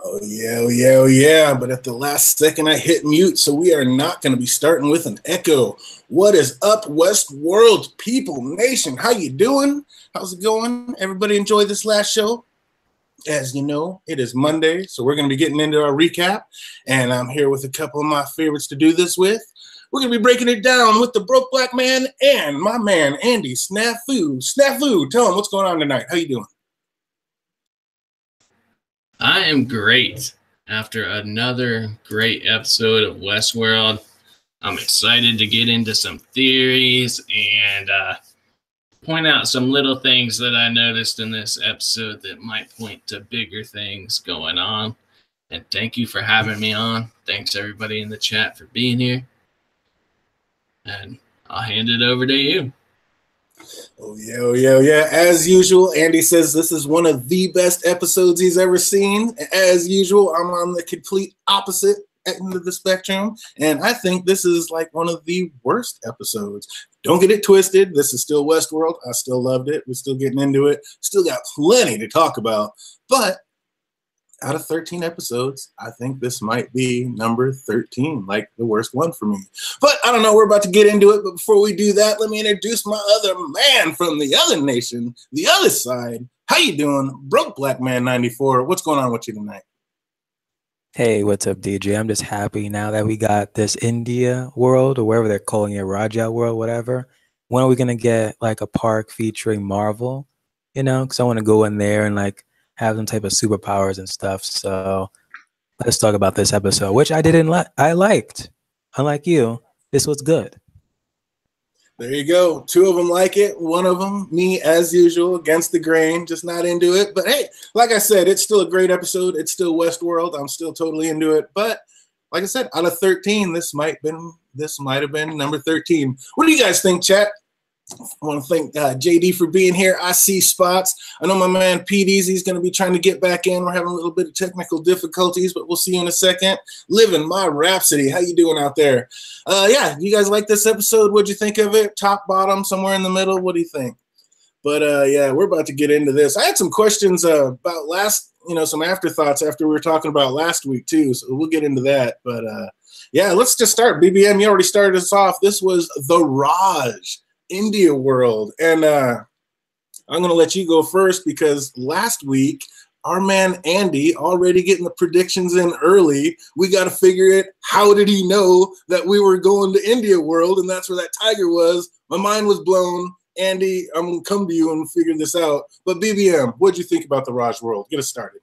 Oh yeah, oh yeah, oh yeah. But at the last second, I hit mute, so we are not going to be starting with an echo. What is up, Westworld people, nation? How you doing? How's it going? Everybody enjoy this last show? As you know, it is Monday, so we're going to be getting into our recap, and I'm here with a couple of my favorites to do this with. We're going to be breaking it down with the Broke Black Man and my man, Andy Snafu. Snafu, tell him what's going on tonight. How you doing? I am great. After another great episode of Westworld, I'm excited to get into some theories and point out some little things that I noticed in this episode that might point to bigger things going on. And thank you for having me on. Thanks everybody in the chat for being here. And I'll hand it over to you. Oh yeah, oh yeah, oh yeah. As usual, Andy says this is one of the best episodes he's ever seen. As usual, I'm on the complete opposite end of the spectrum, and I think this is like one of the worst episodes. Don't get it twisted. This is still Westworld. I still loved it. We're still getting into it. Still got plenty to talk about. But out of 13 episodes, I think this might be number 13, like the worst one for me. But I don't know, we're about to get into it. But before we do that, let me introduce my other man from the other nation, the other side. How you doing? Broke Black Man 94. What's going on with you tonight? Hey, what's up, DJ? I'm just happy now that we got this India world, or wherever they're calling it, Raja world, whatever. When are we going to get like a park featuring Marvel? You know, because I want to go in there and like have some type of superpowers and stuff. So let's talk about this episode, which I didn't like. I liked. Unlike you, this was good. There you go. Two of them like it. One of them, me as usual, against the grain, just not into it. But hey, like I said, it's still a great episode. It's still Westworld. I'm still totally into it. But like I said, out of 13, this might have been number 13. What do you guys think, chat? I want to thank JD for being here. I see spots. I know my man Pete Easy's going to be trying to get back in. We're having a little bit of technical difficulties, but we'll see you in a second. Living my Rhapsody. How you doing out there? Yeah, you guys like this episode? What'd you think of it? Top, bottom, somewhere in the middle? What do you think? But yeah, we're about to get into this. I had some questions about some afterthoughts after we were talking about last week too, so we'll get into that. But yeah, let's just start. BBM, you already started us off. This was The Raj, India world, and I'm going to let you go first because last week our man Andy already getting the predictions in early. We got to figure it. How did he know that we were going to India world and that's where that tiger was? My mind was blown. Andy, I'm going to come to you and figure this out. But BBM, what'd you think about the Raj world? Get us started.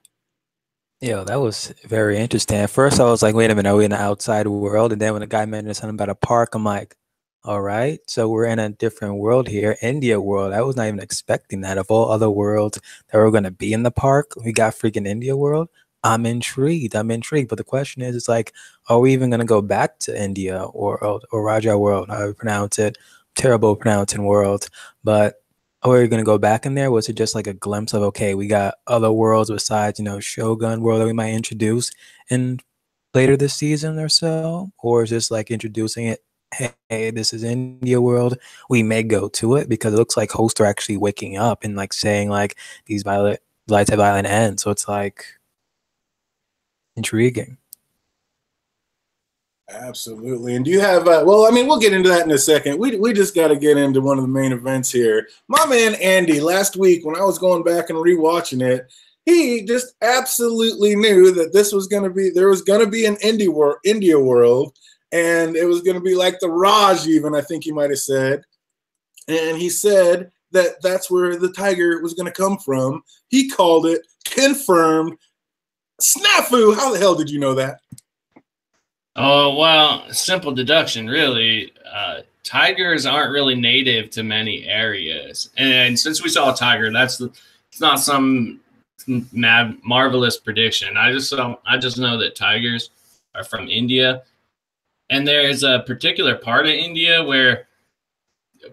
Yeah, that was very interesting. At first I was like, wait a minute, are we in the outside world? And then when the guy mentioned something about a park, I'm like, all right, so we're in a different world here, India world. I was not even expecting that. Of all other worlds that were going to be in the park, we got freaking India world. I'm intrigued. But the question is, it's like, are we even going to go back to India or Raja world? How I pronounce it. Terrible pronouncing world. But are we going to go back in there? Was it just like a glimpse of, okay, we got other worlds besides, Shogun world that we might introduce in later this season or so? Or is this like introducing it? Hey, this is India world. We may go to it because it looks like hosts are actually waking up and like saying like these lights have violent ends. So it's like intriguing. Absolutely. And do you have, well, I mean, we'll get into that in a second. We just got to get into one of the main events here. My man Andy, last week when I was going back and rewatching it, he just absolutely knew that there was going to be an India world. And it was going to be like the Raj, even, I think he might have said. And he said that that's where the tiger was going to come from. He called it, confirmed. Snafu, how the hell did you know that? Oh, well, simple deduction, really. Tigers aren't really native to many areas. And since we saw a tiger, it's not some marvelous prediction. I just know that tigers are from India. And there's a particular part of India where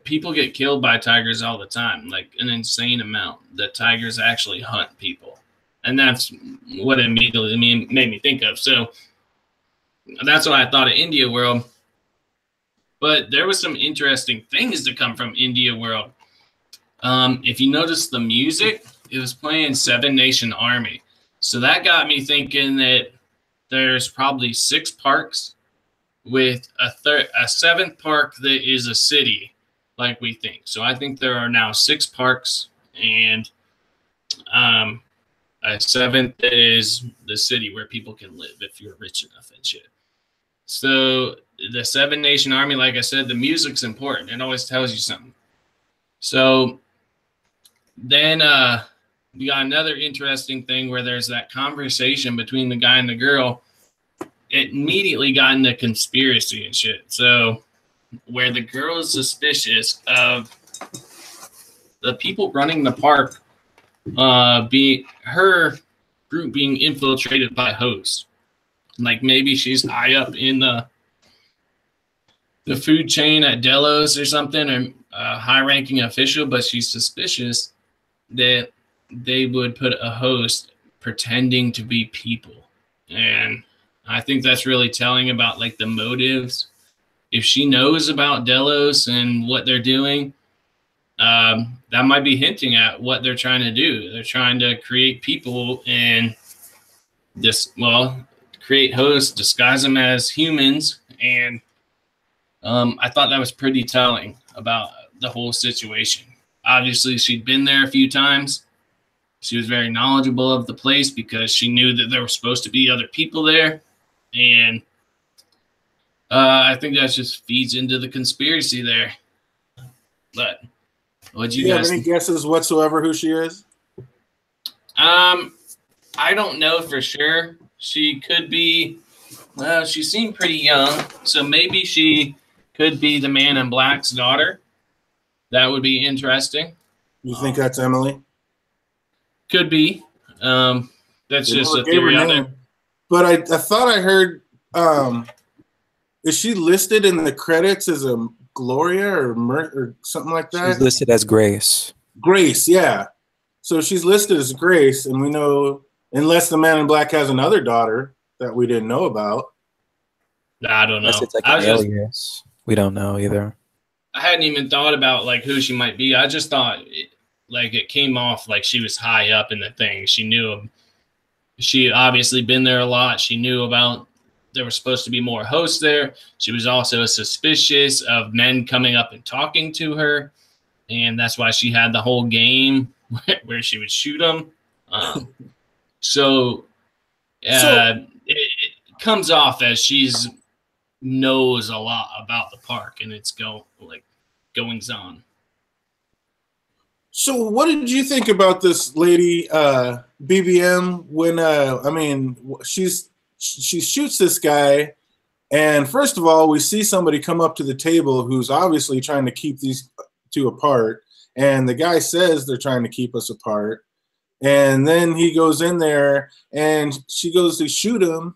people get killed by tigers all the time, like an insane amount. The tigers actually hunt people. And that's what it immediately made me think of. So that's what I thought of India world. But there was some interesting things to come from India world. If you notice the music, it was playing Seven Nation Army. So that got me thinking that there's probably 6 parks with a seventh park that is a city, like we think. So I think there are now 6 parks, and a seventh is the city where people can live if you're rich enough and shit. So the 7 Nation Army, like I said, the music's important. It always tells you something. So then we got another interesting thing where there's that conversation between the guy and the girl. It immediately got into conspiracy and shit. So where the girl is suspicious of the people running the park being her group being infiltrated by hosts. Like maybe she's high up in the food chain at Delos or something, or a high-ranking official, but she's suspicious that they would put a host pretending to be people. And I think that's really telling about like the motives. If she knows about Delos and what they're doing, that might be hinting at what they're trying to do. They're trying to create people and create hosts, disguise them as humans. And I thought that was pretty telling about the whole situation. Obviously, she'd been there a few times. She was very knowledgeable of the place because she knew that there were supposed to be other people there. And I think that just feeds into the conspiracy there. But what'd you guys have any guesses whatsoever who she is? I don't know for sure. She could be, well, she seemed pretty young, so maybe she could be the Man in Black's daughter. That would be interesting. You think that's Emily? Could be. That's just a theory out there. But I thought I heard, is she listed in the credits as a Gloria or something like that? She's listed as Grace. Grace, yeah. So she's listed as Grace, and we know, unless the Man in Black has another daughter that we didn't know about. I don't know. It's like an alias. We don't know either. I hadn't even thought about like who she might be. I just thought it came off like she was high up in the thing. She knew she had obviously been there a lot. She knew about there were supposed to be more hosts there. She was also suspicious of men coming up and talking to her, and that's why she had the whole game where she would shoot them. So it comes off as she's knows a lot about the park and its goings on. So what did you think about this lady BBM when she shoots this guy, and first of all we see somebody come up to the table who's obviously trying to keep these two apart, and the guy says they're trying to keep us apart, and then he goes in there and she goes to shoot him.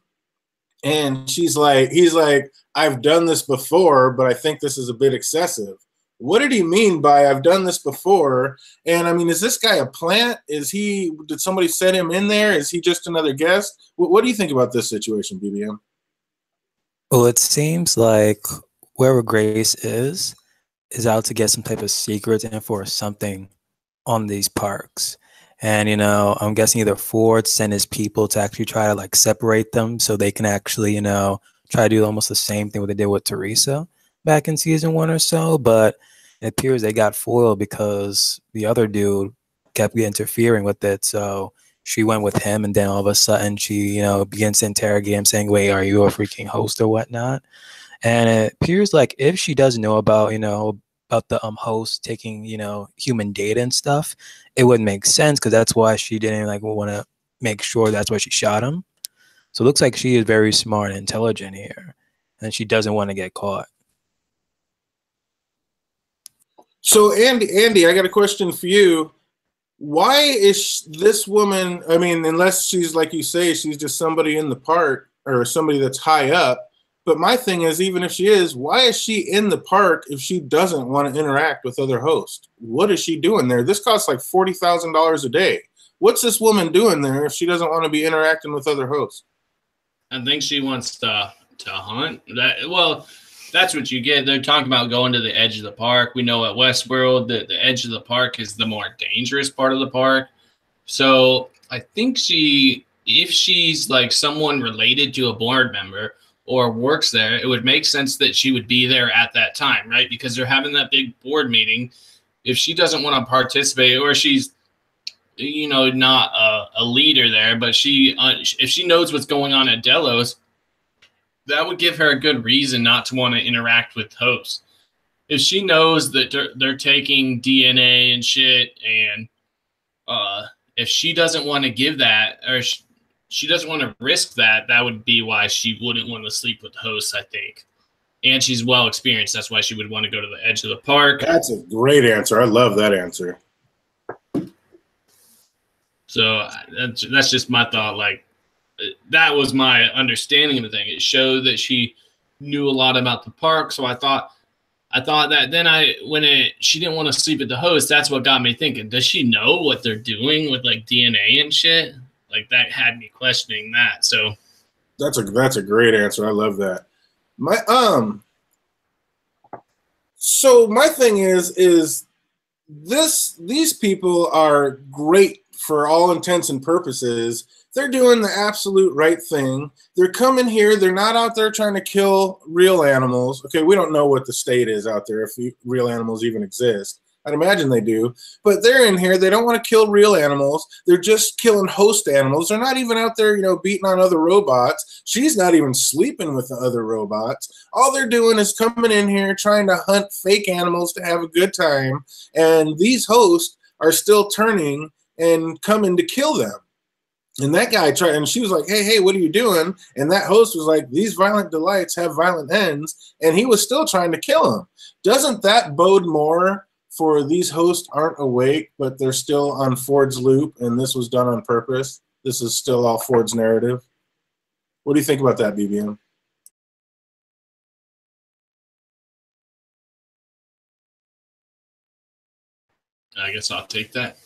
And he's like, I've done this before, but I think this is a bit excessive. What did he mean by I've done this before? And I mean, is this guy a plant? Did somebody set him in there? Is he just another guest? What do you think about this situation, BBM? Well, it seems like whoever Grace is out to get some type of secrets and for something on these parks. And, I'm guessing either Ford sent his people to actually try to like separate them so they can actually, try to do almost the same thing what they did with Teresa back in season 1 or so. But it appears they got foiled because the other dude kept interfering with it. So she went with him, and then all of a sudden she, begins to interrogate him saying, wait, are you a freaking host or whatnot? And it appears like if she does know about, about the host taking, human data and stuff, it wouldn't make sense because that's why she didn't want to make sure that's why she shot him. So it looks like she is very smart and intelligent here, and she doesn't want to get caught. So Andy, I got a question for you. Why is this woman, unless she's like you say, she's just somebody in the park or somebody that's high up. But my thing is, even if she is, why is she in the park if she doesn't want to interact with other hosts? What is she doing there? This costs like $40,000 a day. What's this woman doing there if she doesn't want to be interacting with other hosts? I think she wants to hunt. That's what you get. They're talking about going to the edge of the park. We know at Westworld that the edge of the park is the more dangerous part of the park. So I think she if she's like someone related to a board member or works there, it would make sense that she would be there at that time, right? Because they're having that big board meeting. If she doesn't want to participate, or she's, you know, not a leader there, but if she knows what's going on at Delos, that would give her a good reason not to want to interact with hosts. If she knows that they're taking DNA and shit, and if she doesn't want to give that, or she doesn't want to risk that, that would be why she wouldn't want to sleep with hosts, I think. And she's well experienced. That's why she would want to go to the edge of the park. That's a great answer. I love that answer. So that's just my thought. Like, that was my understanding of the thing. It showed that she knew a lot about the park. So I thought that then she didn't want to sleep with the host. That's what got me thinking. Does she know what they're doing with like DNA and shit? Like, that had me questioning that. So that's a great answer. I love that. So my thing is these people are great for all intents and purposes. They're doing the absolute right thing. They're coming here. They're not out there trying to kill real animals. Okay, we don't know what the state is out there, if real animals even exist. I'd imagine they do. But they're in here. They don't want to kill real animals. They're just killing host animals. They're not even out there, beating on other robots. She's not even sleeping with the other robots. All they're doing is coming in here trying to hunt fake animals to have a good time. And these hosts are still turning and coming to kill them. And that guy tried, and she was like, hey, what are you doing? And that host was like, these violent delights have violent ends. And he was still trying to kill him. Doesn't that bode more for these hosts aren't awake, but they're still on Ford's loop, and this was done on purpose? This is still all Ford's narrative. What do you think about that, BBM? I guess I'll take that.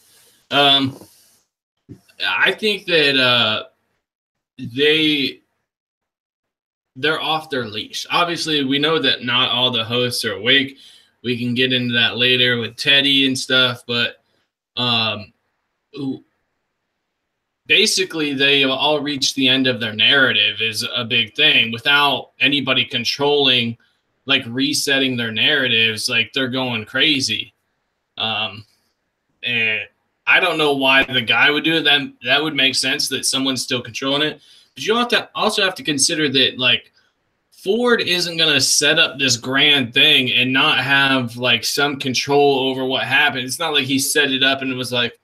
I think that they're off their leash. Obviously, we know that not all the hosts are awake. We can get into that later with Teddy and stuff, but basically they have all reached the end of their narrative is a big thing. Without anybody controlling, like resetting their narratives, like they're going crazy. And I don't know why the guy would do it. That would make sense that someone's still controlling it. But you also have to consider that, like, Ford isn't going to set up this grand thing and not have like some control over what happened. It's not like he set it up and it was like,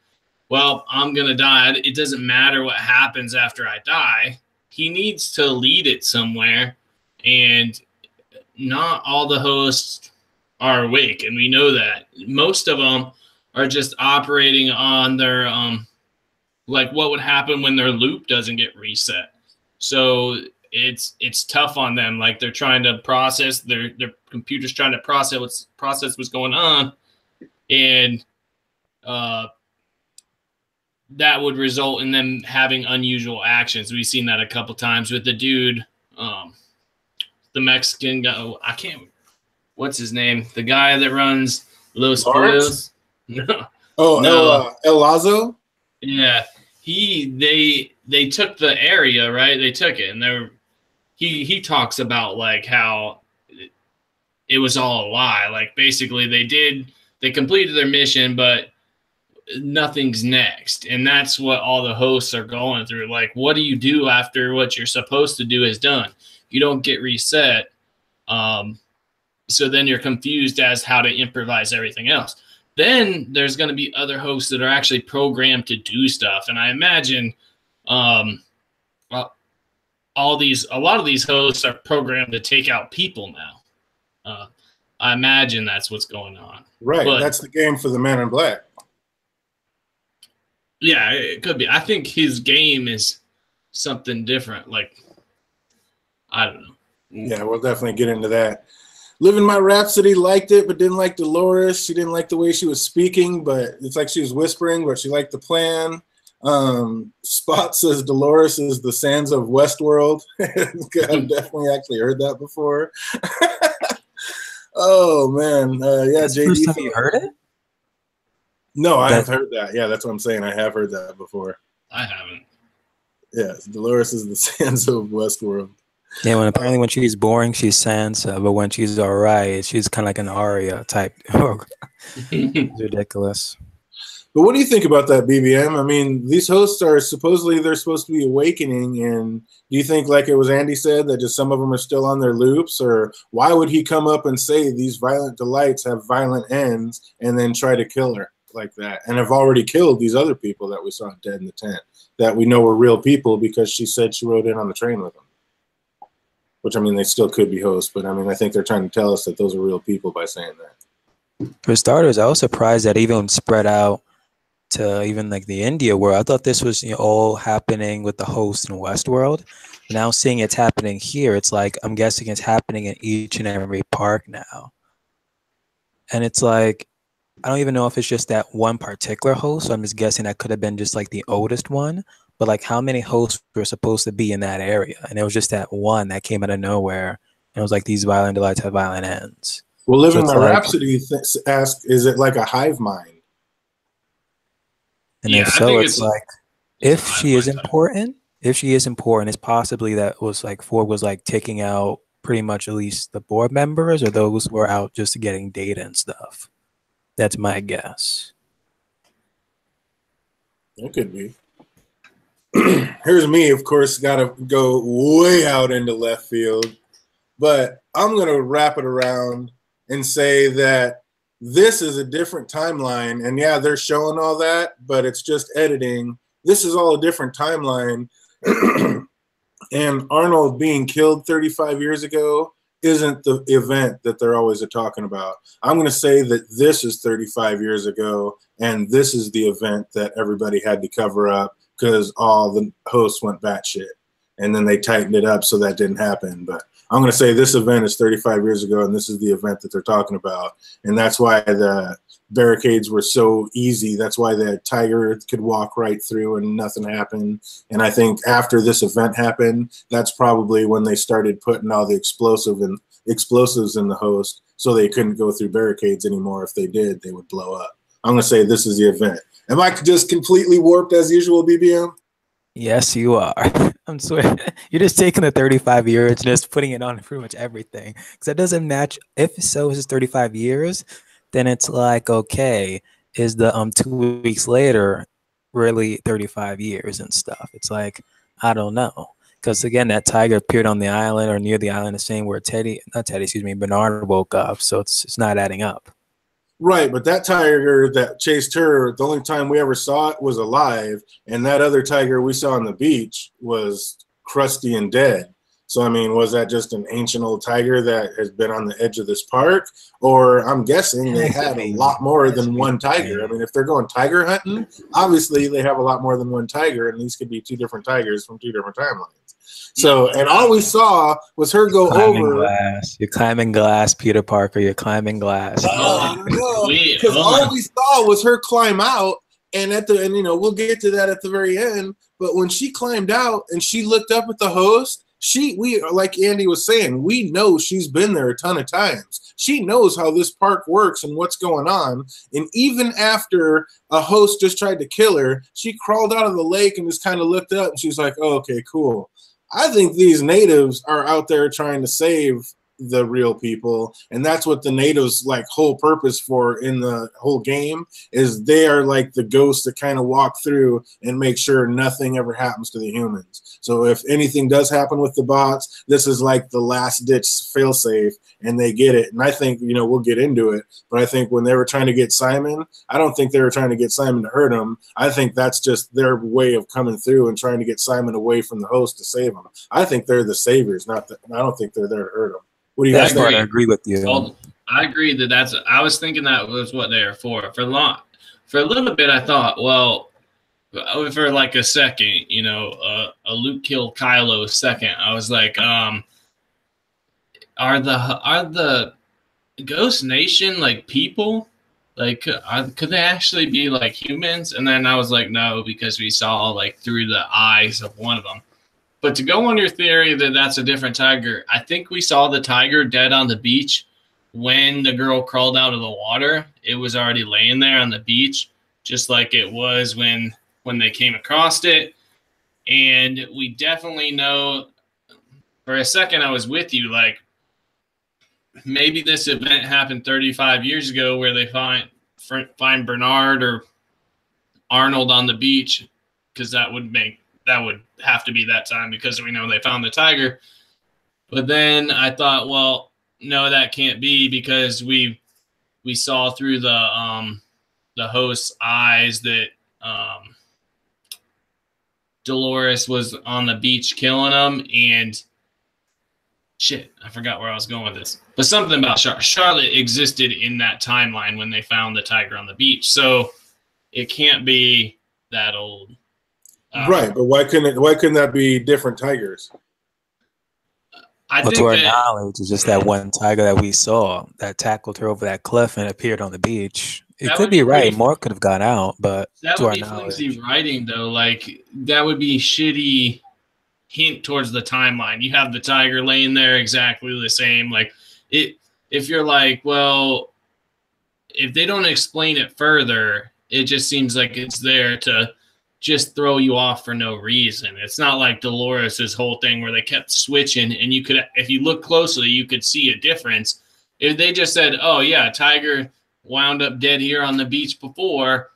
well, I'm going to die. It doesn't matter what happens after I die. He needs to lead it somewhere, and not all the hosts are awake. And we know that most of them are just operating on their, like what would happen when their loop doesn't get reset. So it's tough on them. Like, they're trying to process, their computer's trying to process what's going on, and that would result in them having unusual actions. We've seen that a couple times with the dude, the Mexican guy. I can't. What's his name? The guy that runs Los Pollos. No. Oh, no. El Lazo. Yeah, they took the area, right? They took it, and he talks about like how it was all a lie. Like, basically they completed their mission, but nothing's next. And that's what all the hosts are going through. Like, what do you do after what you're supposed to do is done? You don't get reset. So then you're confused as how to improvise everything else. Then there's going to be other hosts that are actually programmed to do stuff. And I imagine, a lot of these hosts are programmed to take out people now. I imagine that's what's going on. Right. But that's the game for the Man in Black. Yeah, it could be. I think his game is something different. Like, I don't know. Yeah, we'll definitely get into that. Living My Rhapsody liked it, but didn't like Dolores. She didn't like the way she was speaking, but it's like she was whispering, but she liked the plan. Spot says Dolores is the Sands of Westworld. I've definitely actually heard that before. Oh, man. Yeah, That's JD. the first time you heard it? No, I have heard that. Yeah, that's what I'm saying. I have heard that before. I haven't. Yes, Dolores is the Sansa of Westworld. Yeah, apparently when she's boring, she's Sansa, but when she's all right, she's kind of like an Arya type. It's ridiculous. But what do you think about that, BBM? I mean, these hosts are supposedly they're supposed to be awakening, and do you think, like it was Andy said, that just some of them are still on their loops, or why would he come up and say these violent delights have violent ends, and then try to kill her like that, and have already killed these other people that we saw dead in the tent that we know were real people because she said she rode in on the train with them? Which, I mean, they still could be hosts, but I mean, I think they're trying to tell us that those are real people by saying that. For starters, I was surprised that even spread out to even like the India world. I thought this was all happening with the host in Westworld. Now seeing it's happening here, it's like I'm guessing it's happening in each and every park now. And it's like I don't even know if it's just that one particular host. So I'm just guessing that could have been just like the oldest one. But like how many hosts were supposed to be in that area? And it was just that one that came out of nowhere. And it was like these violent delights have violent ends. Well, Living My Rhapsody asked, is it like a hive mind? And if so, it's like, if she is important, it's possibly that was like Ford was like taking out pretty much at least the board members or those who were out just getting data and stuff. That's my guess. It could be. Here's me, of course, got to go way out into left field, but I'm going to wrap it around and say that this is a different timeline. And yeah, they're showing all that, but it's just editing. This is all a different timeline. And Arnold being killed 35 years ago isn't the event that they're always talking about. I'm going to say that this is 35 years ago, and this is the event that everybody had to cover up because all the hosts went batshit. And then they tightened it up so that didn't happen. But I'm going to say this event is 35 years ago, and this is the event that they're talking about. And that's why the barricades were so easy. That's why the tiger could walk right through and nothing happened. And I think after this event happened, that's probably when they started putting all the explosives in the host so they couldn't go through barricades anymore. If they did, they would blow up. I'm going to say this is the event. Am I just completely warped as usual, BBM? Yes, you are. I'm swearing. You're just taking the 35 years and just putting it on pretty much everything. Because that doesn't match. If so is 35 years, then it's like, okay, is the 2 weeks later really 35 years and stuff? It's like, I don't know. Because again, that tiger appeared on the island or near the island the same where Bernard woke up. So it's not adding up. Right, but that tiger that chased her, the only time we ever saw it was alive, and that other tiger we saw on the beach was crusty and dead. So, I mean, was that just an ancient old tiger that has been on the edge of this park? Or I'm guessing they had a lot more than one tiger. I mean, if they're going tiger hunting, obviously they have a lot more than one tiger, and these could be two different tigers from two different timelines. So, and all we saw was her go over. Glass. You're climbing glass, Peter Parker. You're climbing glass. I don't know. Because all we saw was her climb out, and we'll get to that at the very end. But when she climbed out and she looked up at the host, we like Andy was saying, we know she's been there a ton of times. She knows how this park works and what's going on. And even after a host just tried to kill her, she crawled out of the lake and just kind of looked up, and she's like, oh, okay, cool. I think these natives are out there trying to save the real people, and that's what the natives like whole purpose for in the whole game is they are like the ghosts that kind of walk through and make sure nothing ever happens to the humans. So if anything does happen with the bots, this is like the last ditch failsafe, and they get it. And I think we'll get into it, but I think when they were trying to get Simon, I don't think they were trying to get Simon to hurt him. I think that's just their way of coming through and trying to get Simon away from the host to save him. I think they're the saviors, I don't think they're there to hurt him. What do you guys think? I agree with you. Well, I agree I was thinking that was what they were for. For a little bit, I thought, well, for like a second, a Luke killed Kylo second. I was like, are the Ghost Nation like people? Like, could they actually be like humans? And then I was like, no, because we saw like through the eyes of one of them. But to go on your theory that that's a different tiger, I think we saw the tiger dead on the beach when the girl crawled out of the water. It was already laying there on the beach, just like it was when they came across it. And we definitely know, for a second I was with you, like maybe this event happened 35 years ago where they find Bernard or Arnold on the beach, because that would have to be that time because we know they found the tiger. But then I thought, well, no, that can't be, because we saw through the host's eyes that Dolores was on the beach killing them, and shit, I forgot where I was going with this. But something about Charlotte existed in that timeline when they found the tiger on the beach, so it can't be that old. Right, but why couldn't that be different tigers? I think to our knowledge, it's just that one tiger that we saw that tackled her over that cliff and appeared on the beach. It could be right. More could have gone out, but that would be flimsy writing, though. Like, that would be shitty hint towards the timeline. You have the tiger laying there exactly the same. Like, if you're like, well, if they don't explain it further, it just seems like it's there to just throw you off for no reason. It's not like Dolores's whole thing where they kept switching, and you could, if you look closely, you could see a difference. If they just said, oh yeah, tiger wound up dead here on the beach before,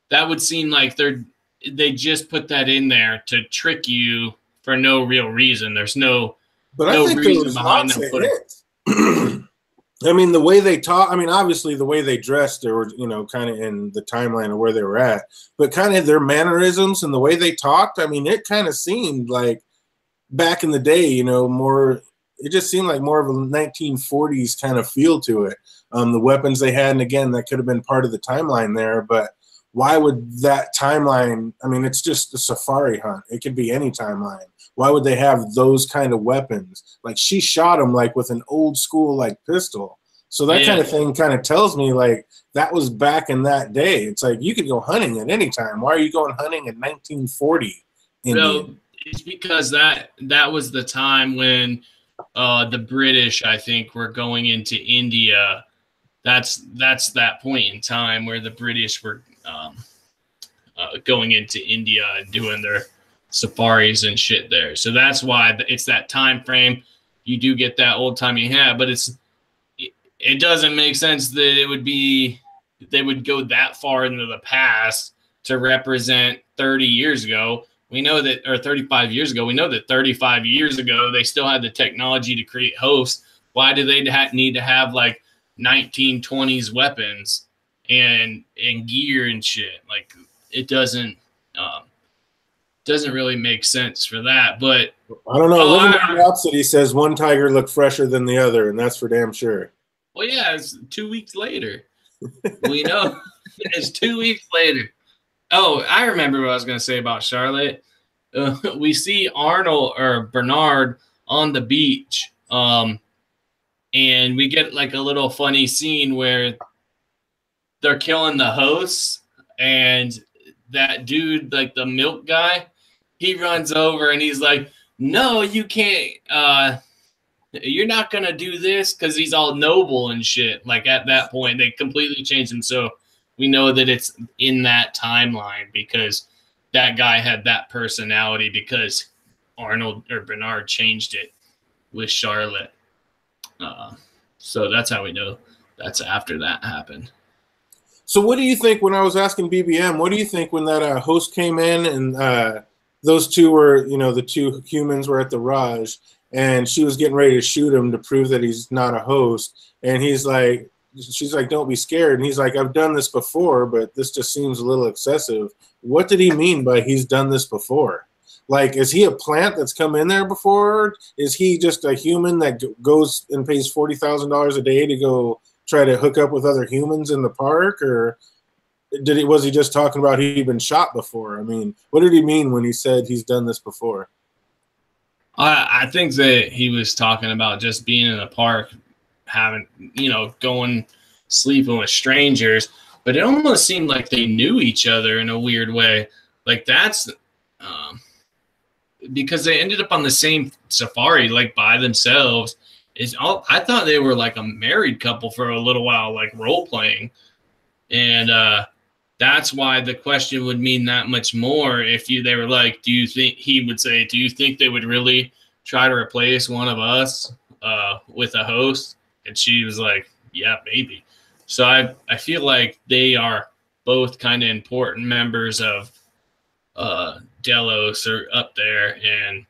that would seem like they just put that in there to trick you for no real reason. There's no reason behind them putting it. I mean, the way they talk, I mean, obviously the way they dressed, they were, kind of in the timeline of where they were at, but kind of their mannerisms and the way they talked, I mean, it kind of seemed like back in the day, more, it just seemed like more of a 1940s kind of feel to it. The weapons they had, and again, that could have been part of the timeline there, but why would that timeline, I mean, it's just a safari hunt. It could be any timeline. Why would they have those kind of weapons? Like, she shot him like with an old school like pistol. So that kind of thing kind of tells me like that was back in that day. It's like you could go hunting at any time. Why are you going hunting in 1940? No, it's because that was the time when the British, I think, were going into India. That's that point in time where the British were going into India and doing their safaris and shit there. So that's why it's that time frame. You do get that old timey hat, but it doesn't make sense that they would go that far into the past to represent 30 years ago. We know that, or 35 years ago, we know that 35 years ago they still had the technology to create hosts. Why do they need to have like 1920s weapons and gear and shit? Like, it doesn't really make sense for that. But I don't know. Living in Rhapsody says one tiger looked fresher than the other, and that's for damn sure. Well, yeah, it's 2 weeks later. We know it's 2 weeks later. Oh, I remember what I was going to say about Charlotte. We see Arnold or Bernard on the beach, and we get like a little funny scene where they're killing the hosts, and that dude, like the milk guy, he runs over and he's like, no, you can't, you're not going to do this, because he's all noble and shit. Like, at that point, they completely changed him. So we know that it's in that timeline because that guy had that personality because Arnold or Bernard changed it with Charlotte. So that's how we know that's after that happened. So what do you think when I was asking BBM, what do you think when that host came in and those two were, the two humans were at the Raj and she was getting ready to shoot him to prove that he's not a host. And she's like, don't be scared. And he's like, I've done this before, but this just seems a little excessive. What did he mean by he's done this before? Like, is he a plant that's come in there before? Is he just a human that goes and pays $40,000 a day to go try to hook up with other humans in the park? Or was he just talking about he'd been shot before? I mean, what did he mean when he said he's done this before? I think that he was talking about just being in the park, having, going sleeping with strangers, but it almost seemed like they knew each other in a weird way. Like, that's because they ended up on the same safari, like by themselves. I thought they were like a married couple for a little while, like role playing. And that's why the question would mean that much more if they were like, do you think he would say, do you think they would really try to replace one of us with a host? And she was like, yeah, maybe. So I feel like they are both kind of important members of Delos are up there, and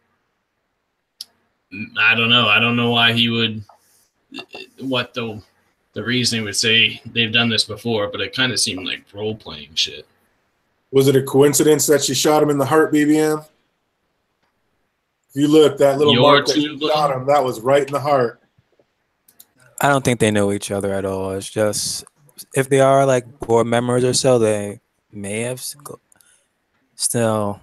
I don't know. I don't know why he would, what the reason he would say they've done this before, but it kind of seemed like role playing shit. Was it a coincidence that she shot him in the heart, BBM? If you look, that little mark that she shot him, that was right in the heart. I don't think they know each other at all. It's just, if they are like board members or so, they may have still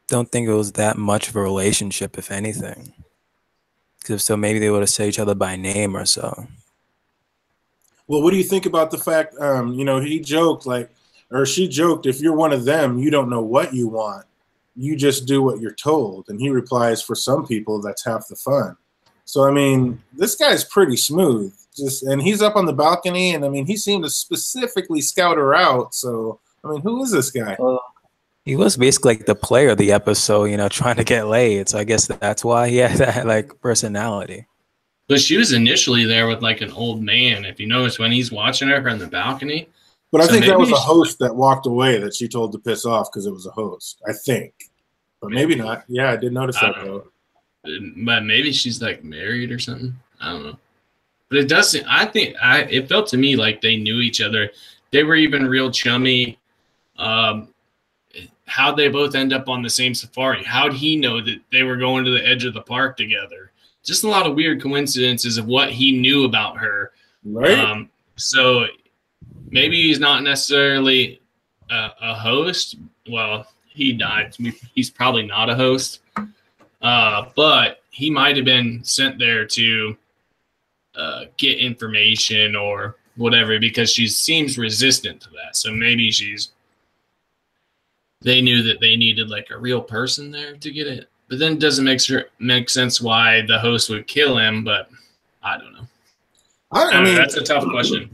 don't think it was that much of a relationship, if anything. Because if so, maybe they would have said each other by name or so. Well, what do you think about the fact, you know, he joked like, or she joked, if you're one of them, you don't know what you want. You just do what you're told. And he replies, for some people, that's half the fun. So, I mean, this guy's pretty smooth. And he's up on the balcony, and I mean, he seemed to specifically scout her out. So, I mean, who is this guy? He was basically like the player of the episode, you know, trying to get laid. So I guess that's why he had that like personality. But she was initially there with like an old man. If you notice when he's watching her from the balcony. But I think that was a host that walked away that she told to piss off because it was a host. I think, but maybe not. Yeah, I did notice that though. But maybe she's like married or something. I don't know. But it doesn't. I think it felt to me like they knew each other. They were even real chummy. How'd they both end up on the same safari? How'd he know that they were going to the edge of the park together? Just a lot of weird coincidences of what he knew about her. Right. So maybe he's not necessarily a host. Well, he died. He's probably not a host. But he might have been sent there to get information or whatever, because she seems resistant to that. So maybe they knew that they needed like a real person there to get it. But then it doesn't make sense why the host would kill him, but I don't know. I mean, that's a tough question.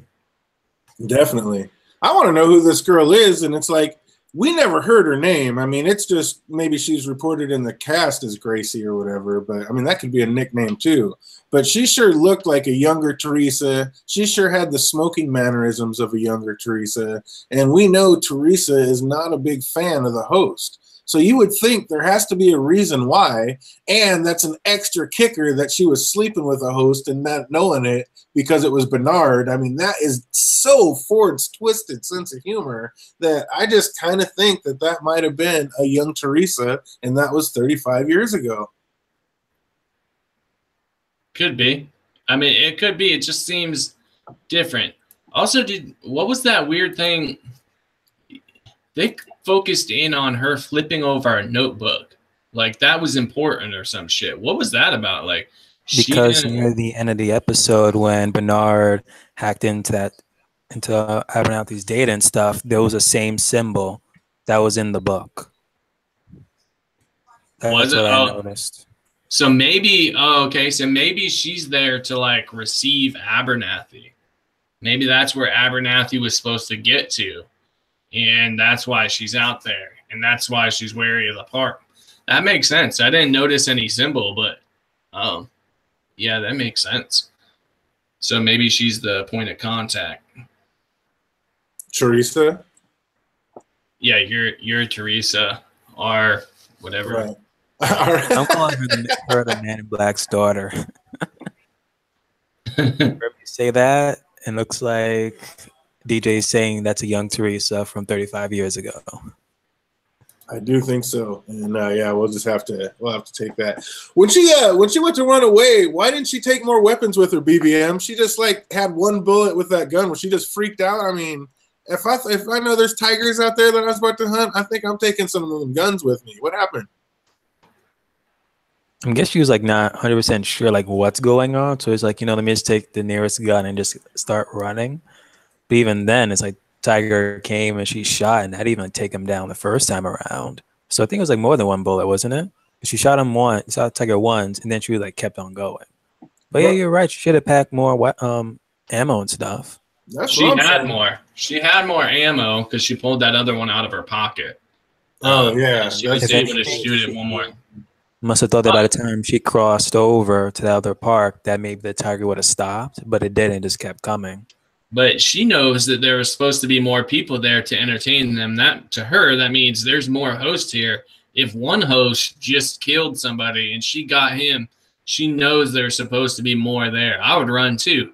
Definitely. I want to know who this girl is, and it's like, we never heard her name. I mean, it's just maybe she's reported in the cast as Gracie or whatever, but I mean, that could be a nickname too. But she sure looked like a younger Teresa. She sure had the smoking mannerisms of a younger Teresa. And we know Teresa is not a big fan of the host. So you would think there has to be a reason why, and that's an extra kicker that she was sleeping with a host and not knowing it because it was Bernard. I mean, that is so Ford's twisted sense of humor that I just kind of think that that might have been a young Teresa, and that was 35 years ago. Could be. I mean, it could be. It just seems different. Also, what was that weird thing? They focused in on her flipping over a notebook. Like that was important or some shit. What was that about? Like, because near the end of the episode when Bernard hacked into Abernathy's data and stuff, there was the same symbol that was in the book. That's what I noticed. So maybe, okay, so maybe she's there to like receive Abernathy. Maybe that's where Abernathy was supposed to get to. And that's why she's out there. And that's why she's wary of the park. That makes sense. I didn't notice any symbol, but yeah, that makes sense. So maybe she's the point of contact. Teresa? Yeah, you're Teresa or whatever. Right. I'm calling her the Man in Black's daughter. Whenever you say that, it looks like DJ is saying that's a young Teresa from 35 years ago. I do think so, and yeah, we'll have to take that. When she went to run away, why didn't she take more weapons with her? BBM? She just like had one bullet with that gun. Was she just freaked out? I mean, if I know there's tigers out there that I was about to hunt, I think I'm taking some of them guns with me. What happened? I guess she was like not 100% sure like what's going on, so it's like, let me just take the nearest gun and just start running. But even then, it's like Tiger came and she shot, and that didn't even take him down the first time around. So I think it was like more than one bullet, wasn't it? She shot him once, shot Tiger once, and then she like kept on going. But yeah, you're right. She should have packed more ammo and stuff. She had more. She had more ammo because she pulled that other one out of her pocket. Oh yeah, she was able to shoot it one more. Must have thought that by the time she crossed over to the other park, that maybe the tiger would have stopped, but it didn't. Just kept coming. But she knows that there was supposed to be more people there to entertain them. That to her, that means there's more hosts here. If one host just killed somebody and she got him, she knows there's supposed to be more there. I would run too.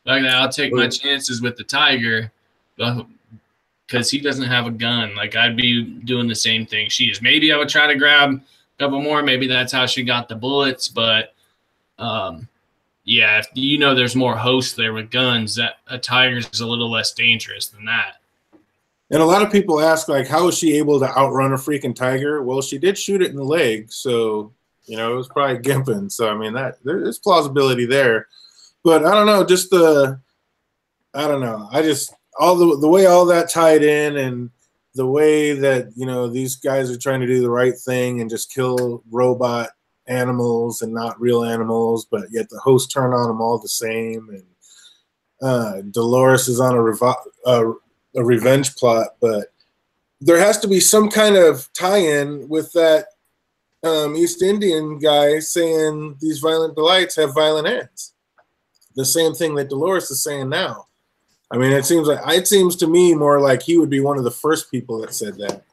Like I'll take my chances with the tiger because he doesn't have a gun. Like I'd be doing the same thing she is. Maybe I would try to grab a couple more. Maybe that's how she got the bullets. But yeah, if you know there's more hosts there with guns, that a tiger is a little less dangerous than that. And a lot of people ask, like, how was she able to outrun a freaking tiger? Well, she did shoot it in the leg, so it was probably gimping. So I mean, there's plausibility there. But I don't know, I just all the way all that tied in, and the way that these guys are trying to do the right thing and just kill robot animals and not real animals, but yet the hosts turn on them all the same. And Dolores is on a revenge plot, but there has to be some kind of tie-in with that East Indian guy saying these violent delights have violent ends. The same thing that Dolores is saying now. I mean, it seems to me more like he would be one of the first people that said that.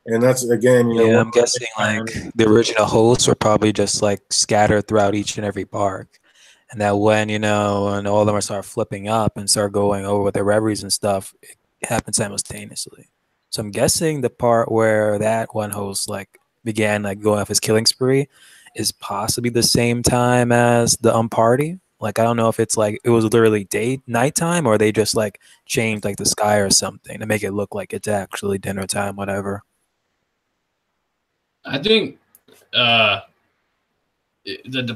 And that's, again, yeah, I'm guessing like the original hosts were probably just like scattered throughout each and every park. And that when, and all of them start flipping up and start going over with their reveries and stuff, it happened simultaneously. So I'm guessing the part where that one host like began like going off his killing spree is possibly the same time as the party. Like I don't know if it's like it was literally nighttime, or they just like changed like the sky or something to make it look like it's actually dinner time, whatever. I think the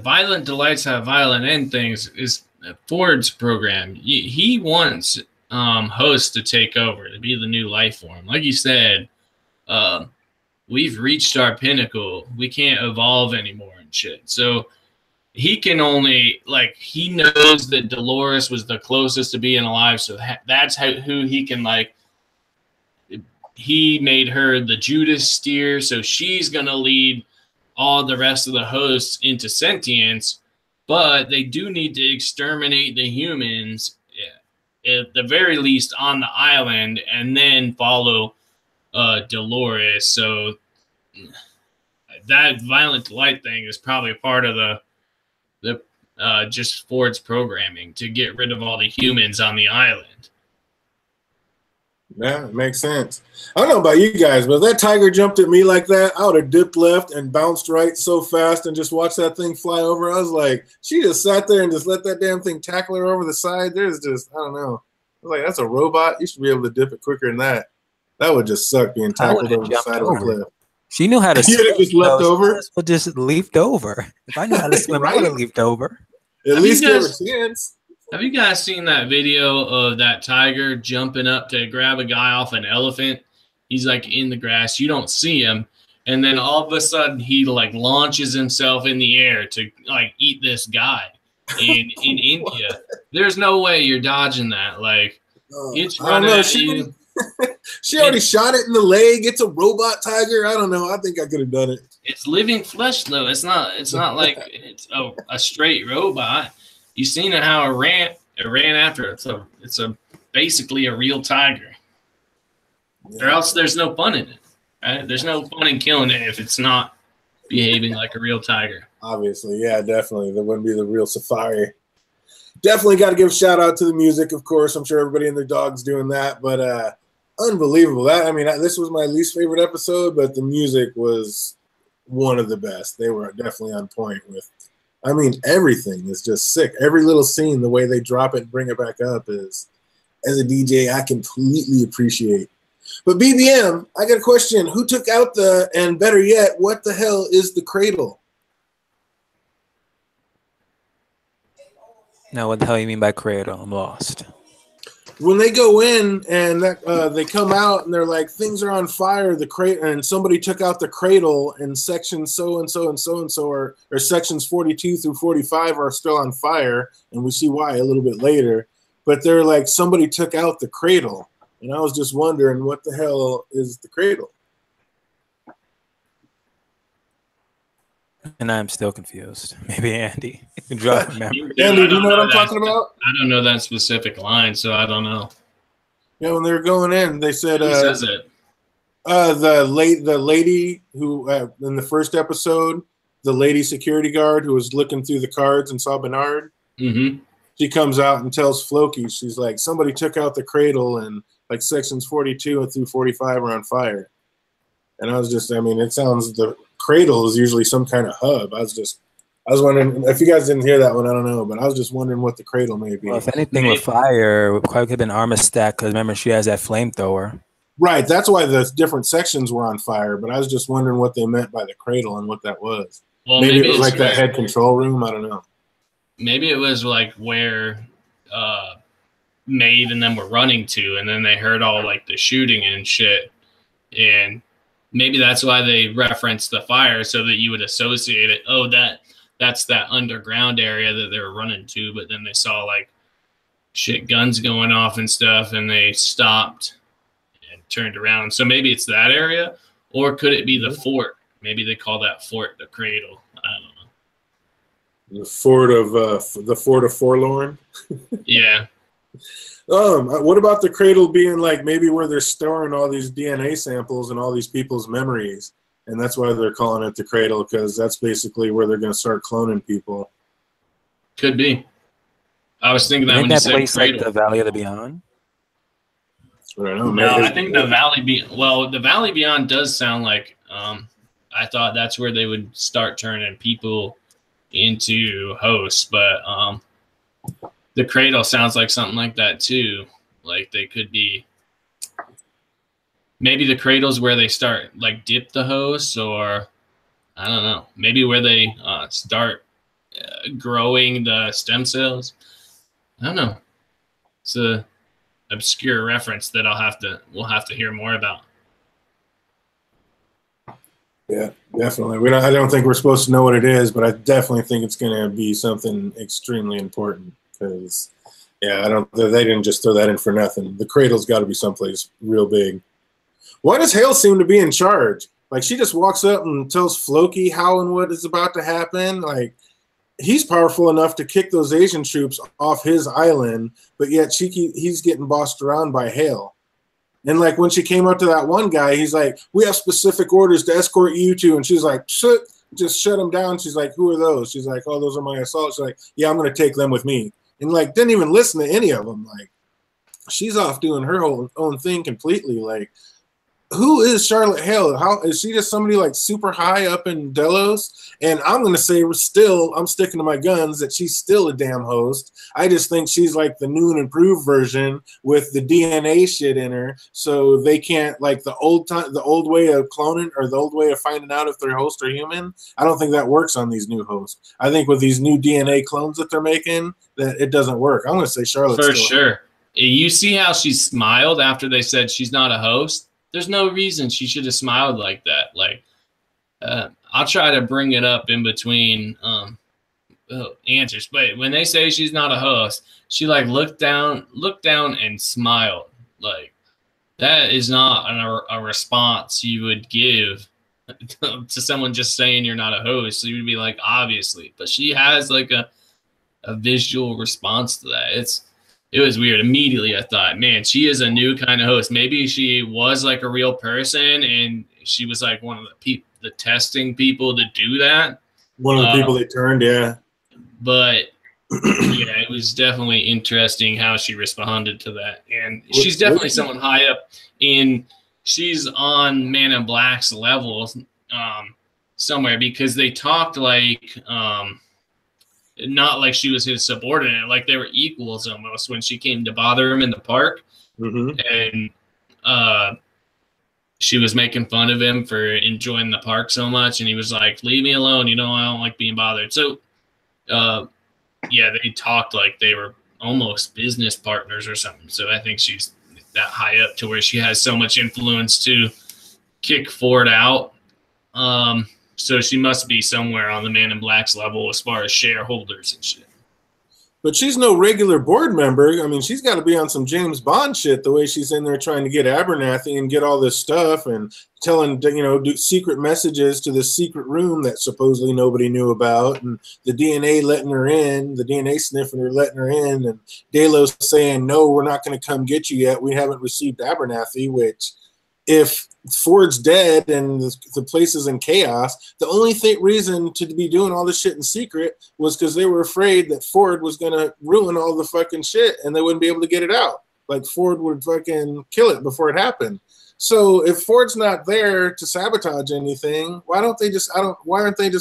violent delights have violent end things is Ford's program. He wants hosts to take over, to be the new life form. Like you said, we've reached our pinnacle. We can't evolve anymore and shit. So he can only, like, he knows that Dolores was the closest to being alive. So that's who he can, like, he made her the Judas steer. So she's going to lead all the rest of the hosts into sentience. But they do need to exterminate the humans, at the very least, on the island, and then follow Dolores. So that violent delight thing is probably a part of the just Ford's programming to get rid of all the humans on the island. Yeah, it makes sense. I don't know about you guys, but if that tiger jumped at me like that, I would have dipped left and bounced right so fast and just watched that thing fly over. I was like, she just sat there and just let that damn thing tackle her over the side. There's just, I don't know. I was like, that's a robot. You should be able to dip it quicker than that. That would just suck, being tackled over the side of a cliff. She knew how to swim. You'd have just leapt over? Just leaped over. If I knew how to swim, Right? I would have leaped over. At least give her a chance. Have you guys seen that video of that tiger jumping up to grab a guy off an elephant? He's like in the grass. You don't see him. And then all of a sudden he like launches himself in the air to like eat this guy in India. There's no way you're dodging that. Like it's running at you. She already shot it in the leg. It's a robot tiger. I don't know. I think I could have done it. It's living flesh though. It's not like it's a straight robot. You seen it how it ran after it. So it's basically a real tiger. Yeah. Or else there's no fun in it. Right? There's no fun in killing it if it's not behaving like a real tiger. Obviously, yeah, definitely. That wouldn't be the real safari. Definitely got to give a shout out to the music, of course. I'm sure everybody and their dog's doing that, but unbelievable. This was my least favorite episode, but the music was one of the best. They were definitely on point with. Everything is just sick. Every little scene, the way they drop it and bring it back up is, as a DJ, I completely appreciate. But BBM, I got a question. Who took out and better yet, what the hell is the cradle? Now, what the hell you mean by cradle? I'm lost. When they go in and they come out and they're like, things are on fire, the cradle, and somebody took out the cradle, and sections so and so and so and so, or sections 42 through 45 are still on fire, and we see why a little bit later. but they're like, somebody took out the cradle. And I was just wondering, what the hell is the cradle? And I'm still confused. Maybe Andy can drop a memory. Andy, do you know what I'm talking about? I don't know that specific line, so I don't know. Yeah, when they were going in, they said, Who says it? the lady who in the first episode, the lady security guard who was looking through the cards and saw Bernard. Mm-hmm. She comes out and tells Floki, she's like, somebody took out the cradle and like sections 42 and through 45 are on fire. And I was just, I mean, it sounds, the cradle is usually some kind of hub. I was wondering if you guys didn't hear that one, I don't know, but I was just wondering what the cradle may be. Well, if anything with fire, it probably could have been armor stack, because remember, she has that flamethrower. Right, that's why the different sections were on fire, but I was just wondering what they meant by the cradle and what that was. Well, maybe it was like that head control room, I don't know. Maybe it was like where Maeve and them were running to, and then they heard all like the shooting and shit, and maybe that's why they referenced the fire, so that you would associate it. Oh, that's that underground area that they were running to, but then they saw like shit, guns going off and stuff, and they stopped and turned around. So maybe it's that area, or could it be the fort? Maybe they call that fort the cradle. I don't know. The fort of Forlorn. Yeah. What about the cradle being like maybe where they're storing all these DNA samples and all these people's memories, and that's why they're calling it the cradle, because that's basically where they're going to start cloning people. Could be. I was thinking that when you said place cradle. like the Valley of the Beyond. I don't know. No, I think the Valley Beyond. Well, the Valley Beyond does sound like. I thought that's where they would start turning people into hosts, but the cradle sounds like something like that too. Like they could be. Maybe the cradle's where they start like dip the hosts, or I don't know. Maybe where they start growing the stem cells. I don't know. It's a obscure reference that we'll have to hear more about. Yeah, definitely. I don't think we're supposed to know what it is, but I definitely think it's going to be something extremely important, because, yeah, they didn't just throw that in for nothing. The cradle's got to be someplace real big. Why does Hale seem to be in charge? Like, she just walks up and tells Floki how and what is about to happen. Like, he's powerful enough to kick those Asian troops off his island, but yet he's getting bossed around by Hale. And like when she came up to that one guy, he's like, we have specific orders to escort you to. And she's like, just shut him down. She's like, who are those? She's like, oh, those are my assaults. She's like, yeah, I'm going to take them with me. And like, didn't even listen to any of them. Like, she's off doing her own thing completely. Like, who is Charlotte Hale? How is she just somebody like super high up in Delos? And I'm going to say I'm sticking to my guns that she's still a damn host. I just think she's like the new and improved version with the DNA shit in her. So they can't, like the old way of cloning or the old way of finding out if they're host or human. I don't think that works on these new hosts. I think with these new DNA clones that they're making, that it doesn't work. I'm going to say Charlotte's for sure. You see how she smiled after they said she's not a host? There's no reason she should have smiled like that. Like, I'll try to bring it up in between answers, but when they say she's not a host, she like looked down and smiled. Like, that is not a response you would give to someone just saying you're not a host. So you would be like, obviously, but she has like a visual response to that. It was weird. Immediately, I thought, man, she is a new kind of host. Maybe she was like a real person, and she was like one of the testing people to do that. One of the people they turned, yeah. But yeah, it was definitely interesting how she responded to that. And she's definitely someone high up she's on Man in Black's level somewhere, because they talked like not like she was his subordinate, like they were equals almost when she came to bother him in the park. Mm-hmm. And she was making fun of him for enjoying the park so much, and he was like, leave me alone, I don't like being bothered. So yeah, they talked like they were almost business partners or something. So I think she's that high up to where she has so much influence to kick Ford out. So she must be somewhere on the Man in Black's level as far as shareholders and shit. But she's no regular board member. I mean, she's got to be on some James Bond shit the way she's in there trying to get Abernathy and get all this stuff and telling, do secret messages to this secret room that supposedly nobody knew about. And the DNA letting her in, the DNA sniffing her letting her in. And Delos saying, no, we're not going to come get you yet. We haven't received Abernathy, which if Ford's dead and the place is in chaos, the only reason to be doing all this shit in secret was because they were afraid that Ford was going to ruin all the fucking shit and they wouldn't be able to get it out. Like Ford would fucking kill it before it happened. So if Ford's not there to sabotage anything, why aren't they just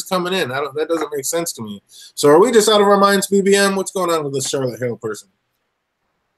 coming in? That doesn't make sense to me. So are we just out of our minds, BBM? What's going on with this Charlotte Hale person?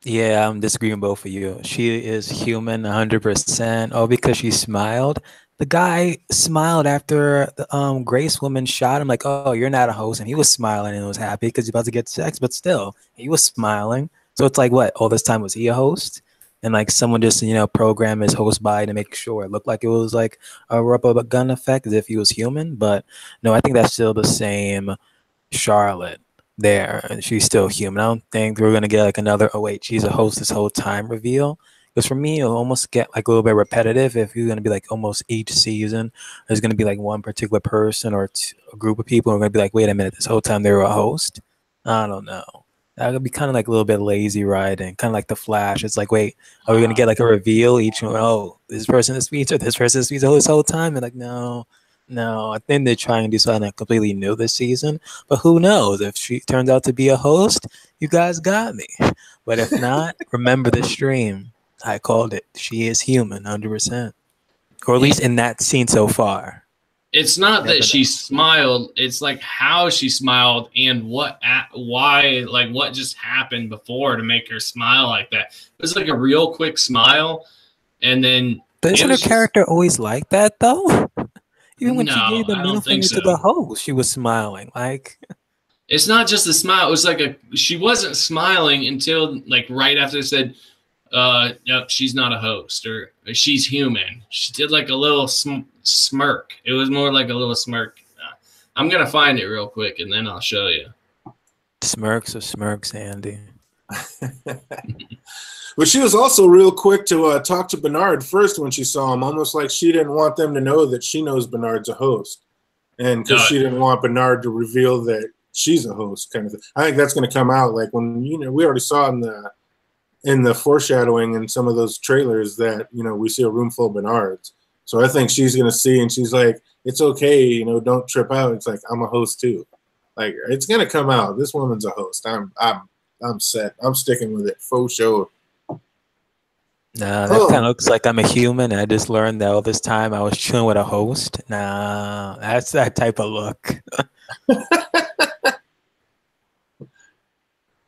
Yeah, I'm disagreeing with both of you. She is human 100%. Oh, because she smiled. The guy smiled after the Grace woman shot him like, oh, you're not a host. And he was smiling and was happy because he's about to get sex, but still, he was smiling. So it's like, what? All this time was he a host? And like someone just, program his host by to make sure it looked like it was like a rubber gun effect as if he was human. But no, I think that's still the same Charlotte there, and she's still human. I don't think we're gonna get like another oh wait, she's a host this whole time reveal, because for me it'll almost get like a little bit repetitive if you're gonna be like almost each season there's gonna be like one particular person or a group of people who are gonna be like, wait a minute, this whole time they were a host. I don't know, that would be kind of like a little bit lazy writing, kind of like the Flash. It's like, wait, are we gonna get like a reveal each one? Oh, this person is featured, this person is featured this whole time, and like no, I think they're trying to do something completely new this season. But who knows? If she turns out to be a host, you guys got me. But if not, remember the stream. I called it. She is human, 100%. Or at least in that scene so far. It's not that she smiled. It's like how she smiled and why, like what just happened before to make her smile like that. It was like a real quick smile. And then... But isn't her character always like that, though? Even when she gave the middle finger to the host, she was smiling. Like, it's not just a smile. It was like she wasn't smiling until like right after it said, "Yep, she's not a host," or "She's human." She did like a little smirk. It was more like a little smirk. I'm gonna find it real quick and then I'll show you. Smirks or smirks, Andy. But she was also real quick to talk to Bernard first when she saw him, almost like she didn't want them to know that she knows Bernard's a host. And because she didn't want Bernard to reveal that she's a host kind of thing. I think that's going to come out like when, we already saw in the foreshadowing in some of those trailers that, we see a room full of Bernards. So I think she's going to see and she's like, it's okay, don't trip out. It's like, I'm a host too. Like, it's going to come out. This woman's a host. I'm set. I'm sticking with it. Faux show. Nah, that kind of looks like I'm a human. I just learned that all this time I was chilling with a host. Nah, that's that type of look.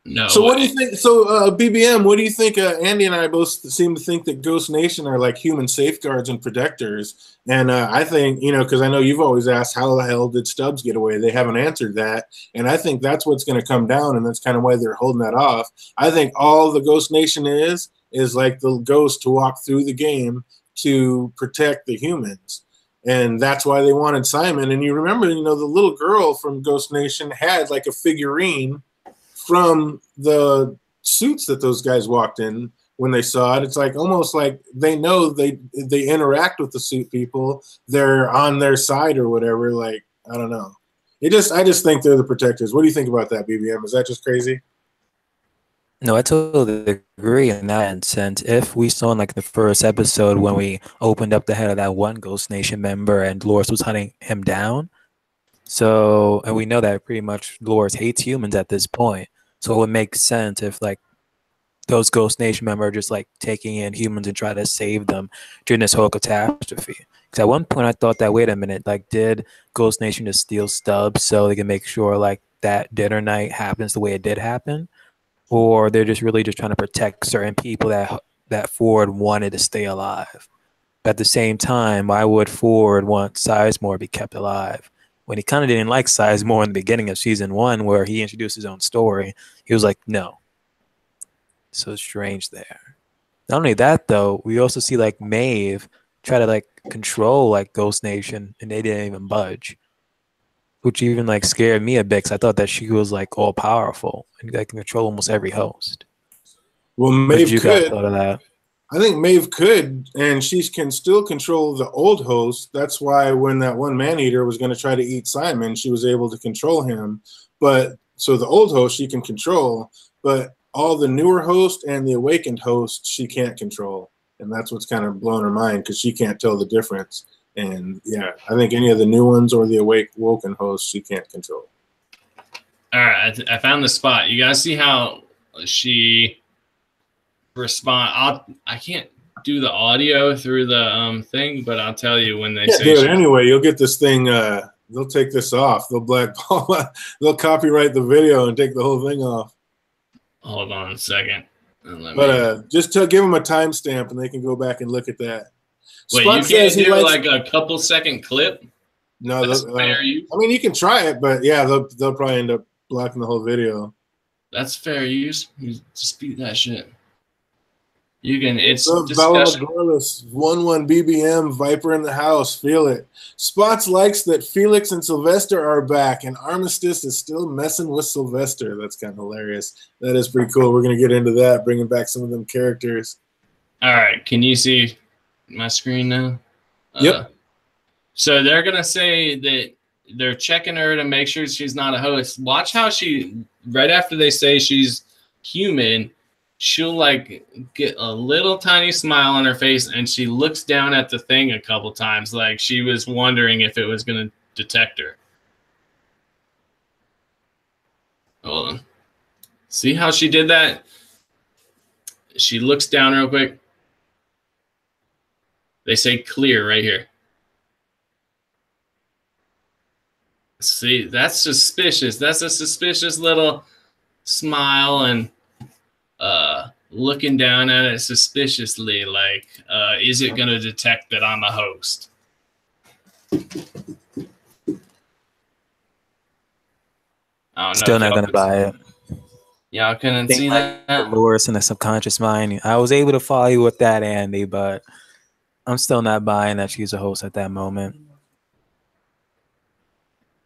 No. So what do you think? So BBM, what do you think? Andy and I both seem to think that Ghost Nation are like human safeguards and protectors. And I think, because I know you've always asked how the hell did Stubbs get away? They haven't answered that. And I think that's what's going to come down. And that's kind of why they're holding that off. I think all the Ghost Nation is like the ghost to walk through the game to protect the humans. And that's why they wanted Simon. And you remember, the little girl from Ghost Nation had like a figurine from the suits that those guys walked in when they saw it. It's like almost like they know they interact with the suit people. They're on their side or whatever. Like, I don't know. I just think they're the protectors. What do you think about that, BBM? Is that just crazy? No, I totally agree in that sense. If we saw in like the first episode when we opened up the head of that one Ghost Nation member and Dolores was hunting him down. So, and we know that pretty much Dolores hates humans at this point. So it would make sense if like those Ghost Nation members are just like taking in humans and try to save them during this whole catastrophe. Because at one point I thought that, wait a minute, like did Ghost Nation just steal Stubbs so they can make sure like that dinner night happens the way it did happen? Or they're just really just trying to protect certain people that Ford wanted to stay alive. But at the same time, why would Ford want Sizemore to be kept alive? When he kind of didn't like Sizemore in the beginning of season 1 where he introduced his own story, he was like, no. So strange there. Not only that, though, we also see like Maeve try to like control like Ghost Nation and they didn't even budge. which even like scared me a bit, 'cause I thought that she was like all powerful and like can control almost every host. Well, What did Maeve you guys could. thought of that? I think Maeve could, and she can still control the old host. That's why when that one man-eater was going to try to eat Simon, she was able to control him. But so the old host she can control, but all the newer host and the awakened host she can't control. And that's what's kind of blown her mind because she can't tell the difference. And yeah, I think any of the new ones or the awoken hosts she can't control. All right, I found the spot. You guys see how she respond? I can't do the audio through the thing, but I'll tell you when they say. Do it anyway. You'll get this thing. They'll take this off. They'll blackball. They'll copyright the video and take the whole thing off. Hold on a second. Just to give them a timestamp and they can go back and look at that. Wait, Spot you can't do like a couple second clip? No, I mean you can try it, but yeah, they'll probably end up blocking the whole video. That's fair use. You just beat that shit. You can. It's discussion. 1-1 BBM Viper in the house. Feel it. Spots likes that Felix and Sylvester are back, and Armistice is still messing with Sylvester. That's kind of hilarious. That is pretty cool. We're gonna get into that, bringing back some of them characters. All right. Can you see my screen now? Yep. So they're gonna say that they're checking her to make sure she's not a host. Watch how she, right after they say she's human, she'll like get a little tiny smile on her face and she looks down at the thing a couple times like she was wondering if it was going to detect her. Hold on. See how she did that? She looks down real quick. They say clear right here. See, that's suspicious. That's a suspicious little smile and looking down at it suspiciously, like, is it going to detect that I'm a host? Still not going to buy it. Yeah, I couldn't see that. Dolores in the subconscious mind. I was able to follow you with that, Andy, but I'm still not buying that she's a host at that moment.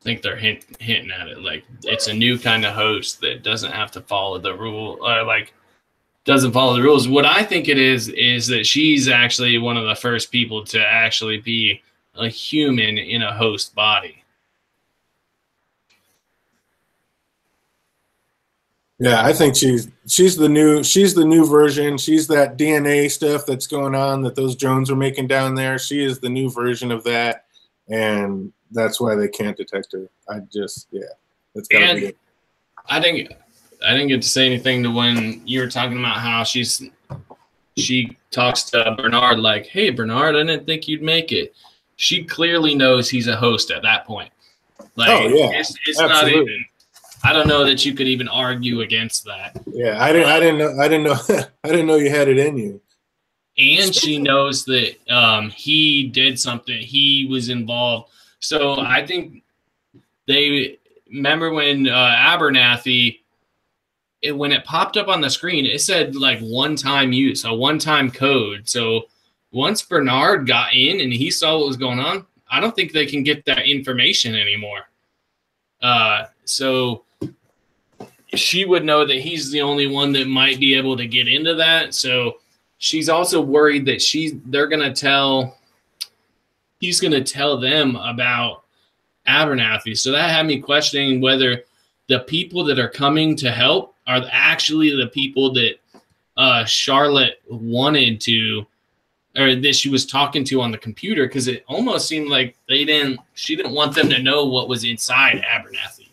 I think they're hinting at it like it's a new kind of host that doesn't have to follow the rule, or like doesn't follow the rules. What I think it is that she's actually one of the first people to actually be a human in a host body. Yeah, I think she's the new version. She's that DNA stuff that's going on that those drones are making down there. She is the new version of that, and that's why they can't detect her. That's gotta be it. I didn't get to say anything to when you were talking about how she talks to Bernard like, "Hey, Bernard, I didn't think you'd make it." She clearly knows he's a host at that point. Like, it's not even. I don't know that you could even argue against that. Yeah, I didn't know you had it in you. And she knows that he did something. He was involved. So I think they remember when Abernathy, when it popped up on the screen, it said like one-time use, a one-time code. So once Bernard got in and he saw what was going on, I don't think they can get that information anymore. So she would know that he's the only one that might be able to get into that. So she's also worried that he's going to tell them about Abernathy. So that had me questioning whether the people that are coming to help are actually the people that Charlotte wanted to, or that she was talking to on the computer, because it almost seemed like she didn't want them to know what was inside Abernathy.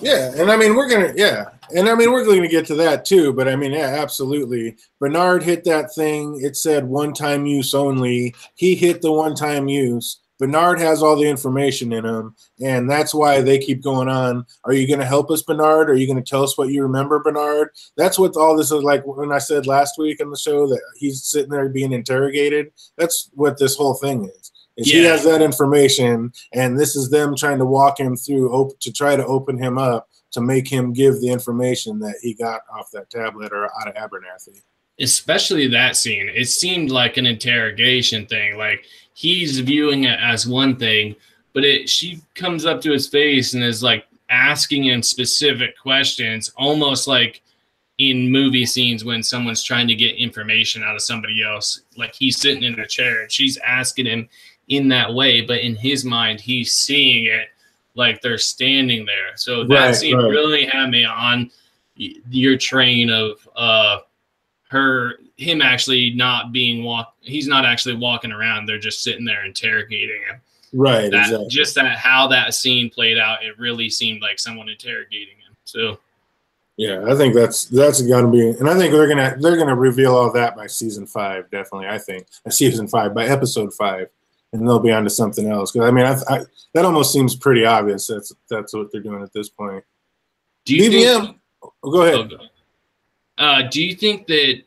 Yeah, and I mean we're gonna get to that too. But I mean, yeah, absolutely. Bernard hit that thing. It said one-time use only. He hit the one-time use. Bernard has all the information in him, and that's why they keep going on. Are you going to help us, Bernard? Are you going to tell us what you remember, Bernard? That's what all this is like. When I said last week on the show that he's sitting there being interrogated, that's what this whole thing is. He has that information, and this is them trying to walk him through to try to open him up to make him give the information that he got off that tablet or out of Abernathy. Especially that scene. It seemed like an interrogation thing. Like he's viewing it as one thing, but she comes up to his face and is like asking him specific questions, almost like in movie scenes when someone's trying to get information out of somebody else. Like he's sitting in a chair and she's asking him in that way, but in his mind, he's seeing it like they're standing there. So that scene really had me on your train of him actually not being he's not actually walking around. They're just sitting there interrogating him. Right. Exactly. Just that how that scene played out, it really seemed like someone interrogating him. So yeah, I think that's gonna be, and I think they're gonna reveal all that by season 5, definitely. I think season 5 by episode 5, and they'll be onto something else. Because I mean, that almost seems pretty obvious. That's what they're doing at this point. Do you BBM? Go ahead. Do you think that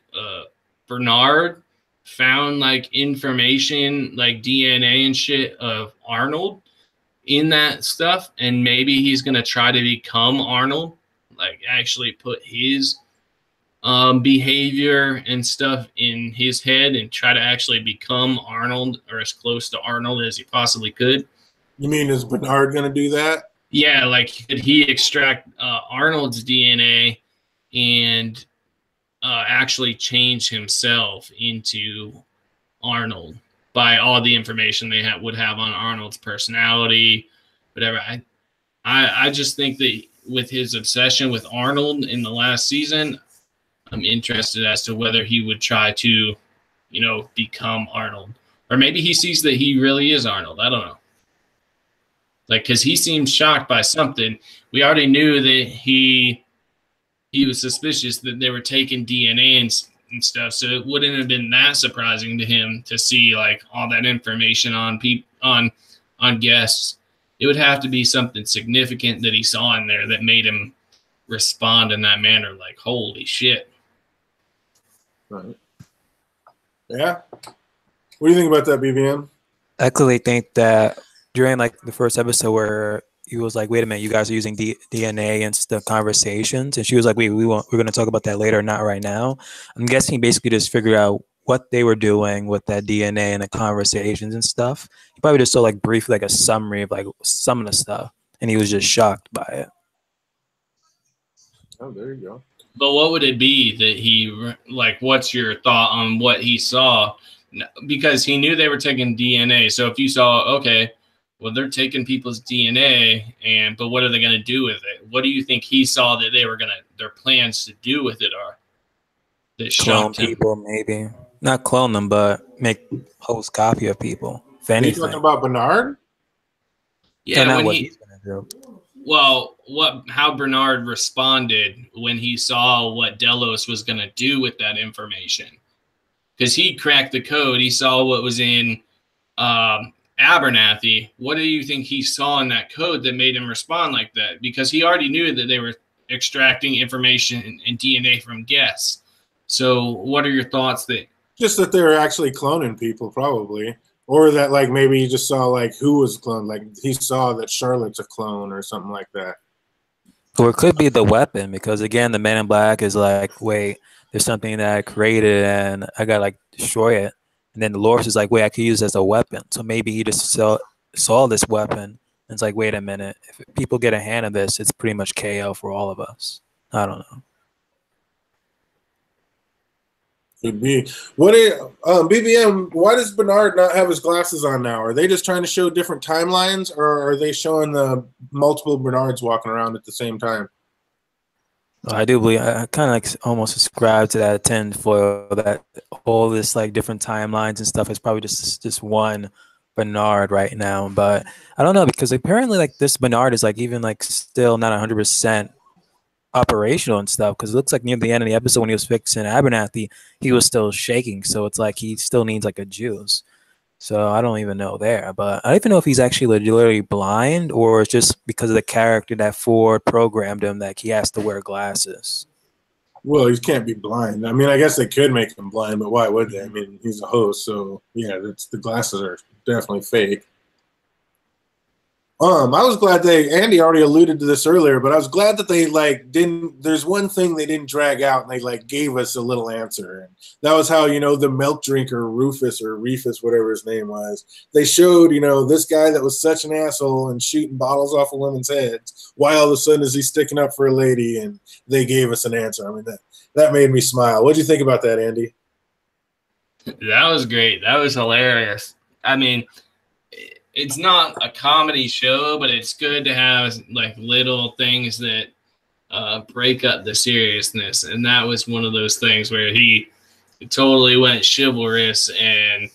Bernard found like information, like DNA and shit of Arnold in that stuff, and maybe he's gonna try to become Arnold? Like actually put his behavior and stuff in his head and try to actually become Arnold, or as close to Arnold as he possibly could. You mean, is Bernard going to do that? Yeah, like could he extract Arnold's DNA and actually change himself into Arnold by all the information they would have on Arnold's personality, whatever. I just think that with his obsession with Arnold in the last season, I'm interested as to whether he would try to, become Arnold. Or maybe he sees that he really is Arnold. I don't know. Like, because he seemed shocked by something. We already knew that he was suspicious that they were taking DNA and stuff, so it wouldn't have been that surprising to him to see, like, all that information on guests. It would have to be something significant that he saw in there that made him respond in that manner, like, holy shit. Right. Yeah. What do you think about that, BBM? I clearly think that during like the first episode where he was like, wait a minute, you guys are using DNA and stuff conversations. And she was like, we're going to talk about that later, not right now. I'm guessing he basically just figured out what they were doing with that DNA and the conversations and stuff. He probably just saw like briefly like a summary of like some of the stuff, and he was just shocked by it. Oh, there you go. But what would it be that he, like, what's your thought on what he saw? Because he knew they were taking DNA. So if you saw, okay, well, they're taking people's DNA, but what are they going to do with it? What do you think he saw that their plans to do with it are? That clone people, maybe. Not clone them, but make host copy of people. If anything. Are you talking about Bernard? Yeah, not what he's going to do. Well, how Bernard responded when he saw what Delos was going to do with that information. Because he cracked the code. He saw what was in Abernathy. What do you think he saw in that code that made him respond like that? Because he already knew that they were extracting information and DNA from guests. So what are your thoughts that... Just that they were actually cloning people, probably. Or that, like, maybe he just saw, like, who was cloned. Like, he saw that Charlotte's a clone or something like that. Or it could be the weapon, because, again, the Man in Black is like, wait, there's something that I created and I got to, like, destroy it. And then Dolores is like, wait, I could use it as a weapon. So maybe he just saw this weapon and it's like, wait a minute. If people get a hand of this, it's pretty much KO for all of us. I don't know. Could be. BBM, why does Bernard not have his glasses on now? Are they just trying to show different timelines, or are they showing the multiple Bernards walking around at the same time? I do believe I kind of like almost subscribe to that tinfoil that all this like different timelines and stuff is probably just one Bernard right now. But I don't know, because apparently like this Bernard is like even like still not 100% operational and stuff, because it looks like near the end of the episode when he was fixing Abernathy, he was still shaking. So it's like he still needs like a juice. So I don't even know there, but I don't even know if he's actually literally blind or it's just because of the character that Ford programmed him that he has to wear glasses. Well, he can't be blind. I mean, I guess they could make him blind, but why would they? I mean, he's a host, so yeah, the glasses are definitely fake. I was glad Andy already alluded to this earlier, but I was glad that they there's one thing they didn't drag out, and they gave us a little answer. And that was how, the milk drinker, Rufus or Reefus, whatever his name was, they showed, this guy that was such an asshole and shooting bottles off of women's heads. Why all of a sudden is he sticking up for a lady? And they gave us an answer. I mean, that made me smile. What do you think about that, Andy? That was great. That was hilarious. I mean, it's not a comedy show, but it's good to have little things that break up the seriousness. And that was one of those things where he totally went chivalrous, and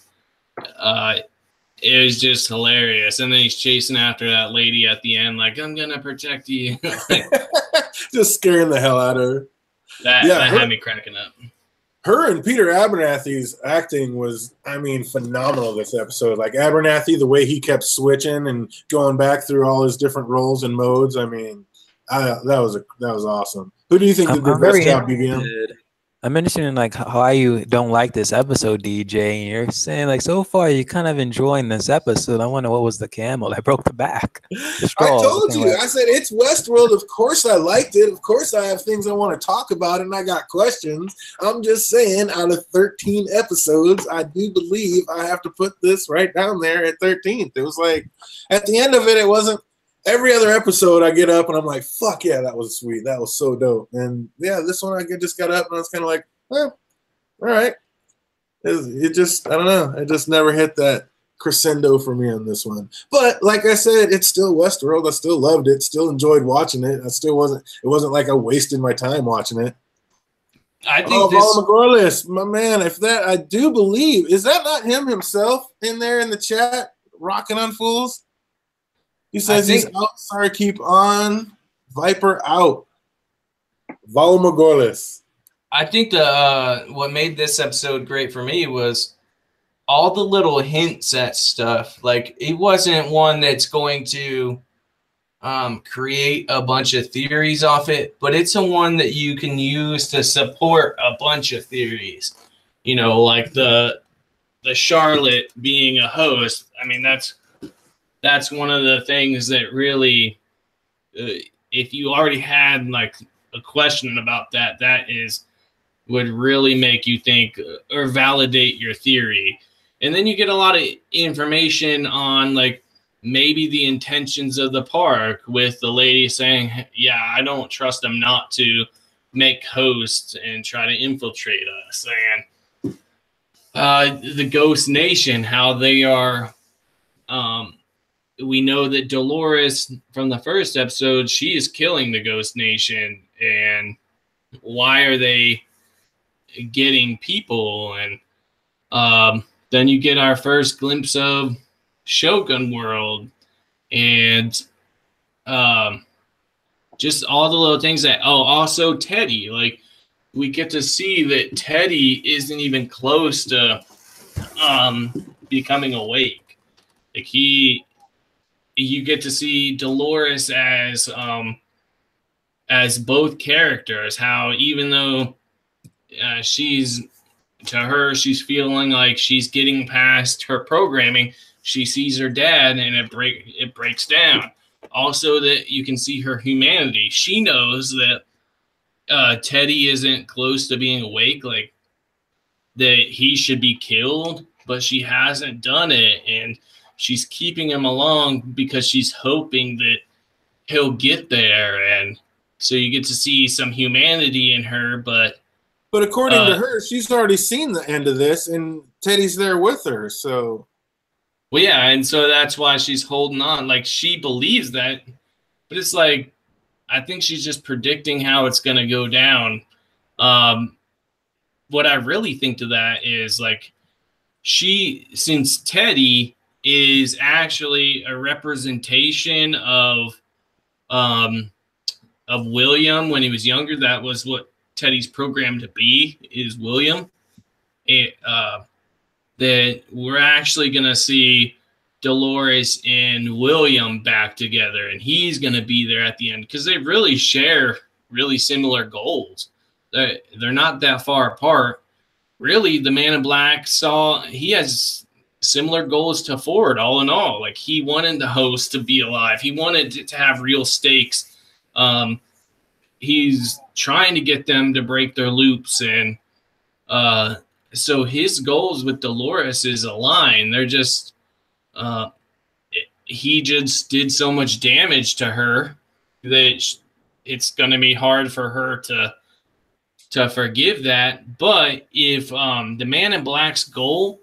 it was just hilarious. And then he's chasing after that lady at the end, I'm gonna protect you. Just scaring the hell out of her. That had me cracking up. Her and Peter Abernathy's acting was, phenomenal this episode. Abernathy, the way he kept switching and going back through all his different roles and modes. That was awesome. Who do you think did the best job, BBM? I'm interested in how you don't like this episode, DJ. And you're saying so far you're kind of enjoying this episode. I wonder what was the camel that broke the back. I told you. I said it's Westworld. Of course I liked it. Of course I have things I want to talk about, and I got questions. I'm just saying, out of 13 episodes, I do believe I have to put this right down there at 13th. It was at the end of it, it wasn't. Every other episode, I get up and I'm like, fuck yeah, that was sweet. That was so dope. And yeah, this one I just got up and I was kind of all right. It just, I don't know. It just never hit that crescendo for me on this one. But like I said, it's still Westworld. I still loved it. Still enjoyed watching it. It wasn't like I wasted my time watching it. I think Morales, my man, I do believe, is that not him himself in there in the chat rocking on Fools? He says he's out. Sorry, keep on. Viper out. Valmagorlis. I think what made this episode great for me was all the little hints at stuff. It wasn't one that's going to create a bunch of theories off it, but it's a one that you can use to support a bunch of theories. The Charlotte being a host. I mean, that's one of the things that really, if you already had a question about that would really make you think or validate your theory. And then you get a lot of information on maybe the intentions of the park, with the lady saying, yeah, I don't trust them not to make hosts and try to infiltrate us. And the Ghost Nation, how they are, we know that Dolores from the first episode, she is killing the Ghost Nation. And why are they getting people? And then you get our first glimpse of Shogun World, and just all the little things that, also Teddy. We get to see that Teddy isn't even close to becoming awake. You get to see Dolores as both characters, how even though she's feeling like she's getting past her programming, she sees her dad and it breaks down. Also, that you can see her humanity. She knows that Teddy isn't close to being awake, that he should be killed, but she hasn't done it, and she's keeping him along because she's hoping that he'll get there. And so you get to see some humanity in her, but according to her, she's already seen the end of this, and Teddy's there with her. So, well, yeah, and so that's why she's holding on. She believes that, but it's I think she's just predicting how it's going to go down. What I really think to that is since Teddy is actually a representation of William when he was younger. That was what Teddy's programmed to be, is William. That we're actually going to see Dolores and William back together, and he's going to be there at the end because they really share really similar goals. They're not that far apart. Really, the Man in Black he has similar goals to Ford. All in all, like he wanted the host to be alive. He wanted it to have real stakes. He's trying to get them to break their loops, and so his goals with Dolores is aligned. They're just he just did so much damage to her that it's going to be hard for her to forgive that. But if the Man in Black's goal,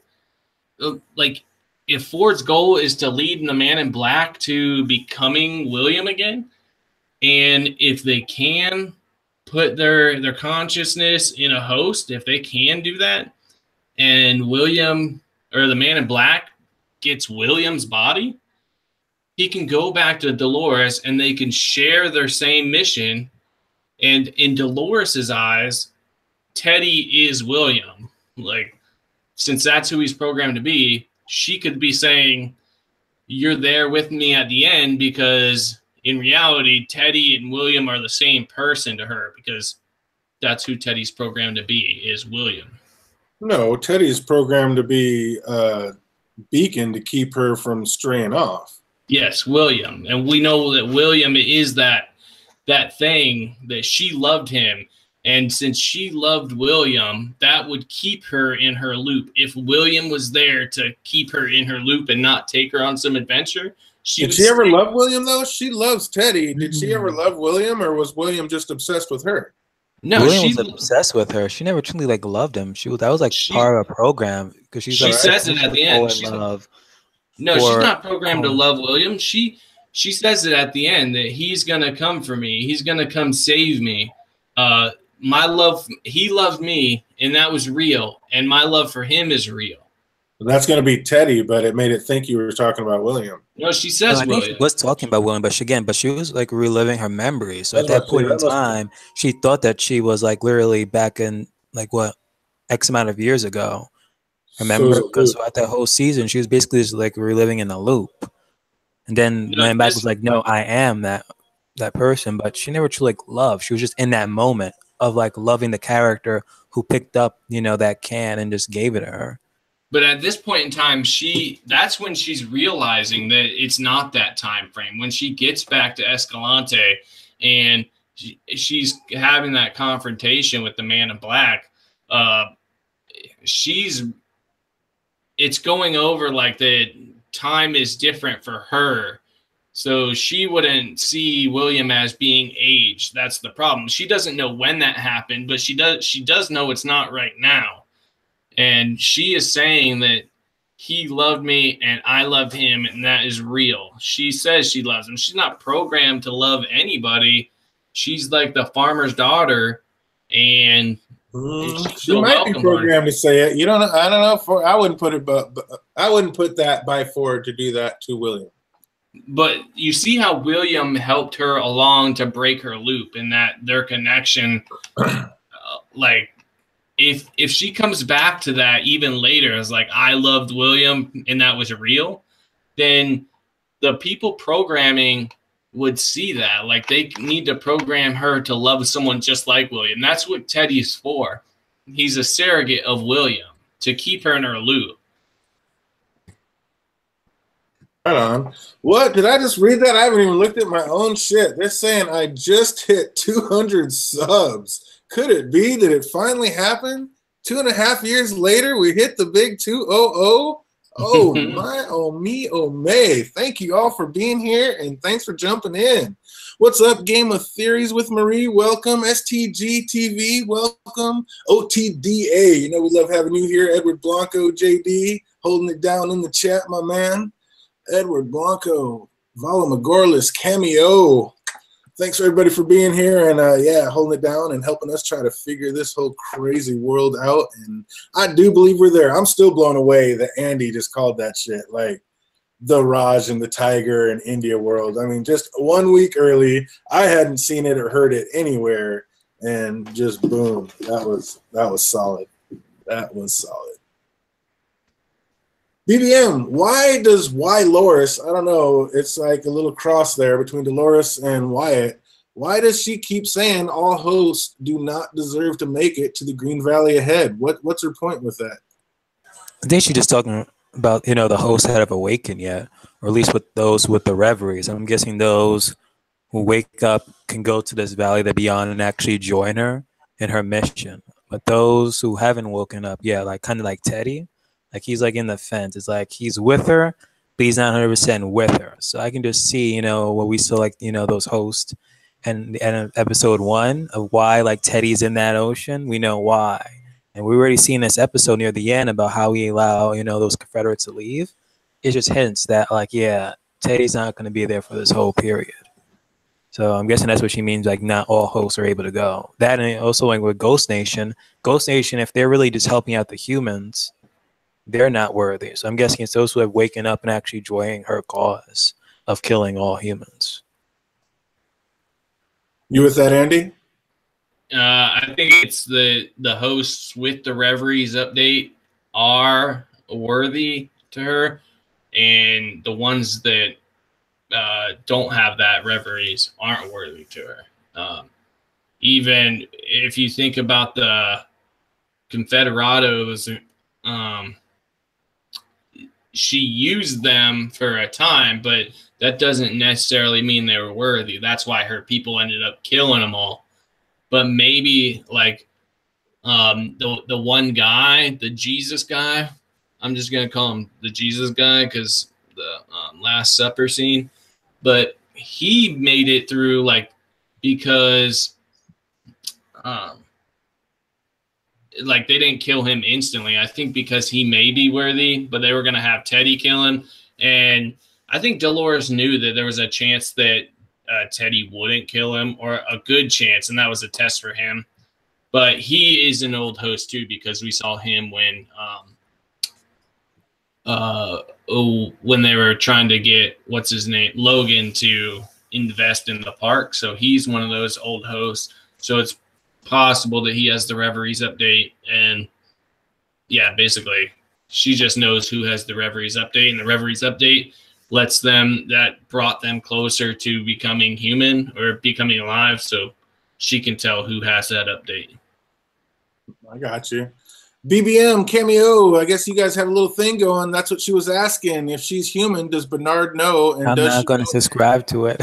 like if Ford's goal is to lead the Man in Black to becoming William again, and if they can put their consciousness in a host, if they can do that, and William or the Man in Black gets William's body, he can go back to Dolores and they can share their same mission. And in Dolores's eyes, Teddy is William. Like, since that's who he's programmed to be, she could be saying, you're there with me at the end, because in reality, Teddy and William are the same person to her, because that's who Teddy's programmed to be, is William. No, Teddy's programmed to be a beacon to keep her from straying off. Yes, William. And we know that William is that thing that she loved him. And since she loved William, that would keep her in her loop. If William was there to keep her in her loop and not take her on some adventure, did she ever love William, though? She loves Teddy. Did she ever love William, or was William just obsessed with her? No, William was obsessed with her. She never truly like loved him. That was like part of a program, because she says it at the end. No, she's not programmed to love William. She says it at the end that he's gonna come for me. He's gonna come save me. My love, he loved me, and that was real. And my love for him is real. That's gonna be Teddy, but it made it think you were talking about William. No, she says I think she was talking about William, but she was like reliving her memories. So at that point in time, she thought that she was like literally back in like what X amount of years ago. Remember, because at that whole season, she was basically just like reliving in a loop. And then Man Back was like, no, I am that person. But she never truly like loved. She was just in that moment of like loving the character who picked up, that can and just gave it to her. But at this point in time, that's when she's realizing that it's not that time frame. When she gets back to Escalante and she's having that confrontation with the Man in Black, it's going over like that time is different for her. So she wouldn't see William as being aged. That's the problem. She doesn't know when that happened, but she does know it's not right now. And she is saying that he loved me and I loved him, and that is real. She says she loves him. She's not programmed to love anybody. She's like the farmer's daughter, and she might be programmed to say it. I don't know. I wouldn't put it, but I wouldn't put that by Ford to do that to William. But you see how William helped her along to break her loop, and that their connection, like if she comes back to that even later as like, I loved William and that was real, then the people programming would see that. Like, they need to program her to love someone just like William. That's what Teddy's for. He's a surrogate of William to keep her in her loop. Hold on. What? Did I just read that? I haven't even looked at my own shit. They're saying I just hit 200 subs. Could it be that it finally happened? 2.5 years later, we hit the big 200. Oh, my, oh, me, oh, may. Thank you all for being here, and thanks for jumping in. What's up, Game of Theories with Marie? Welcome. STG TV, welcome. OTDA, we love having you here. Edward Blanco, JD, holding it down in the chat, my man. Edward Blanco, Vala Magorlis, Cameo. Thanks, everybody, for being here and, holding it down and helping us try to figure this whole crazy world out. And I do believe we're there. I'm still blown away that Andy just called that shit like the Raj and the Tiger and India world. I mean, just 1 week early. I hadn't seen it or heard it anywhere, and just boom. That was solid. That was solid. BBM, why Loris? I don't know. It's like a little cross there between Dolores and Wyatt. Why does she keep saying all hosts do not deserve to make it to the Green Valley ahead? What's her point with that? I think she's just talking about the hosts that have awakened yet, or at least with those with the reveries. I'm guessing those who wake up can go to this valley of beyond and actually join her in her mission. But those who haven't woken up, yeah, like kind of like Teddy, like he's like in the fence. It's like he's with her, but he's not 100% with her. So I can just see, what we saw, like those hosts, and episode 1 of why like Teddy's in that ocean. We know why, and we already seen this episode near the end about how we allow those Confederates to leave. It just hints that like yeah, Teddy's not going to be there for this whole period. So I'm guessing that's what she means, like not all hosts are able to go. That, and also like with Ghost Nation, if they're really just helping out the humans, they're not worthy. So I'm guessing it's those who have waken up and actually joining her cause of killing all humans. You with that, Andy? I think it's the hosts with the Reveries update are worthy to her, and the ones that don't have that Reveries aren't worthy to her. Even if you think about the Confederados, she used them for a time, but that doesn't necessarily mean they were worthy. That's why her people ended up killing them all. But maybe like the one guy, the Jesus guy, I'm just gonna call him the Jesus guy because the Last Supper scene, but he made it through because like they didn't kill him instantly. I think because he may be worthy, but they were gonna have Teddy kill him, and I think Dolores knew that there was a chance that Teddy wouldn't kill him, or a good chance, and that was a test for him. But he is an old host too, because we saw him when they were trying to get what's his name, Logan, to invest in the park. So he's one of those old hosts. So it's possible that he has the Reveries update, and yeah, basically she just knows who has the Reveries update, and the Reveries update brought them closer to becoming human or becoming alive, so she can tell who has that update. I got you. BBM cameo, I guess you guys have a little thing going. That's what she was asking. If she's human, does Bernard know? And I'm not going to subscribe to it.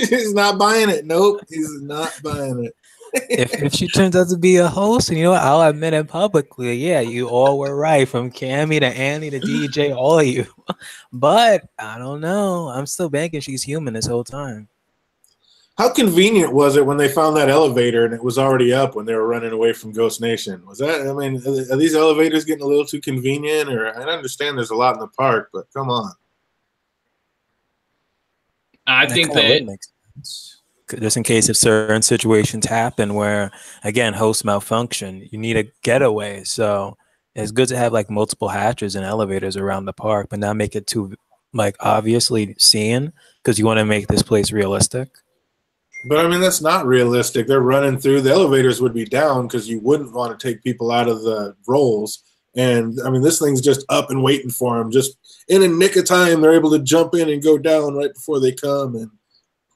He's not buying it. Nope, he's not buying it. If she turns out to be a host, and I'll admit it publicly. Yeah, you all were right, from Cammy to Annie to DJ, all of you. But I don't know. I'm still banking she's human this whole time. How convenient was it when they found that elevator and it was already up when they were running away from Ghost Nation? Was that? I mean, are these elevators getting a little too convenient? Or I understand there's a lot in the park, but come on. I think that makes sense. Just in case if certain situations happen where, again, hosts malfunction, you need a getaway. So it's good to have like multiple hatches and elevators around the park, but not make it too like obviously seen, because you want to make this place realistic. But I mean, that's not realistic. They're running through. The elevators would be down because you wouldn't want to take people out of the rolls. And I mean, this thing's just up and waiting for them. Just in a nick of time, they're able to jump in and go down right before they come. And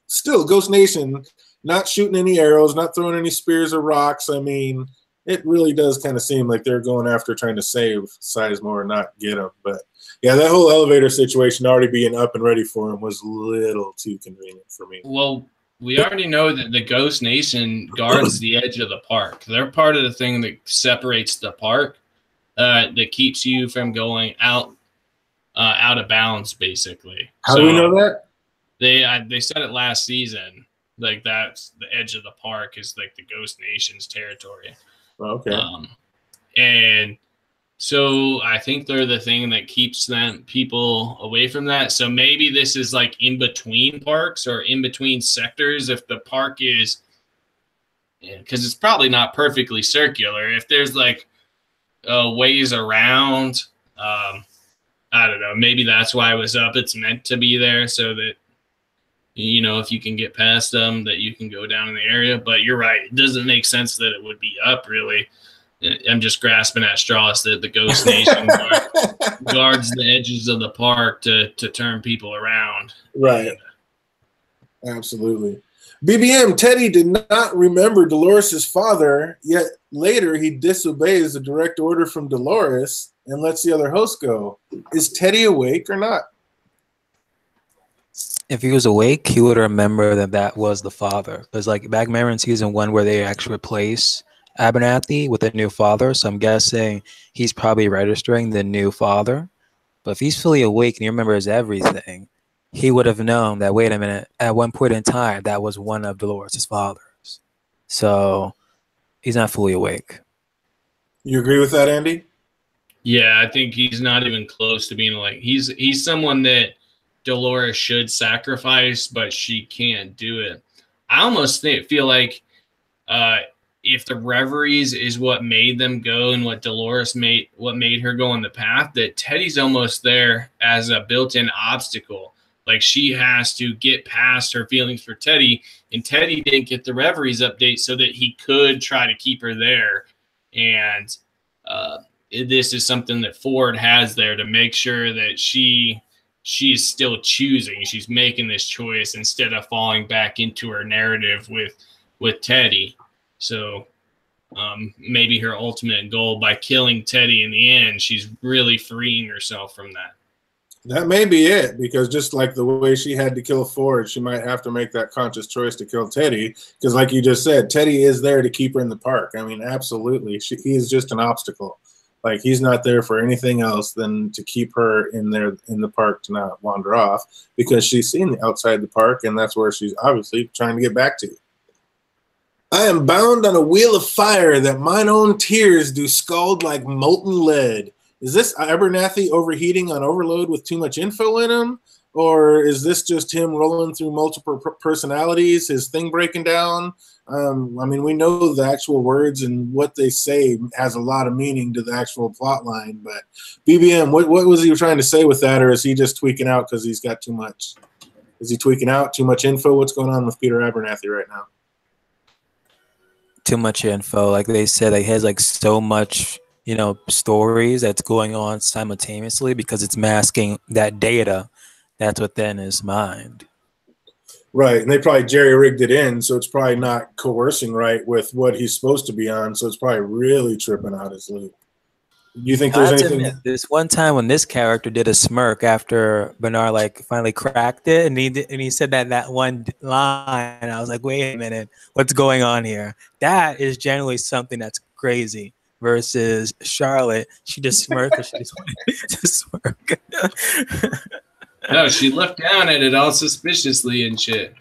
still, Ghost Nation, not shooting any arrows, not throwing any spears or rocks. I mean, it really does kind of seem like they're going after trying to save Sizemore, not get him. But yeah, that whole elevator situation already being up and ready for him was a little too convenient for me. Well, we already know that the Ghost Nation guards the edge of the park. They're part of the thing that separates the park, that keeps you from going out of bounds, basically. How do we know that? They said it last season. Like, that's the edge of the park is like the Ghost Nation's territory. Okay. And so I think they're the thing that keeps people away from that. So maybe this is like in between parks or in between sectors. If the park is, because it's probably not perfectly circular. If there's like ways around, I don't know. Maybe that's why it was up. It's meant to be there so that, if you can get past them, that you can go down in the area. But you're right. It doesn't make sense that it would be up, really. I'm just grasping at straws that the Ghost Nation guards the edges of the park to turn people around. Right. Absolutely. BBM, Teddy did not remember Dolores' father, yet later he disobeys the direct order from Dolores and lets the other host go. Is Teddy awake or not? If he was awake, he would remember that that was the father. Because like back remember in season 1 where they actually replace Abernathy with a new father. So I'm guessing he's probably registering the new father. But if he's fully awake and he remembers everything, he would have known that, wait a minute, at one point in time, that was one of Dolores' fathers. So he's not fully awake. You agree with that, Andy? Yeah, I think he's not even close to being like he's someone that Dolores should sacrifice, but she can't do it. I almost feel like if the reveries is what made them go and what Dolores made her go on the path, that Teddy's almost there as a built-in obstacle. Like she has to get past her feelings for Teddy, and Teddy didn't get the reveries update so that he could try to keep her there. And this is something that Ford has there to make sure that she is still choosing. She's making this choice instead of falling back into her narrative with Teddy. So maybe her ultimate goal by killing Teddy in the end, she's really freeing herself from that. That may be it, because just like the way she had to kill Ford, she might have to make that conscious choice to kill Teddy. Because like you just said, Teddy is there to keep her in the park. I mean, absolutely. He is just an obstacle. Like he's not there for anything else than to keep her in there in the park to not wander off, because she's seen outside the park, and that's where she's obviously trying to get back to. I am bound on a wheel of fire that mine own tears do scald like molten lead. Is this Abernathy overheating on overload with too much info in him? Or is this just him rolling through multiple personalities, his thing breaking down? I mean, we know the actual words and what they say has a lot of meaning to the actual plot line. But BBM, what was he trying to say with that? Or is he just tweaking out because he's got too much? Is he tweaking out? Too much info? What's going on with Peter Abernathy right now? Too much info. Like they said, he has like so much, you know, stories that's going on simultaneously because it's masking that data that's within his mind. Right, and they probably jerry-rigged it in, so it's probably not coercing right with what he's supposed to be on, so it's probably really tripping out his loop. You think there's anything? This one time when this character did a smirk after Bernard like finally cracked it, and he said that one line, and I was like, wait a minute, what's going on here? That is generally something that's crazy. Versus Charlotte, she just smirked and she just wanted to smirk. No, she looked down at it all suspiciously and shit.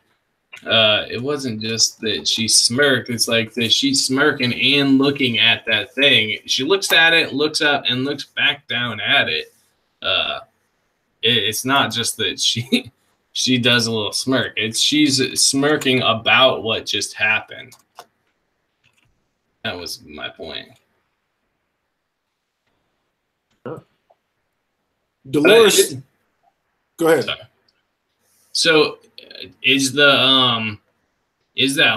It wasn't just that she smirked. It's like that she's smirking and looking at that thing. She looks at it, looks up, and looks back down at it. It's not just that she does a little smirk. She's smirking about what just happened. That was my point. Dolores, go ahead. Sorry. So, is that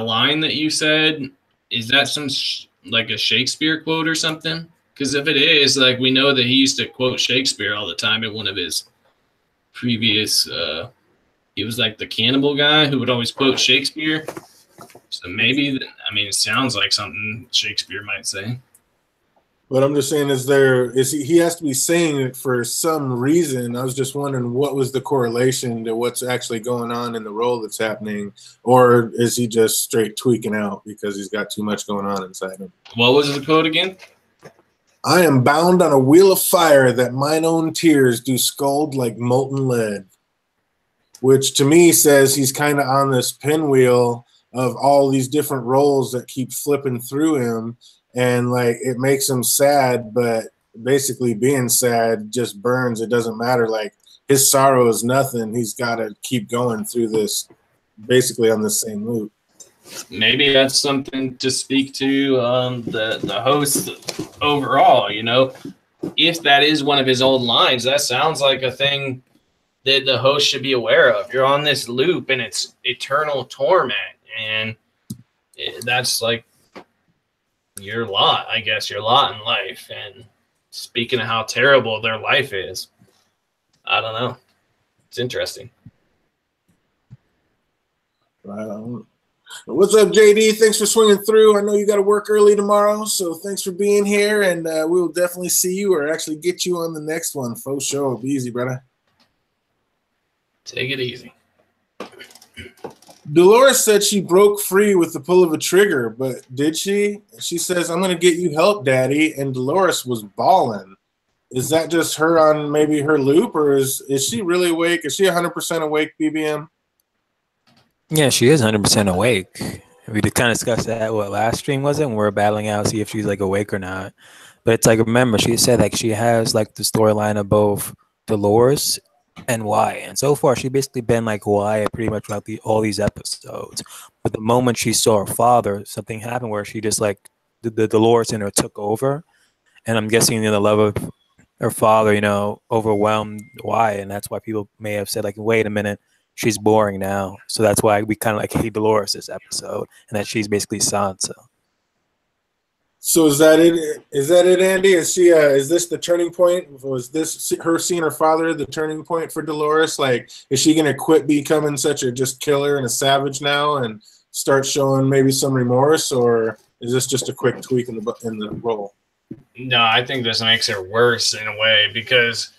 line that you said, is that some like a Shakespeare quote or something? Because if it is, like, we know that he used to quote Shakespeare all the time at one of his previous. He was like the cannibal guy who would always quote Shakespeare. So maybe, I mean, it sounds like something Shakespeare might say. But I'm just saying, he has to be saying it for some reason. I was just wondering what was the correlation to what's actually going on in the role that's happening, or is he just straight tweaking out because he's got too much going on inside him? What was the quote again? I am bound on a wheel of fire that mine own tears do scald like molten lead, which to me says he's kind of on this pinwheel of all these different roles that keep flipping through him. And like it makes him sad, but basically being sad just burns. It doesn't matter. Like his sorrow is nothing. He's got to keep going through this, basically on the same loop. Maybe that's something to speak to the host overall. You know, if that is one of his old lines, that sounds like a thing that the host should be aware of. You're on this loop, and it's eternal torment, and that's like your lot, I guess, your lot in life. And speaking of how terrible their life is, I don't know. It's interesting. What's up, JD? Thanks for swinging through. I know you got to work early tomorrow, so thanks for being here, and we'll definitely see you or actually get you on the next one. For sure. Be easy, brother. Take it easy. Dolores said she broke free with the pull of a trigger, but did she? She says, I'm going to get you help, Daddy, and Dolores was bawling. Is that just her on maybe her loop, or is she really awake? Is she 100% awake, BBM? Yeah, she is 100% awake. We did kind of discuss that. What last stream was it? When we were battling out, see if she's like awake or not. But it's like, remember, she said like she has like the storyline of both Dolores and Wyatt, and so far she basically been like Wyatt pretty much throughout all these episodes. But the moment she saw her father, something happened where she just like the Dolores in her took over, and I'm guessing the love of her father, overwhelmed Wyatt, and that's why people may have said like, wait a minute. She's boring now, so that's why we kind of like hate Dolores this episode, and that she's basically Sansa. So is that it? Is that it, Andy? Is she? Is this the turning point? Was this her seeing her father the turning point for Dolores? Like, is she gonna quit becoming such a just killer and a savage now and start showing maybe some remorse, or is this just a quick tweak in the role? No, I think this makes her worse in a way because.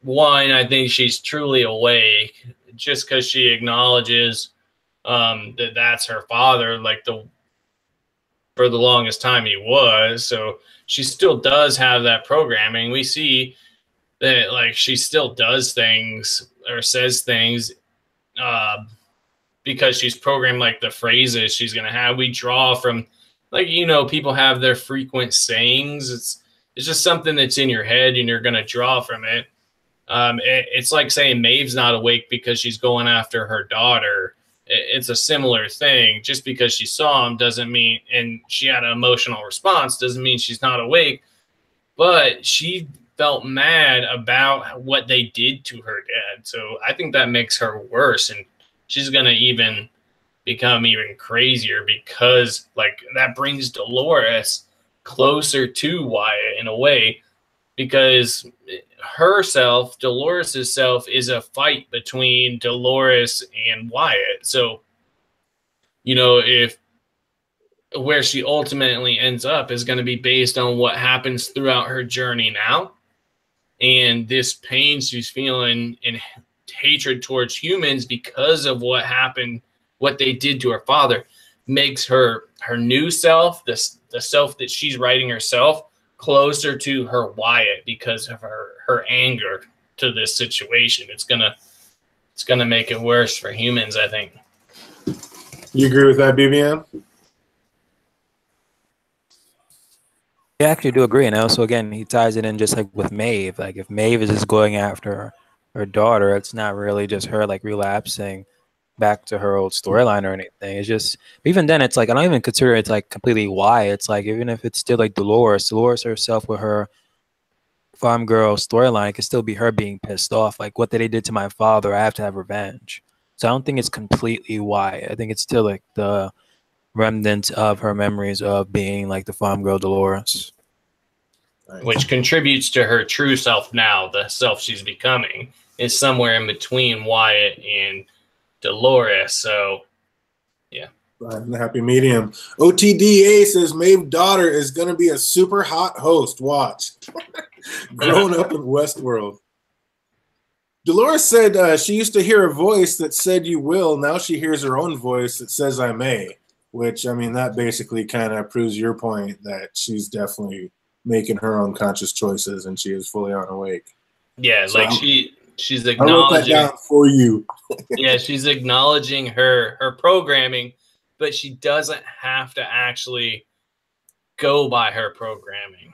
One, I think she's truly awake just because she acknowledges that that's her father, like for the longest time he was. So she still does have that programming. We see that like she still does things or says things because she's programmed like the phrases she's gonna have. We draw from like people have their frequent sayings. It's just something that's in your head and you're gonna draw from it. It's like saying Maeve's not awake because she's going after her daughter. It's a similar thing. Just because she saw him doesn't mean, and she had an emotional response, doesn't mean she's not awake. But she felt mad about what they did to her dad. So I think that makes her worse. And she's going to become even crazier because like that brings Dolores closer to Wyatt in a way because Dolores' self is a fight between Dolores and Wyatt. So, if where she ultimately ends up is going to be based on what happens throughout her journey now. And this pain she's feeling and hatred towards humans because of what happened, what they did to her father, makes her new self, the self that she's writing herself, closer to her Wyatt because of her anger to this situation. It's gonna make it worse for humans, I think. You agree with that, BBM? I actually do agree, and also again he ties it in just like with Maeve. Like if Maeve is just going after her daughter, it's not really just her like relapsing back to her old storyline or anything. It's just even then it's like I don't even consider it like completely Wyatt. It's like even if it's still like Dolores herself with her farm girl storyline, it could still be her being pissed off. Like what they did to my father, I have to have revenge. So I don't think it's completely Wyatt. I think it's still like the remnants of her memories of being like the farm girl Dolores. Which contributes to her true self now, the self she's becoming, is somewhere in between Wyatt and Dolores. So, yeah. The happy medium. OTDA says Maeve's daughter is going to be a super hot host. Watch. Grown up in Westworld. Dolores said she used to hear a voice that said you will. Now she hears her own voice that says I may. Which, I mean, that basically kind of proves your point that she's definitely making her own conscious choices and she is fully unawake. Yeah, so like she's acknowledging. I wrote that down for you. Yeah, she's acknowledging her programming, but she doesn't have to actually go by her programming.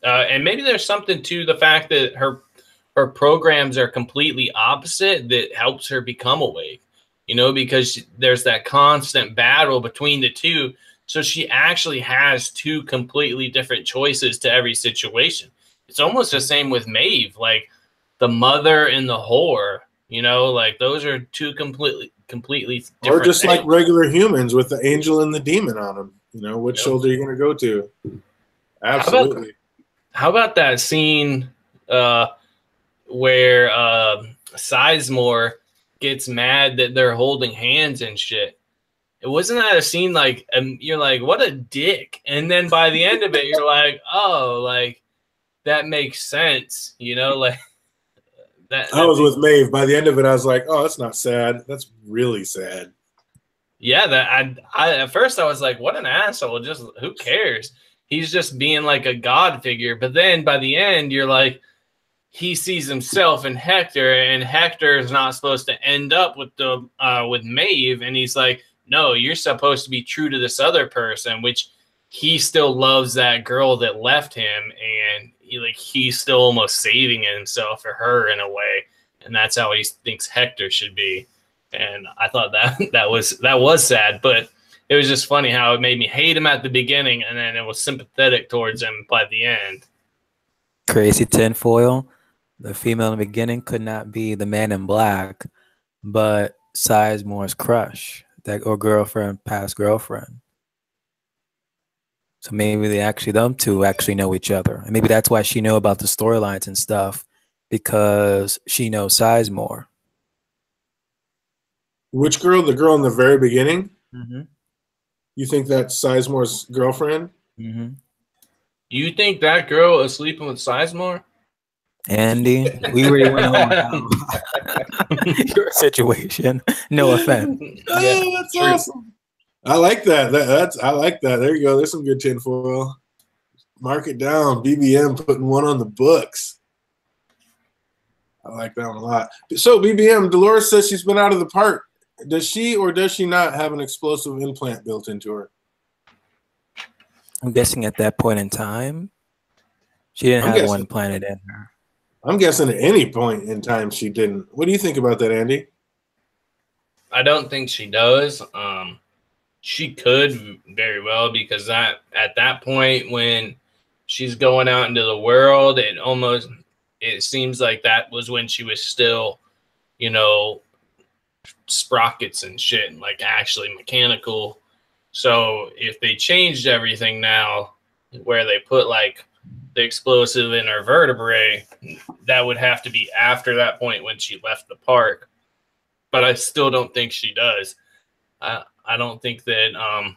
And maybe there's something to the fact that her programs are completely opposite that helps her become awake. Because there's that constant battle between the two. So she actually has two completely different choices to every situation. It's almost the same with Maeve, like the mother and the whore, like those are two completely different or just things. Like regular humans with the angel and the demon on them. Which shoulder are you going to go to? Absolutely. How about that scene where Sizemore gets mad that they're holding hands and shit, wasn't that a scene like you're like, what a dick, and then by the end of it, you're like, oh, like that makes sense, you know, like that. I was with Maeve. By the end of it, I was like, oh, that's not sad. That's really sad. Yeah, that I at first I was like, what an asshole. Just who cares? He's just being like a god figure. But then by the end, you're like, he sees himself in Hector, and Hector is not supposed to end up with the with Maeve, and he's like, no, you're supposed to be true to this other person, which he still loves that girl that left him, and he's still almost saving himself for her in a way, and that's how he thinks Hector should be. And I thought that was sad, but it was just funny how it made me hate him at the beginning, and then it was sympathetic towards him by the end. Crazy tinfoil. The female in the beginning could not be the man in black, but Sizemore's crush, or girlfriend, past girlfriend. So maybe them two actually know each other, and maybe that's why she know about the storylines and stuff, because she knows Sizemore. Which girl? The girl in the very beginning? Mm-hmm. You think that's Sizemore's girlfriend? Mm-hmm. You think that girl is sleeping with Sizemore? Andy, we really went on your situation. No offense. Oh, that's awesome. I like that. I like that. There you go. There's some good tinfoil. Mark it down. BBM putting one on the books. I like that one a lot. So BBM, Dolores says she's been out of the park. Does she or does she not have an explosive implant built into her? I'm guessing at that point in time, she didn't have one planted in her. I'm guessing at any point in time she didn't. What do you think about that, Andy? I don't think she does. She could very well, because at that point when she's going out into the world, it seems like that was when she was still, sprockets and shit, like actually mechanical. So if they changed everything now, where they put like the explosive in her vertebrae, that would have to be after that point when she left the park. But I still don't think she does. I don't think that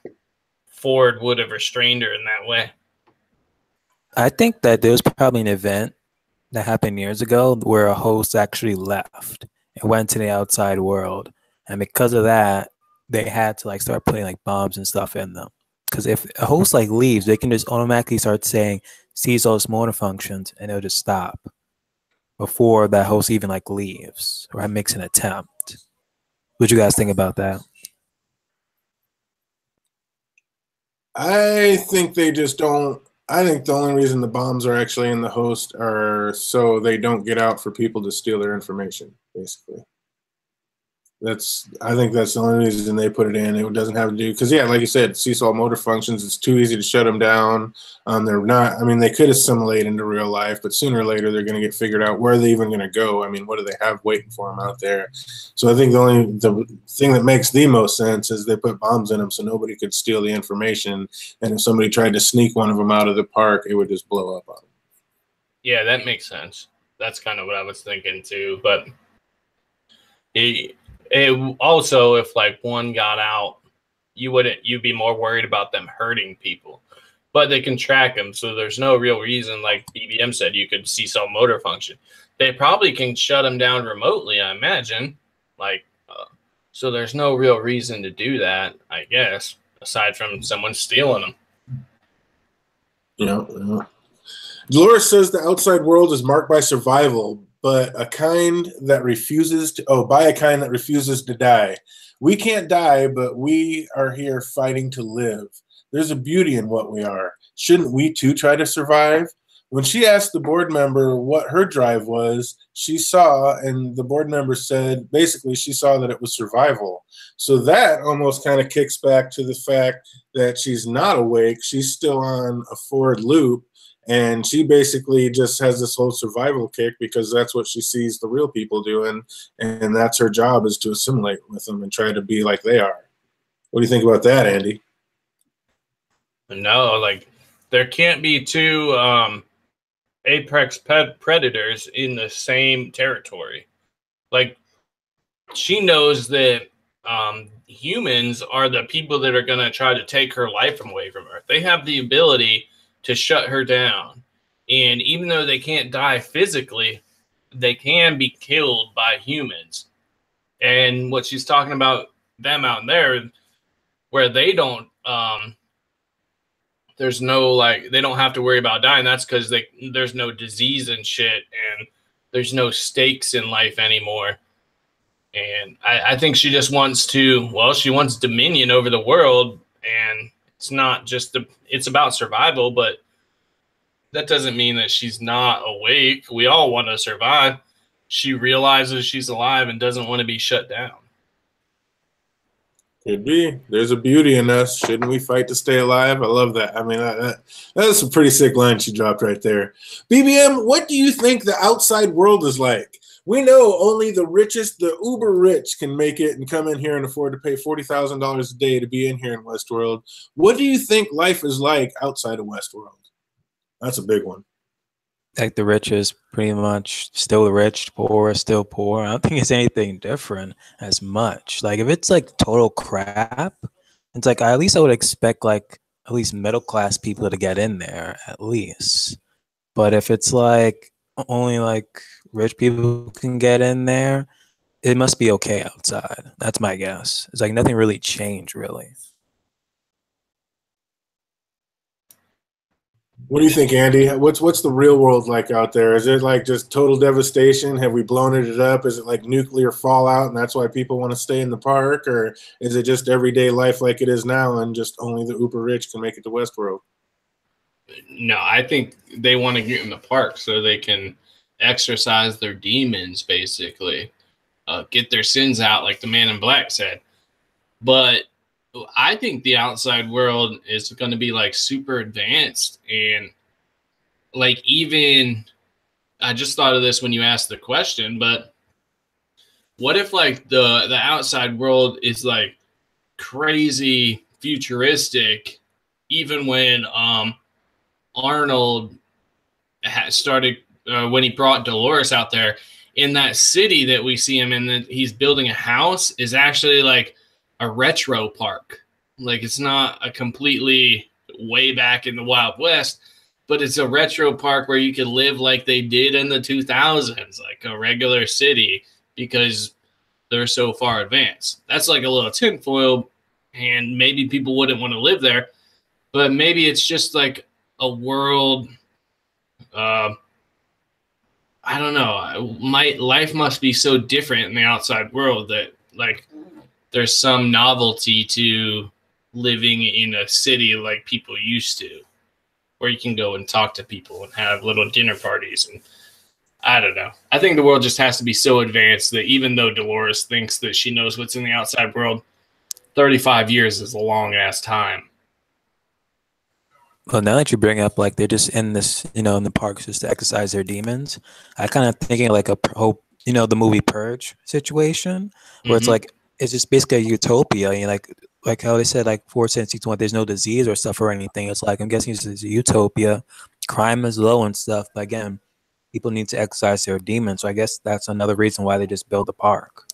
Ford would have restrained her in that way. I think that there was probably an event that happened years ago where a host actually left and went to the outside world. And because of that, they had to start putting bombs and stuff in them. Because if a host leaves, they can just automatically start saying, "Seize all its motor functions," and it'll just stop before that host even leaves or makes an attempt. What do you guys think about that? I think they just don't. I think the only reason the bombs are actually in the host are so they don't get out for people to steal their information, basically. I think that's the only reason they put it in. It doesn't have to do, because like you said, cease all motor functions. It's too easy to shut them down. They're not. I mean, they could assimilate into real life, but sooner or later they're going to get figured out. Where are they even going to go? I mean, what do they have waiting for them out there? So I think the thing that makes the most sense is they put bombs in them so nobody could steal the information. And if somebody tried to sneak one of them out of the park, it would just blow up on them. Yeah, that makes sense. That's kind of what I was thinking too. But it also, if one got out, you'd be more worried about them hurting people. But they can track them, so there's no real reason, like BBM said, you could cease all motor function. They probably can shut them down remotely, I imagine. So there's no real reason to do that, I guess, aside from someone stealing them. Yeah. Dolores says the outside world is marked by survival, but by a kind that refuses to die. We can't die, but we are here fighting to live. There's a beauty in what we are. Shouldn't we too try to survive? When she asked the board member what her drive was, she saw, and the board member said, basically, she saw that it was survival. So that almost kind of kicks back to the fact that she's not awake. She's still on a forward loop. And she basically just has this whole survival kick because that's what she sees the real people doing. And that's her job, is to assimilate with them and try to be like they are. What do you think about that, Andy? No, there can't be two apex predators in the same territory. She knows that humans are the people that are going to try to take her life away from her. They have the ability to shut her down. And even though they can't die physically, they can be killed by humans. And what she's talking about them out there, where they don't, there's no, like, they don't have to worry about dying. That's because there's no disease and shit, and there's no stakes in life anymore. And I think she just wants to, well, she wants dominion over the world, and it's not just it's about survival, but that doesn't mean that she's not awake. We all want to survive. She realizes she's alive and doesn't want to be shut down. Could be. There's a beauty in us. Shouldn't we fight to stay alive? I love that. I mean, that's a pretty sick line she dropped right there. BBM, what do you think the outside world is like? We know only the richest, the uber rich, can make it and come in here and afford to pay $40,000 a day to be in here in Westworld. What do you think life is like outside of Westworld? That's a big one. Like the rich is pretty much still rich, poor is still poor. I don't think it's anything different as much. Like if it's like total crap, it's like at least I would expect like at least middle class people to get in there at least. But if it's like only like rich people can get in there, it must be okay outside. That's my guess. It's like nothing really changed really. What do you think, Andy? What's the real world like out there? Is it like just total devastation? Have we blown it up? Is it like nuclear fallout and that's why people want to stay in the park? Or is it just everyday life like it is now and just only the uber rich can make it to Westworld? No, I think they want to get in the park so they can exercise their demons, basically. Get their sins out, like the Man in Black said. But I think the outside world is going to be like super advanced, and like even I just thought of this when you asked the question, but what if like the outside world is like crazy futuristic, even when Arnold started when he brought Dolores out there in that city that we see him in, that he's building a house is actually like a retro park. Like it's not a completely way back in the Wild West, but it's a retro park where you could live like they did in the 2000s, like a regular city, because they're so far advanced. That's like a little tinfoil, and maybe people wouldn't want to live there, but maybe it's just like a world. I don't know. My life must be so different in the outside world that like there's some novelty to living in a city like people used to, where you can go and talk to people and have little dinner parties. And I don't know. I think the world just has to be so advanced that even though Dolores thinks that she knows what's in the outside world, 35 years is a long ass time. Well, now that you bring up like they're just in this, in the parks just to exercise their demons, I kind of thinking like the movie Purge situation, where it's like it's just basically a utopia. Like how they said, like 4 there's no disease or stuff or anything. It's like I'm guessing it's a utopia. Crime is low and stuff, but again, people need to exercise their demons. So I guess that's another reason why they just build a park.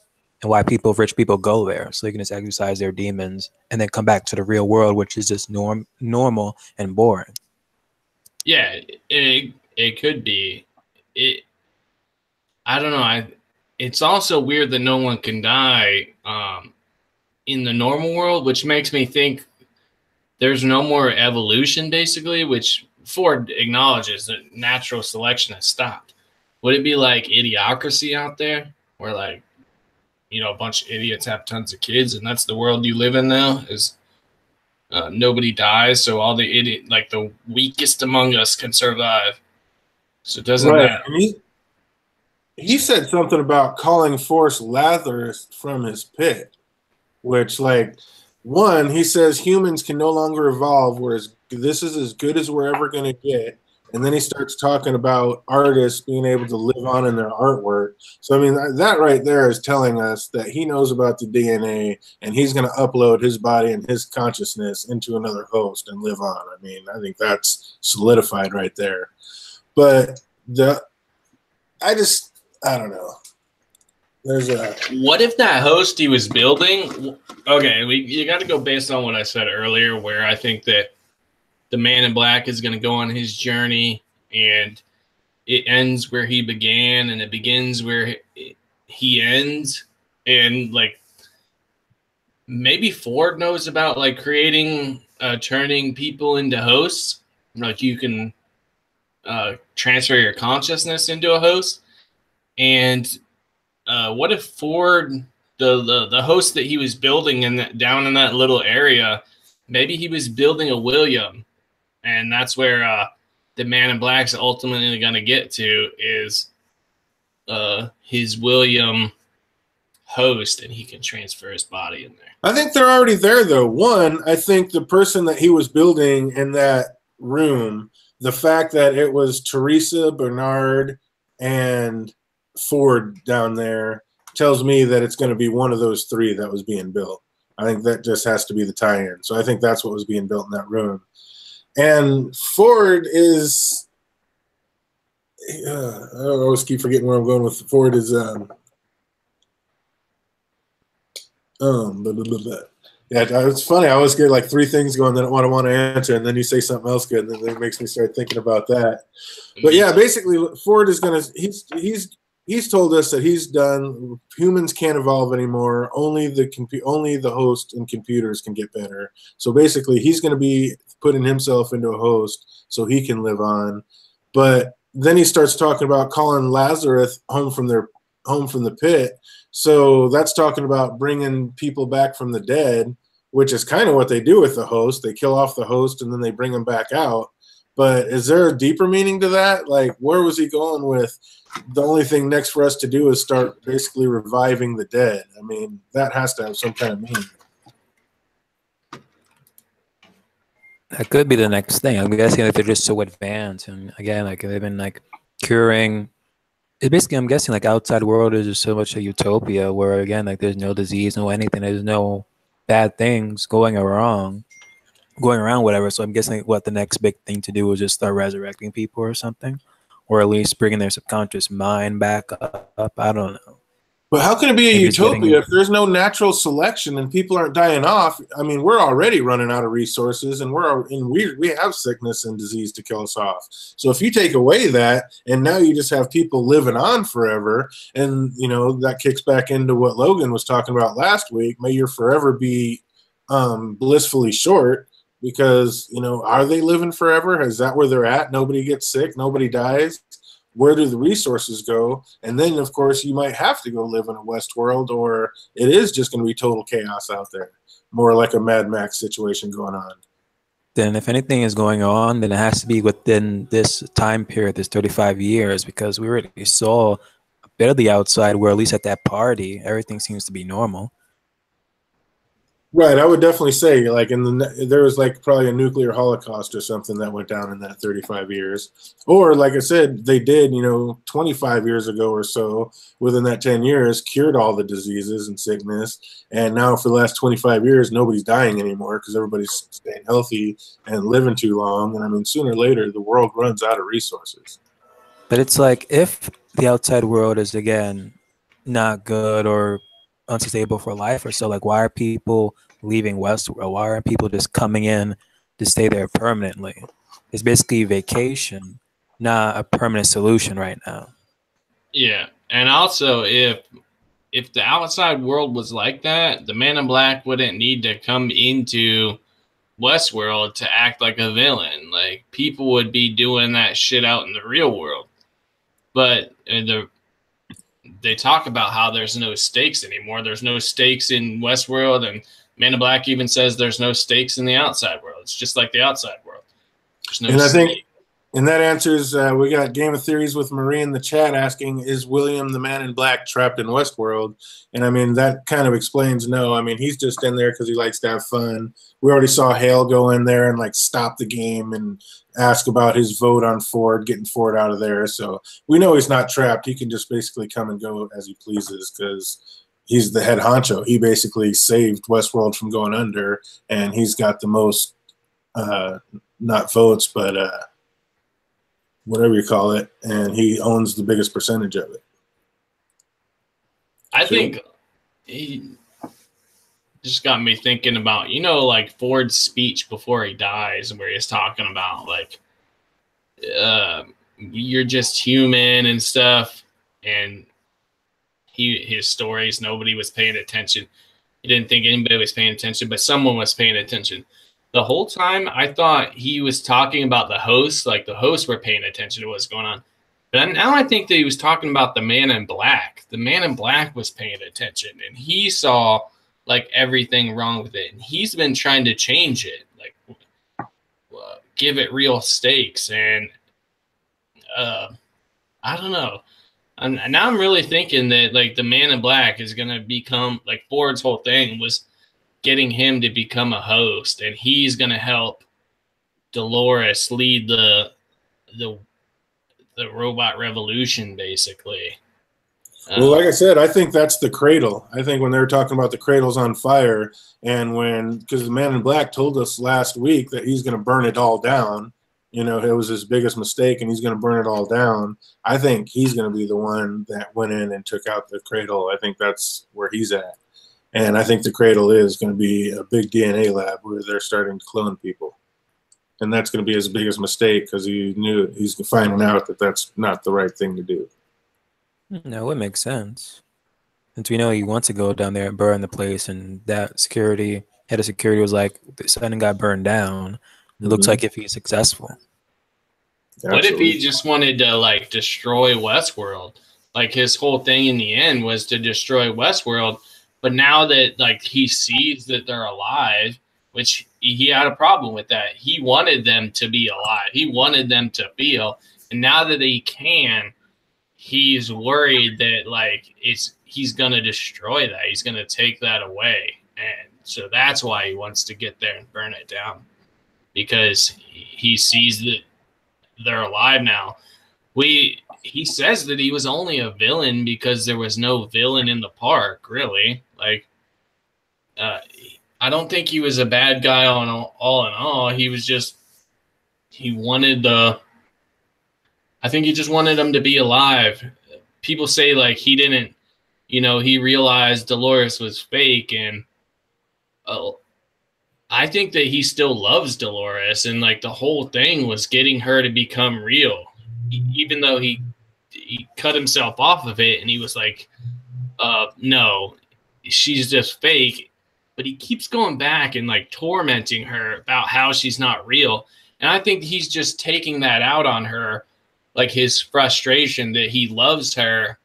And why rich people go there, so they can just exercise their demons and then come back to the real world, which is just normal and boring. Yeah, it could be. I don't know. It's also weird that no one can die in the normal world, which makes me think there's no more evolution, basically, which Ford acknowledges that natural selection has stopped. Would it be like idiocracy out there, where like, a bunch of idiots have tons of kids, and that's the world you live in now, is nobody dies, so all the the weakest among us can survive. So doesn't that... He said something about calling forth Lazarus from his pit, which one, he says humans can no longer evolve, whereas this is as good as we're ever going to get. And then he starts talking about artists being able to live on in their artwork. So, I mean, that right there is telling us that he knows about the DNA, and he's going to upload his body and his consciousness into another host and live on. I mean, I think that's solidified right there. But I don't know. There's a. What if that host he was building? Okay, you got to go based on what I said earlier, where I think that the Man in Black is going to go on his journey, and it ends where he began, and it begins where he ends, and like maybe Ford knows about like creating, turning people into hosts. Like you can transfer your consciousness into a host, and what if Ford, the host that he was building down in that little area, maybe he was building a William, and that's where the Man in Black's ultimately going to get to is his William host, and he can transfer his body in there. I think they're already there, though. One, I think the person that he was building in that room, the fact that it was Teresa, Bernard, and Ford down there tells me that it's going to be one of those three that was being built. I think that just has to be the tie-in. So I think that's what was being built in that room. And Ford is, I always keep forgetting where I'm going with Ford is, yeah, it's funny. I always get like three things going that I want to answer, and then you say something else good, and then it makes me start thinking about that. But yeah, basically, Ford is gonna. He's told us that he's done. Humans can't evolve anymore. Only the host and computers can get better. So basically, he's going to be putting himself into a host so he can live on. But then he starts talking about calling Lazarus home from the pit. So that's talking about bringing people back from the dead, which is kind of what they do with the host. They kill off the host and then they bring them back out. But is there a deeper meaning to that? Like, where was he going with the only thing next for us to do is start basically reviving the dead? I mean, that has to have some kind of meaning. That could be the next thing. I'm guessing if they're just so advanced, and again, like they've been like curing. It's basically, I'm guessing, like outside world is just so much a utopia where again, like there's no disease, no anything, there's no bad things going around, whatever. So I'm guessing what the next big thing to do is just start resurrecting people or something, or at least bringing their subconscious mind back up. I don't know. But how can it be a utopia if there's no natural selection and people aren't dying off? I mean, we're already running out of resources, and we have sickness and disease to kill us off. So if you take away that, and now you just have people living on forever, and you know that kicks back into what Logan was talking about last week. May your forever be blissfully short, because you know, are they living forever? Is that where they're at? Nobody gets sick, nobody dies. Where do the resources go? And then, of course, you might have to go live in a Westworld, or it is just going to be total chaos out there. More like a Mad Max situation going on. Then if anything is going on, then it has to be within this time period, this 35 years, because we already saw a bit of the outside where at least at that party, everything seems to be normal. Right, I would definitely say, like, there was like probably a nuclear holocaust or something that went down in that 35 years. Or, like I said, they did, 25 years ago or so, within that 10 years, cured all the diseases and sickness. And now for the last 25 years, nobody's dying anymore because everybody's staying healthy and living too long. And I mean, sooner or later, the world runs out of resources. But it's like, if the outside world is, again, not good or unstable for life or so, like, why are people leaving Westworld? Why aren't people just coming in to stay there permanently? It's basically vacation, not a permanent solution right now. Yeah, and also if the outside world was like that, the Man in Black wouldn't need to come into Westworld to act like a villain. Like, people would be doing that shit out in the real world. But they talk about how there's no stakes anymore. There's no stakes in Westworld, and Man in Black even says there's no stakes in the outside world. It's just like the outside world. There's no I think, and that answers, we got Game of Theories with Marie in the chat asking, is William the Man in Black trapped in Westworld? And I mean, that kind of explains no. I mean, he's just in there because he likes to have fun. We already saw Hale go in there and like stop the game and ask about his vote on Ford, getting Ford out of there. So we know he's not trapped. He can just basically come and go as he pleases because he's the head honcho. He basically saved Westworld from going under, and he's got the most, not votes, but whatever you call it, and he owns the biggest percentage of it. I think he just got me thinking about, like Ford's speech before he dies, where he's talking about like, you're just human and stuff. And his stories, nobody was paying attention. He didn't think anybody was paying attention, but someone was paying attention. The whole time I thought he was talking about the hosts, like the hosts were paying attention to what's going on. But now I think that he was talking about the man in black. The man in black was paying attention, and he saw like everything wrong with it. And he's been trying to change it, like give it real stakes. And I don't know. And now I'm really thinking that like the man in black is going to become, like Ford's whole thing was getting him to become a host, and he's going to help Dolores lead the robot revolution, basically. Well, like I said, I think that's the cradle. I think when they were talking about the cradle's on fire, and because the man in black told us last week that he's going to burn it all down, it was his biggest mistake, and he's going to burn it all down. I think he's going to be the one that went in and took out the cradle. I think that's where he's at. And I think the cradle is going to be a big DNA lab where they're starting to clone people. And that's going to be his biggest mistake, because he's finding out that that's not the right thing to do. No, it makes sense. Since we know he wants to go down there and burn the place, and that head of security was like, the sudden got burned down. It looks like if he's successful. What if he just wanted to like destroy Westworld? Like his whole thing in the end was to destroy Westworld, but now that like he sees that they're alive, which he had a problem with that. He wanted them to be alive. He wanted them to feel, and now that he can, he's worried that like he's gonna destroy that. He's gonna take that away, and so that's why he wants to get there and burn it down, because he sees that they're alive now. He says that he was only a villain because there was no villain in the park, really. Like, I don't think he was a bad guy all in all. He was just, I think he just wanted them to be alive. People say like he didn't, he realized Dolores was fake, and I think that he still loves Dolores, and like the whole thing was getting her to become real, even though he cut himself off of it, and he was like, no, she's just fake. But he keeps going back and like tormenting her about how she's not real. And I think he's just taking that out on her, like his frustration that he loves her,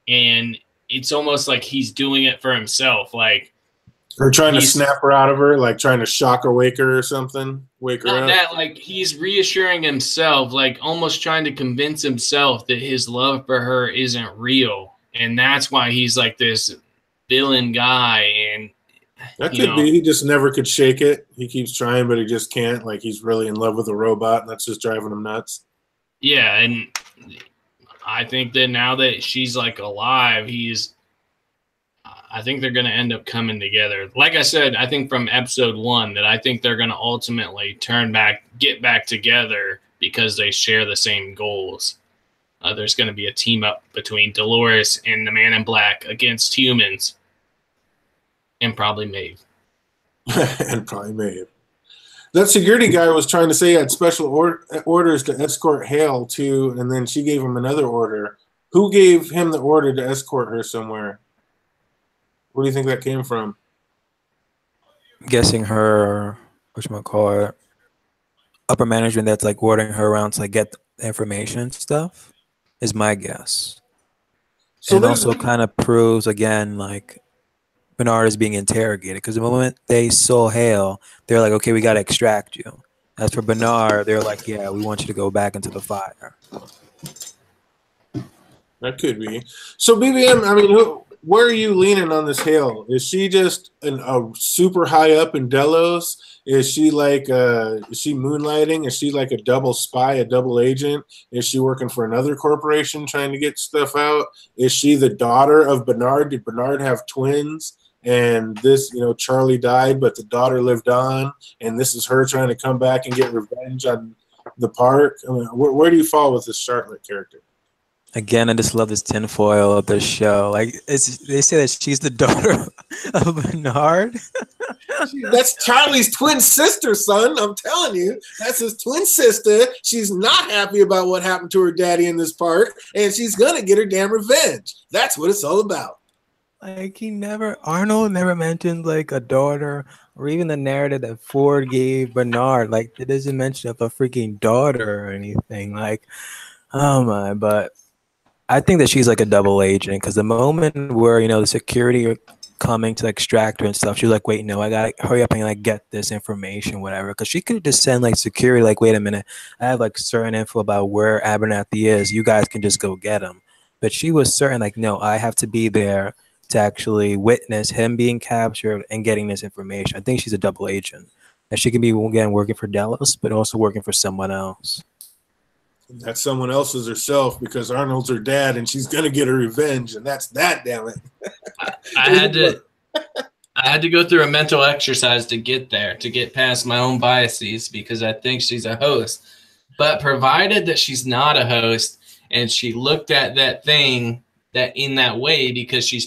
and it's almost like he's doing it for himself. Like, or trying to snap her out of her, like trying to shock or wake her or something. Wake her up. That, like he's reassuring himself, like almost trying to convince himself that his love for her isn't real. And that's why he's like this villain guy. And that could be he just never could shake it. He keeps trying, but he just can't. Like he's really in love with a robot, and that's just driving him nuts. Yeah, and I think that now that she's like alive, I think they're going to end up coming together. Like I said, I think from episode 1 that I think they're going to ultimately get back together because they share the same goals. There's going to be a team up between Dolores and the Man in Black against humans, and probably Maeve. And probably Maeve. That security guy was trying to say he had special orders to escort Hale to, and then she gave him another order. Who gave him the order to escort her somewhere? Where do you think that came from? I'm guessing her, whatchamacallit, upper management that's like ordering her around to like get the information and stuff is my guess. So and also kind of proves again like Bernard is being interrogated, because the moment they saw Hale, they're like, okay, we got to extract you. As for Bernard, they're like, yeah, we want you to go back into the fire. That could be. So BBM, I mean, where are you leaning on this Hale? Is she just a super high up in Delos? Is she like, is she moonlighting? Is she like a double spy, a double agent? Is she working for another corporation trying to get stuff out? Is she the daughter of Bernard? Did Bernard have twins? And this, Charlie died, but the daughter lived on. And this is her trying to come back and get revenge on the park. I mean, where do you fall with this Charlotte character? Again, I just love this tinfoil of the show. Like they say that she's the daughter of Bernard. That's Charlie's twin sister, son. I'm telling you, that's his twin sister. She's not happy about what happened to her daddy in this park, and she's gonna get her damn revenge. That's what it's all about. Like Arnold never mentioned like a daughter, or even the narrative that Ford gave Bernard. Like it doesn't mention of a freaking daughter or anything. Like, oh my, but I think that she's like a double agent, because the moment where, you know, the security are coming to extract her and stuff, she was like, wait, no, I gotta hurry up and like get this information, whatever. Because she could just send like security, like, wait a minute, I have like certain info about where Abernathy is. You guys can just go get him. But she was certain, like, no, I have to be there to actually witness him being captured and getting this information. I think she's a double agent. And she can be, again, working for Delos, but also working for someone else. That someone else is herself, because Arnold's her dad, and she's gonna get her revenge, and that's that. Damn it! I had to go through a mental exercise to get there, to get past my own biases, because I think she's a host. But provided that she's not a host, and she looked at that thing that in that way because she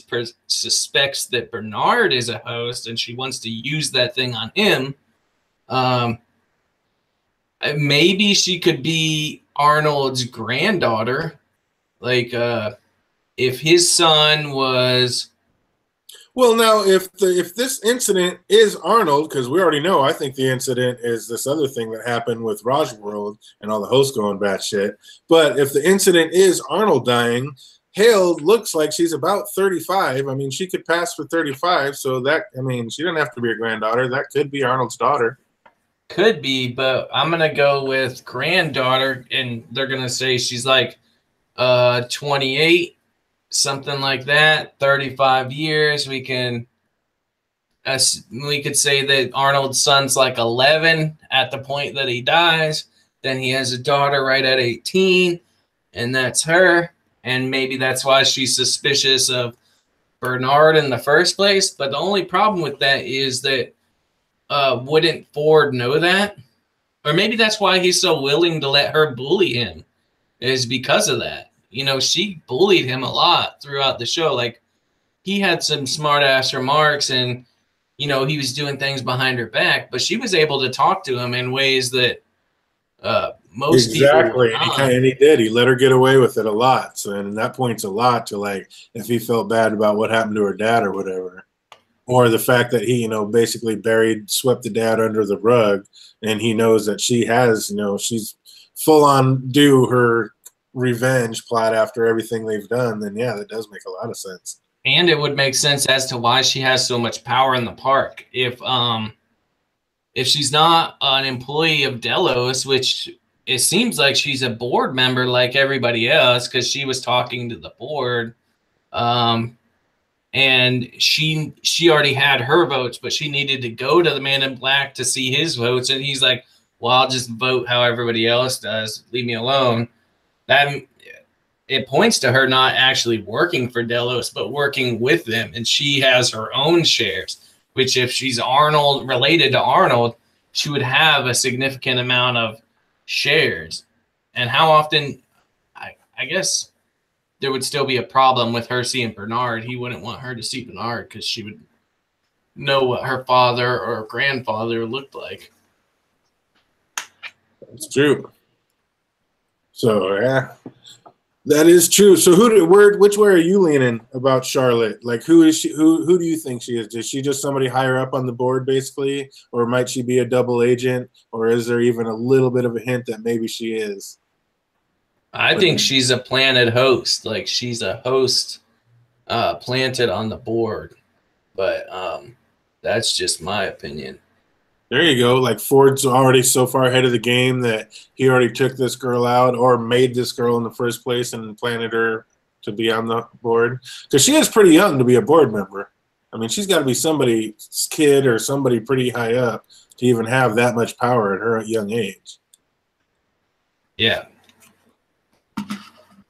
suspects that Bernard is a host, and she wants to use that thing on him. Maybe she could be Arnold's granddaughter, like if his son was. Well, now if this incident is Arnold, because we already know, I think the incident is this other thing that happened with Westworld and all the hosts going batshit. But if the incident is Arnold dying, Hale looks like she's about 35. I mean, she could pass for 35, so that, I mean, she doesn't have to be a granddaughter. That could be Arnold's daughter. Could be, but I'm gonna go with granddaughter, and they're gonna say she's like 28, something like that. 35 years. We could say that Arnold's son's like 11 at the point that he dies. Then he has a daughter right at 18, and that's her. And maybe that's why she's suspicious of Bernard in the first place. But the only problem with that is that wouldn't Ford know that? Or maybe that's why he's so willing to let her bully him, is because of that. You know, she bullied him a lot throughout the show. Like, he had some smart ass remarks, and, you know, he was doing things behind her back, but she was able to talk to him in ways that most people would not. And he did. He let her get away with it a lot. So, and that points a lot to, like, if he felt bad about what happened to her dad or whatever. Or the fact that he, you know, basically swept the dad under the rug, and he knows that she has, you know, she's full on due her revenge plot after everything they've done, then yeah, that does make a lot of sense. And it would make sense as to why she has so much power in the park. If she's not an employee of Delos, which it seems like she's a board member like everybody else, because she was talking to the board. And she already had her votes, but she needed to go to the Man in Black to see his votes. And he's like, well, I'll just vote how everybody else does. Leave me alone. That it points to her not actually working for Delos, but working with them. And she has her own shares, which if she's related to Arnold, she would have a significant amount of shares. And how often, I guess there would still be a problem with her seeing Bernard. He wouldn't want her to see Bernard because she would know what her father or grandfather looked like. That's true. So, yeah, that is true. So which way are you leaning about Charlotte? Like, who is she? Who do you think she is? Is she just somebody higher up on the board, basically? Or might she be a double agent? Or is there even a little bit of a hint that maybe she is? I think she's a planted host. Like, she's a host planted on the board. But that's just my opinion. There you go. Like, Ford's already so far ahead of the game that he already took this girl out, or made this girl in the first place and planted her to be on the board. Because she is pretty young to be a board member. I mean, she's got to be somebody's kid or somebody pretty high up to even have that much power at her young age. Yeah.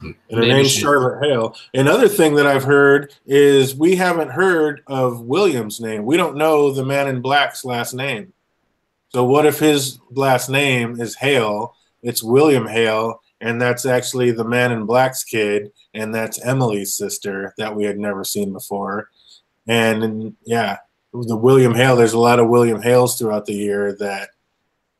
And her name's Charlotte Hale. Another thing that I've heard is we haven't heard of William's name. We don't know the Man in Black's last name. So what if his last name is Hale, it's William Hale, and that's actually the Man in Black's kid, and that's Emily's sister that we had never seen before. And yeah, the William Hale. There's a lot of William Hales throughout the year that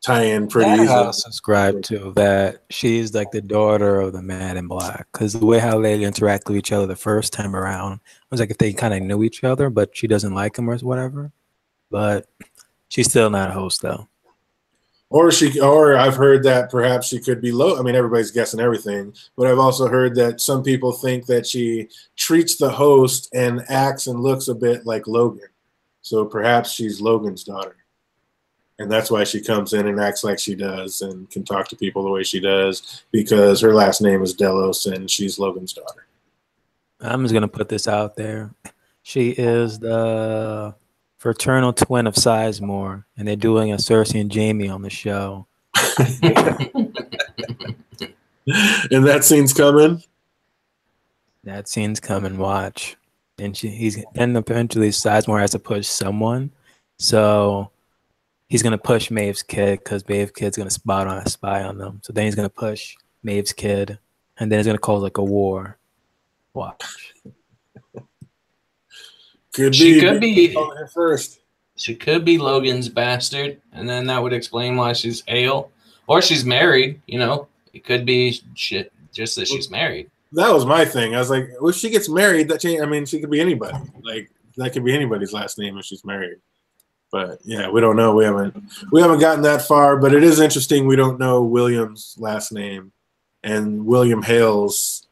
tie in pretty That easily. I'll subscribe to, that she's like the daughter of the Man in Black, because the way how they interact with each other the first time around was like if they kind of knew each other, but she doesn't like him or whatever. But she's still not a host though. Or I've heard that perhaps she could be low. I mean, everybody's guessing everything, but I've also heard that some people think that she treats the host and acts and looks a bit like Logan. So perhaps she's Logan's daughter. And that's why she comes in and acts like she does and can talk to people the way she does, because her last name is Delos and she's Logan's daughter. I'm just gonna put this out there. She is the fraternal twin of Sizemore, and they're doing a Cersei and Jamie on the show. And that scene's coming. That scene's coming. Watch, and then eventually Sizemore has to push someone, so he's gonna push Maeve's kid because Maeve's kid's gonna spy on them. So then he's gonna push Maeve's kid, and then it's gonna cause like a war. Watch. She could be first. She could be Logan's bastard, and then that would explain why she's Hale, or she's married. You know, it could be shit just that she's married. That was my thing. I was like, well, if she gets married, I mean, she could be anybody. Like that could be anybody's last name if she's married. But yeah, we don't know. We haven't gotten that far. But it is interesting. We don't know William's last name, and William Hale's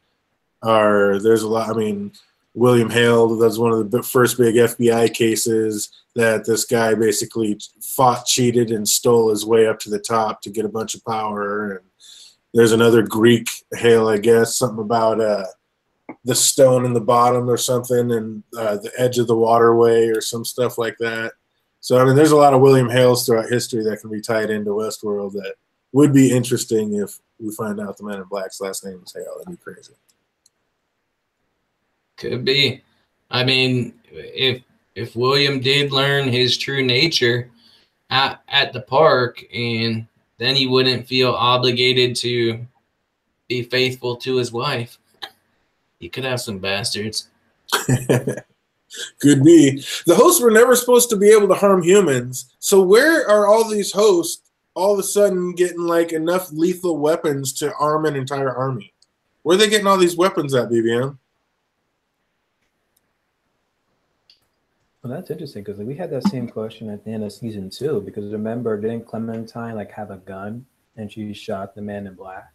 are. There's a lot. I mean, William Hale. That's one of the first big FBI cases that this guy basically fought, cheated, and stole his way up to the top to get a bunch of power. And there's another Greek Hale, I guess, something about the stone in the bottom or something, and the edge of the waterway or some stuff like that. So, I mean, there's a lot of William Hales throughout history that can be tied into Westworld that would be interesting if we find out the Man in Black's last name is Hale. That'd be crazy. Could be. I mean, if William did learn his true nature at the park, and then he wouldn't feel obligated to be faithful to his wife. He could have some bastards. Could be. The hosts were never supposed to be able to harm humans. So where are all these hosts all of a sudden getting like enough lethal weapons to arm an entire army? Where are they getting all these weapons at, BBM? Well, that's interesting because we had that same question at the end of season 2. Because remember, didn't Clementine like have a gun and she shot the Man in Black?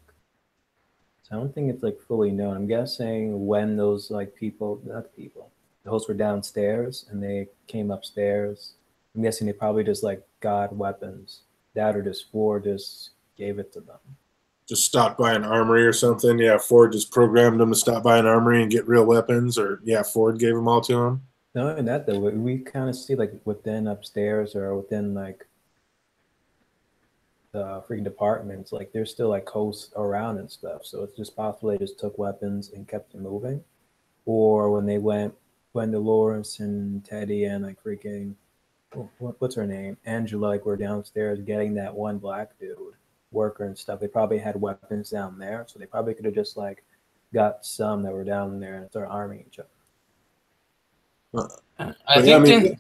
So I don't think it's like fully known. I'm guessing when those like the hosts were downstairs and they came upstairs. I'm guessing they probably just like got weapons. That or just Ford just gave it to them. Just stopped by an armory or something. Yeah, Ford just programmed them to stop by an armory and get real weapons. Or yeah, Ford gave them all to them. No, and that though, we kind of see like within upstairs or within like the freaking departments, like there's still like hosts around and stuff. So it's just possible they just took weapons and kept them moving. Or when Dolores and Teddy and like freaking, what's her name? Angela, like were downstairs getting that one black dude, worker and stuff. They probably had weapons down there. So they probably could have just like got some that were down there and started arming each other. I think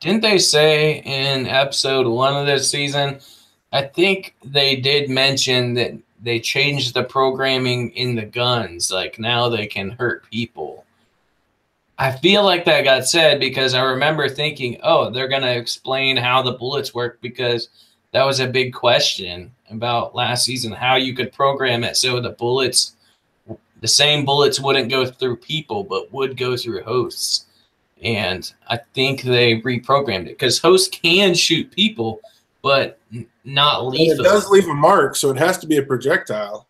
didn't they say in episode 1 of this season, I think they did mention that they changed the programming in the guns. Like now they can hurt people. I feel like that got said because I remember thinking, oh, they're going to explain how the bullets work, because that was a big question about last season, how you could program it so the same bullets wouldn't go through people but would go through hosts. And I think they reprogrammed it because hosts can shoot people, but not lethal. It does leave a mark, so it has to be a projectile.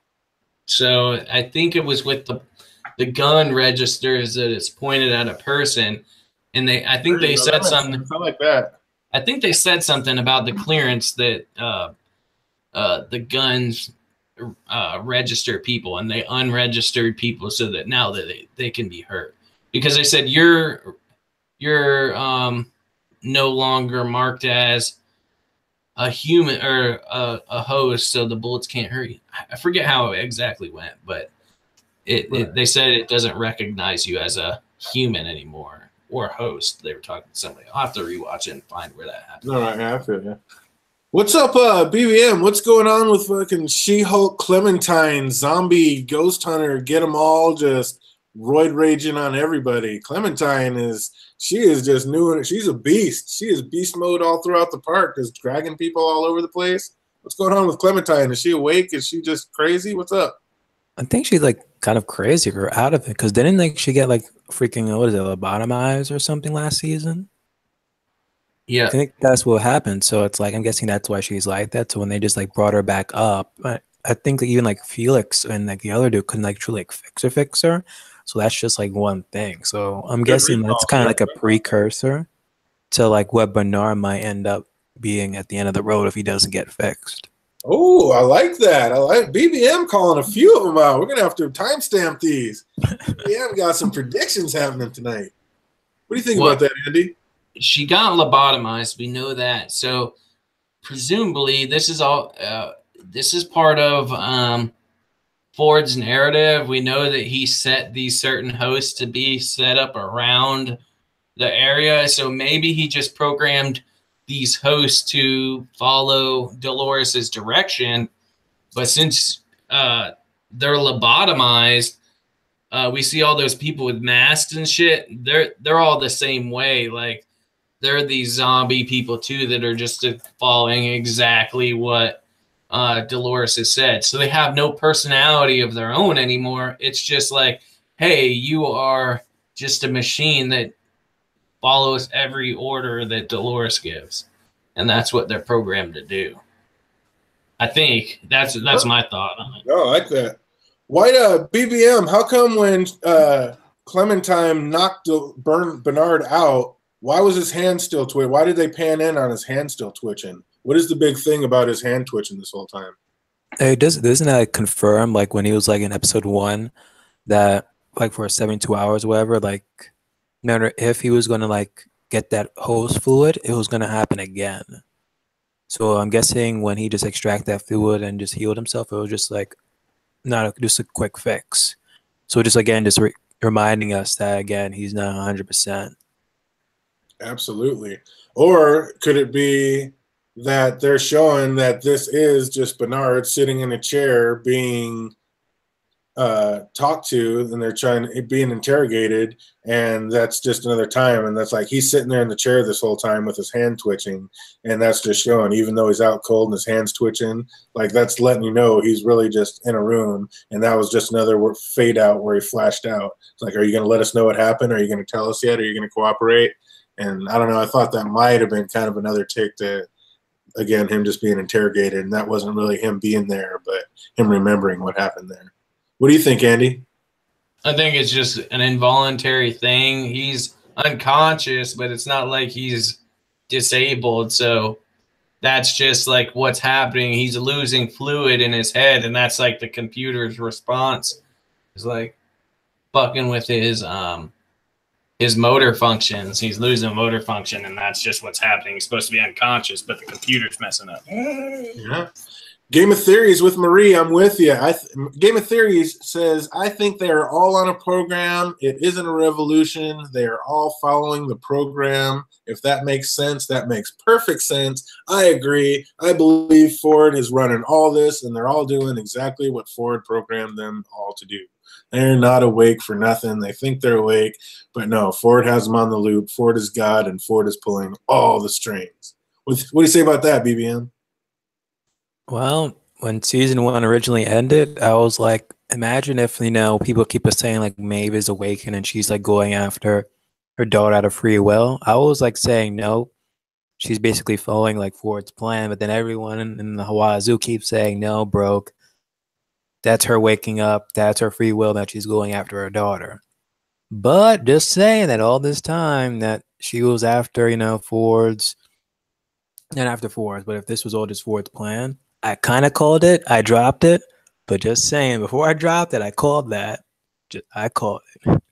So I think it was with the gun registers that it's pointed at a person, and I think they said something. Something like that. I think they said something about the clearance that the guns register people, and they unregistered people so that now that they can be hurt, because they said you're no longer marked as a human or a host, so the bullets can't hurt you. I forget how it exactly went, but they said it doesn't recognize you as a human anymore or a host. They were talking to somebody. I'll have to rewatch it and find where that happened. All right, I feel you. What's up, BBM? What's going on with fucking She-Hulk, Clementine, zombie, ghost hunter? Get them all just roid raging on everybody. Clementine she is just new. She's a beast. She is beast mode all throughout the park, just dragging people all over the place. What's going on with Clementine? Is she awake? Is she just crazy? What's up? I think she's like kind of crazy or out of it because didn't like she get like freaking what is it, lobotomized or something last season? Yeah, I think that's what happened. So it's like I'm guessing that's why she's like that. So when they just like brought her back up, I think that even like Felix and like the other dude couldn't like truly like fix her. So that's just like one thing. So I'm guessing that's kind of like a precursor to like what Bernard might end up being at the end of the road if he doesn't get fixed. Oh, I like that. I like BBM calling a few of them out. We're gonna have to timestamp these. BBM got some predictions happening tonight. What do you think about that, Andy? She got lobotomized. We know that. So presumably this is all. This is part of Ford's narrative. We know that he set these certain hosts to be set up around the area. So maybe he just programmed these hosts to follow Dolores's direction. But since they're lobotomized, we see all those people with masks and shit. They're all the same way. Like they're these zombie people too that are just following exactly what Dolores has said. So they have no personality of their own anymore. It's just like, hey, you are just a machine that follows every order that Dolores gives. And that's what they're programmed to do. I think that's my thought on it. Oh, I like that. White BBM, how come when Clementine knocked Bernard out, why was his hand still twitching? Why did they pan in on his hand still twitching? What is the big thing about his hand twitching this whole time? Hey, doesn't that like, confirm like when he was like in episode 1 that like for 72 hours or whatever, like no matter if he was gonna like get that hose fluid, it was gonna happen again. So I'm guessing when he just extracted that fluid and just healed himself, it was just like not just a quick fix. So just again, just reminding us that again, he's not 100%. Absolutely. Or could it be that they're showing that this is just Bernard sitting in a chair being talked to, and they're being interrogated, and that's just another time, and that's like he's sitting there in the chair this whole time with his hand twitching, and that's just showing, even though he's out cold and his hand's twitching, like that's letting you know he's really just in a room, and that was just another fade out where he flashed out. It's like, are you going to let us know what happened? Are you going to tell us yet? Are you going to cooperate? And I don't know, I thought that might have been kind of another take to, again, him just being interrogated, and that wasn't really him being there, but him remembering what happened there. What do you think, Andy? I think it's just an involuntary thing. He's unconscious, but it's not like he's disabled. So that's just like what's happening. He's losing fluid in his head, and that's like the computer's response. It's like fucking with his motor functions. He's losing motor function, and that's just what's happening. He's supposed to be unconscious, but the computer's messing up. Yeah. Game of Theories with Marie, I'm with you. Game of Theories says, I think they are all on a program. It isn't a revolution. They are all following the program. If that makes sense, that makes perfect sense. I agree. I believe Ford is running all this, and they're all doing exactly what Ford programmed them all to do. They're not awake for nothing. They think they're awake, but no, Ford has them on the loop. Ford is God, and Ford is pulling all the strings. What do you say about that, BBM? Well, when season 1 originally ended, I was like, imagine if, people keep us saying like Maeve is awakened and she's like going after her daughter out of free will. I was like saying, no, she's basically following like Ford's plan. But then everyone in the Hawaii Zoo keeps saying, no, broke. That's her waking up. That's her free will that she's going after her daughter. But just saying that all this time that she was after, Ford's, not after Ford's, but if this was all just Ford's plan, I kind of called it. I dropped it. But just saying, before I dropped it, I called that. I called it.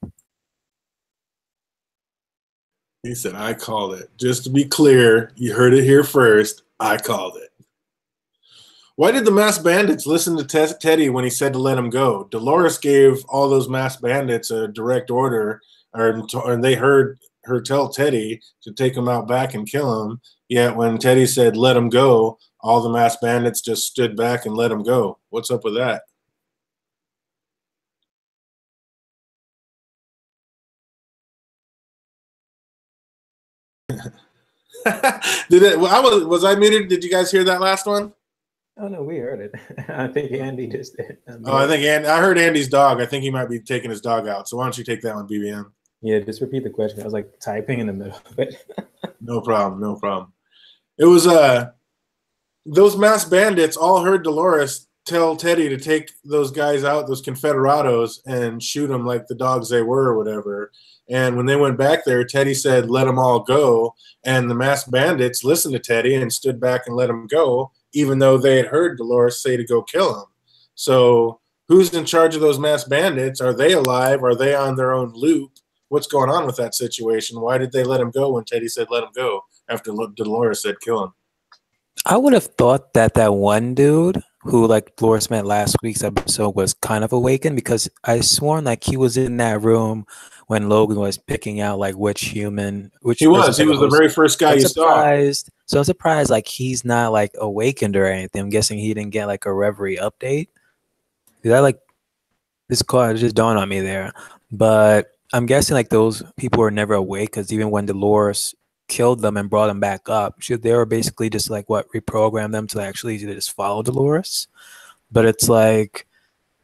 He said, I called it. Just to be clear, you heard it here first. I called it. Why did the masked bandits listen to Teddy when he said to let him go? Dolores gave all those masked bandits a direct order, and they heard her tell Teddy to take him out back and kill him. Yet when Teddy said let him go, all the masked bandits just stood back and let him go. What's up with that? Was I muted? Did you guys hear that last one? Oh no, we heard it. I think Andy just did. I heard Andy's dog. I think he might be taking his dog out. So why don't you take that one, BBM? Yeah, just repeat the question. I was like typing in the middle of it. No problem. No problem. It was those masked bandits all heard Dolores tell Teddy to take those guys out, those Confederados, and shoot them like the dogs they were or whatever. And when they went back there, Teddy said, let them all go. And the masked bandits listened to Teddy and stood back and let him go, even though they had heard Dolores say to go kill him. So who's in charge of those masked bandits? Are they alive? Are they on their own loop? What's going on with that situation? Why did they let him go when Teddy said let him go after Dolores said kill him? I would have thought that that one dude who like Dolores met last week's episode was kind of awakened, because I sworn like he was in that room when Logan was picking out like which he was the very first guy you saw. So I'm surprised like he's not like awakened or anything. I'm guessing he didn't get like a Reverie update. That like this card just dawned on me there, but I'm guessing like those people were never awake, because even when Dolores killed them and brought them back up, they were basically just like reprogram them to actually just follow Dolores. But it's like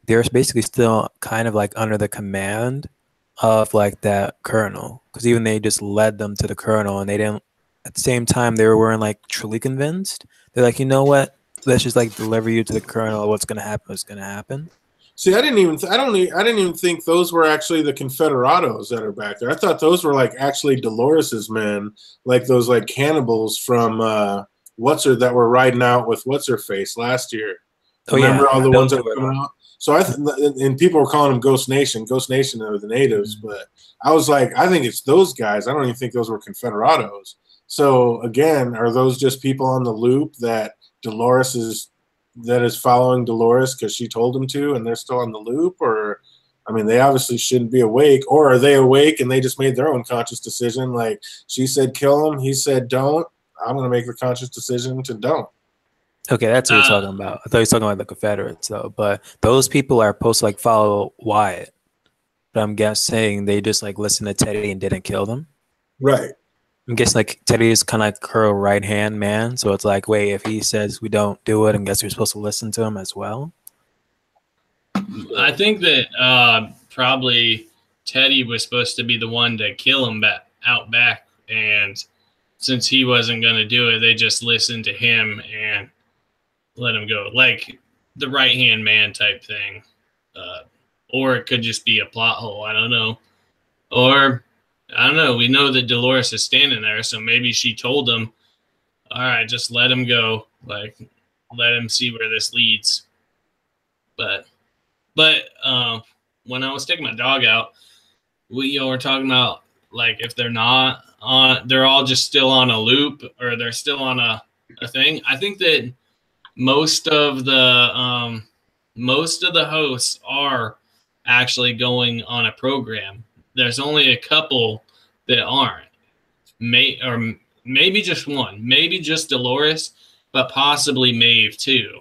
they're basically still kind of like under the command of like that colonel, because even they just led them to the colonel, and they didn't at the same time they weren't like truly convinced. They're like, you know what, let's just like deliver you to the colonel. What's gonna happen. See, I didn't even think those were actually the Confederados that are back there. I thought those were like actually Dolores's men, like those like cannibals from that were riding out with what's her face last year. Oh, remember all the ones that were coming out? So and people were calling them Ghost Nation. Ghost Nation are the natives, but I was like, I think it's those guys. I don't even think those were Confederados. So again, are those just people on the loop that is following Dolores because she told them to, and they're still on the loop? Or, I mean, they obviously shouldn't be awake. Or are they awake and they just made their own conscious decision? Like she said, kill him. He said, don't. I'm going to make the conscious decision to don't. Okay, that's what you're talking about. I thought you were talking about the Confederates, though. But those people are supposed to like follow Wyatt. But I'm guessing they just like listened to Teddy and didn't kill them. Right. I'm guessing like Teddy is kind of like her right hand man. So it's like, wait, if he says we don't do it, I guess we're supposed to listen to him as well. I think that probably Teddy was supposed to be the one to kill him out back, and since he wasn't going to do it, they just listened to him and let him go, like the right hand man type thing. Or it could just be a plot hole. I don't know. Or I don't know. We know that Dolores is standing there, so maybe she told him, all right, just let him go. Like, let him see where this leads. But when I was taking my dog out, we were talking about, like, if they're not on, they're all just still on a loop, or they're still on a thing. I think that most of the hosts are actually going on a program. There's only a couple that aren't. Maybe just one. Maybe just Dolores, but possibly Maeve too.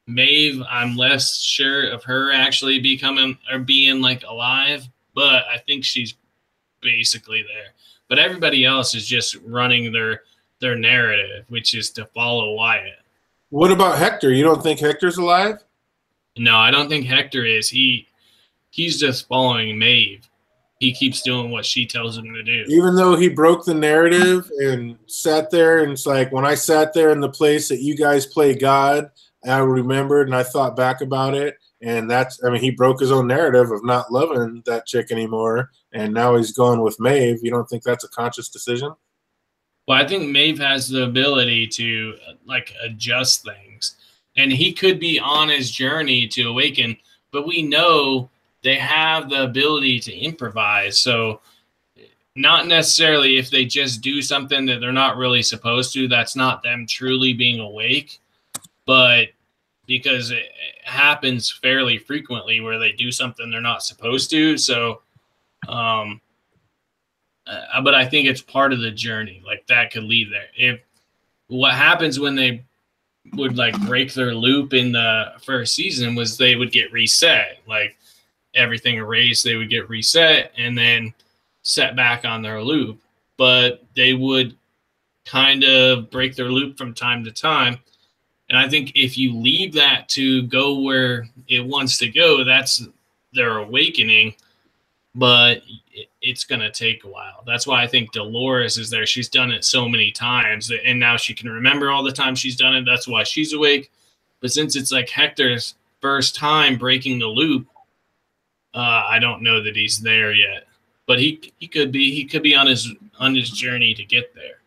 Maeve, I'm less sure of her actually being like alive, but I think she's basically there. But everybody else is just running their narrative, which is to follow Wyatt. What about Hector? You don't think Hector's alive? No, I don't think Hector is. He's just following Maeve. He keeps doing what she tells him to do. Even though he broke the narrative and sat there, and it's like, when I sat there in the place that you guys play God, I remembered and I thought back about it. And he broke his own narrative of not loving that chick anymore. And now he's going with Maeve. You don't think that's a conscious decision? Well, I think Maeve has the ability to like adjust things. And he could be on his journey to awaken, but we know they have the ability to improvise. So not necessarily if they just do something that they're not really supposed to. That's not them truly being awake, but because it happens fairly frequently where they do something they're not supposed to. So, but I think it's part of the journey. Like that could lead there. If what happens when they would like break their loop in the first season was they would get reset, like everything erased, they would get reset and then set back on their loop. But they would kind of break their loop from time to time. And I think if you leave that to go where it wants to go, that's their awakening. But it's going to take a while. That's why I think Dolores is there. She's done it so many times, and now she can remember all the times she's done it. That's why she's awake. But since it's like Hector's first time breaking the loop, I don't know that he's there yet. But he could be. He could be on his journey to get there.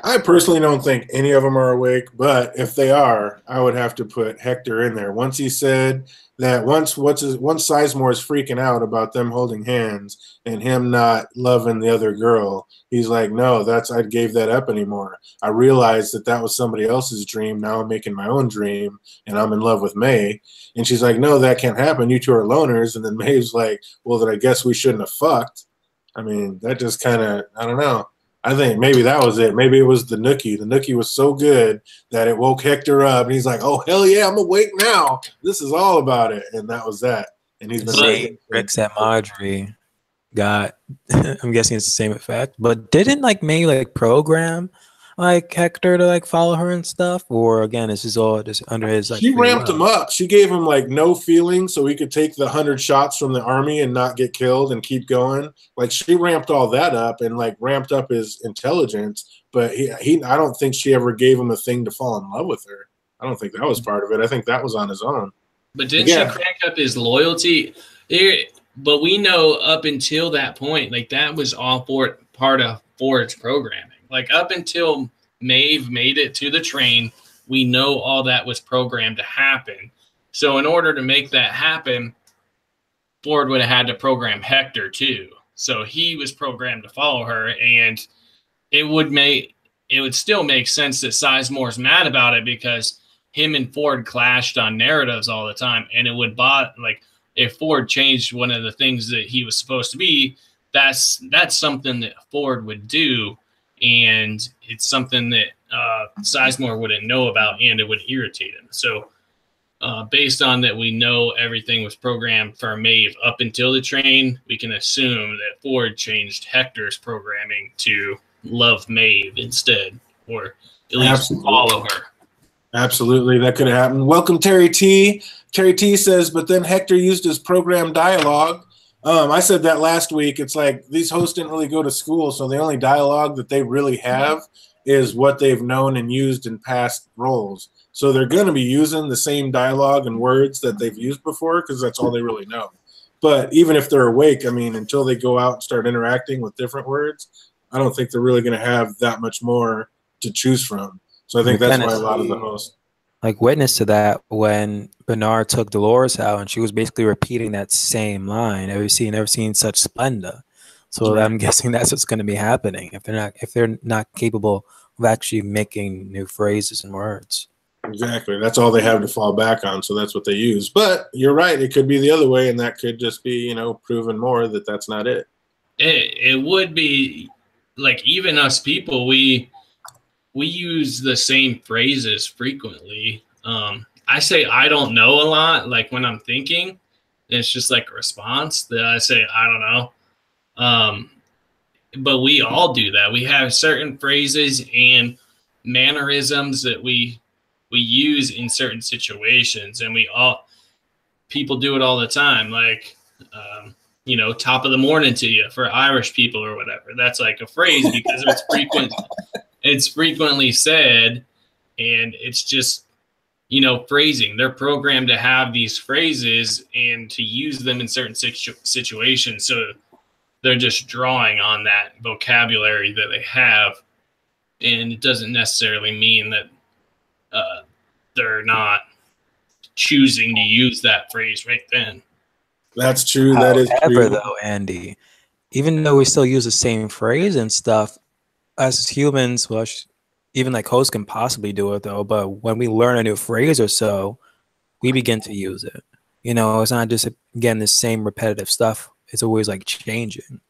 I personally don't think any of them are awake, but if they are, I would have to put Hector in there. Once he said that once Sizemore is freaking out about them holding hands and him not loving the other girl, he's like, no, I gave that up anymore. I realized that was somebody else's dream. Now I'm making my own dream and I'm in love with May. And she's like, no, that can't happen. You two are loners. And then May's like, well, then I guess we shouldn't have fucked. I mean, that just kind of, I don't know. I think maybe that was it. Maybe it was the nookie. The nookie was so good that it woke Hector up, and he's like, "Oh hell yeah, I'm awake now. This is all about it." And that was that. And he's been same tricks that Marjorie got. I'm guessing it's the same effect. But didn't like May like program like Hector to like follow her and stuff? Or again, this is all just under his like. She ramped him up. She gave him like no feeling, so he could take the 100 shots from the army and not get killed and keep going. Like she ramped all that up and like ramped up his intelligence. But he I don't think she ever gave him a thing to fall in love with her. I don't think that was part of it. I think that was on his own. But didn't she crank up his loyalty? But we know up until that point, like that was all part of Ford's programming. Like up until Maeve made it to the train, we know all that was programmed to happen. So in order to make that happen, Ford would have had to program Hector too. So he was programmed to follow her, and it would still make sense that Sizemore's mad about it because him and Ford clashed on narratives all the time, and it would like if Ford changed one of the things that he was supposed to be, that's something that Ford would do. And it's something that Sizemore wouldn't know about, and it would irritate him. So based on that, we know everything was programmed for Maeve up until the train. We can assume that Ford changed Hector's programming to love Maeve instead, or at least follow her. Absolutely, that could have happened. Welcome, Terry T. Terry T says, but then Hector used his program dialogue. I said that last week. It's like these hosts didn't really go to school, so the only dialogue that they really have is what they've known and used in past roles. So they're going to be using the same dialogue and words that they've used before because that's all they really know. But even if they're awake, I mean, until they go out and start interacting with different words, I don't think they're really going to have that much more to choose from. So I think that's why a lot of the hosts. Like witness to that when Bernard took Dolores out and she was basically repeating that same line. Never seen such splendor. So I'm guessing that's what's going to be happening if they're not capable of actually making new phrases and words. Exactly. That's all they have to fall back on. So that's what they use. But you're right. It could be the other way, and that could just be, proven more that that's not it. It would be like even us people, we use the same phrases frequently. I say I don't know a lot, like when I'm thinking, and it's just like a response that I say I don't know. But we all do that. We have certain phrases and mannerisms that we use in certain situations, and people do it all the time. Like, top of the morning to you for Irish people or whatever. That's like a phrase because it's frequent. It's frequently said, and it's just, phrasing. They're programmed to have these phrases and to use them in certain situations. So they're just drawing on that vocabulary that they have. And it doesn't necessarily mean that they're not choosing to use that phrase right then. That's true. That is true. Though, Andy, even though we still use the same phrase and stuff, as humans, well, even like hosts can possibly do it though. But when we learn a new phrase or so, we begin to use it. You know, it's not just again the same repetitive stuff. It's always like changing.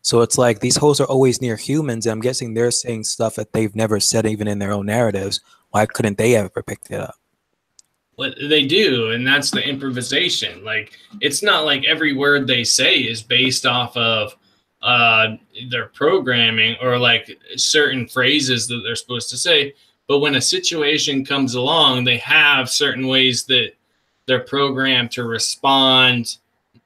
So it's like these hosts are always near humans, and I'm guessing they're saying stuff that they've never said even in their own narratives. Why couldn't they ever picked it up? Well, they do, and that's the improvisation. Like, it's not like every word they say is based off of their programming or like certain phrases that they're supposed to say. But when a situation comes along, they have certain ways that they're programmed to respond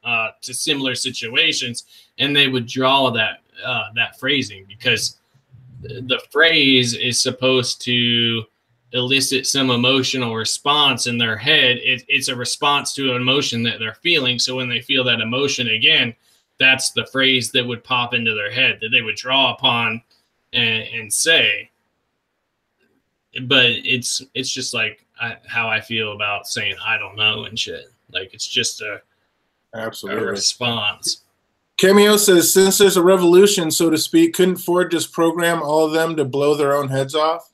to similar situations, and they would draw that phrasing because the phrase is supposed to elicit some emotional response in their head. It's a response to an emotion that they're feeling. So when they feel that emotion again, that's the phrase that would pop into their head that they would draw upon and say. But it's just like how I feel about saying I don't know and shit. Like, it's just a response. Cameo says, since there's a revolution, so to speak, couldn't Ford just program all of them to blow their own heads off?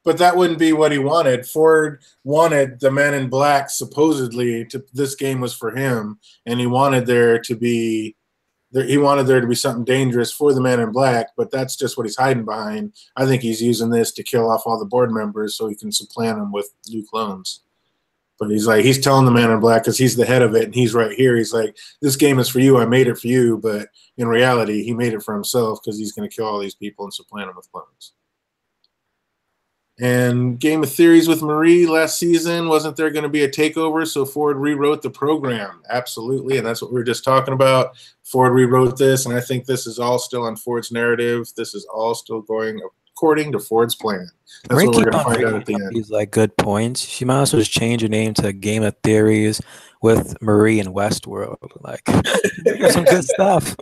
But that wouldn't be what he wanted. Ford wanted the Men in Black, supposedly, this game was for him, and he wanted there to be something dangerous for the Man in Black, but that's just what he's hiding behind. I think he's using this to kill off all the board members so he can supplant them with new clones. But he's telling the Man in Black, because he's the head of it, and he's right here. He's like, this game is for you. I made it for you. But in reality, he made it for himself because he's going to kill all these people and supplant them with clones. And Game of Theories with Marie last season, wasn't there going to be a takeover? So Ford rewrote the program. Absolutely. And that's what we were just talking about. Ford rewrote this, and I think this is all still on Ford's narrative. This is all still going according to Ford's plan. That's what we're going to find out at the end. These like good points. She might as well just change her name to Game of Theories with Marie and Westworld. Like, some good stuff.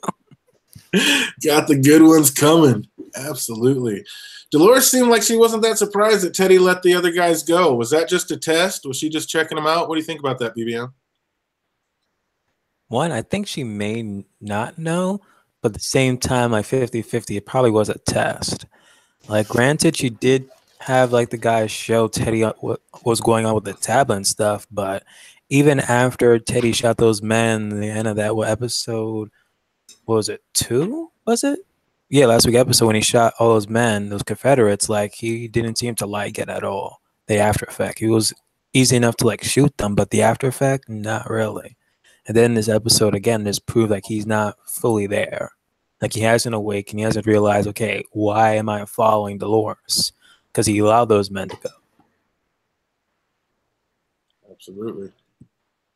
Got the good ones coming. Absolutely. Dolores seemed like she wasn't that surprised that Teddy let the other guys go. Was that just a test? Was she just checking them out? What do you think about that, BBM? One, I think she may not know, but at the same time, like 50-50, it probably was a test. Like, granted, she did have like the guys show Teddy what was going on with the tablet and stuff, but even after Teddy shot those men at the end of that episode, what was it, 2? Was it? Yeah, last week episode when he shot all those men, those Confederates, like he didn't seem to like it at all. The after effect. He was easy enough to like shoot them, but the after effect, not really. And then this episode again just proved like he's not fully there. Like he hasn't awakened, he hasn't realized, okay, why am I following Dolores? Because he allowed those men to go. Absolutely.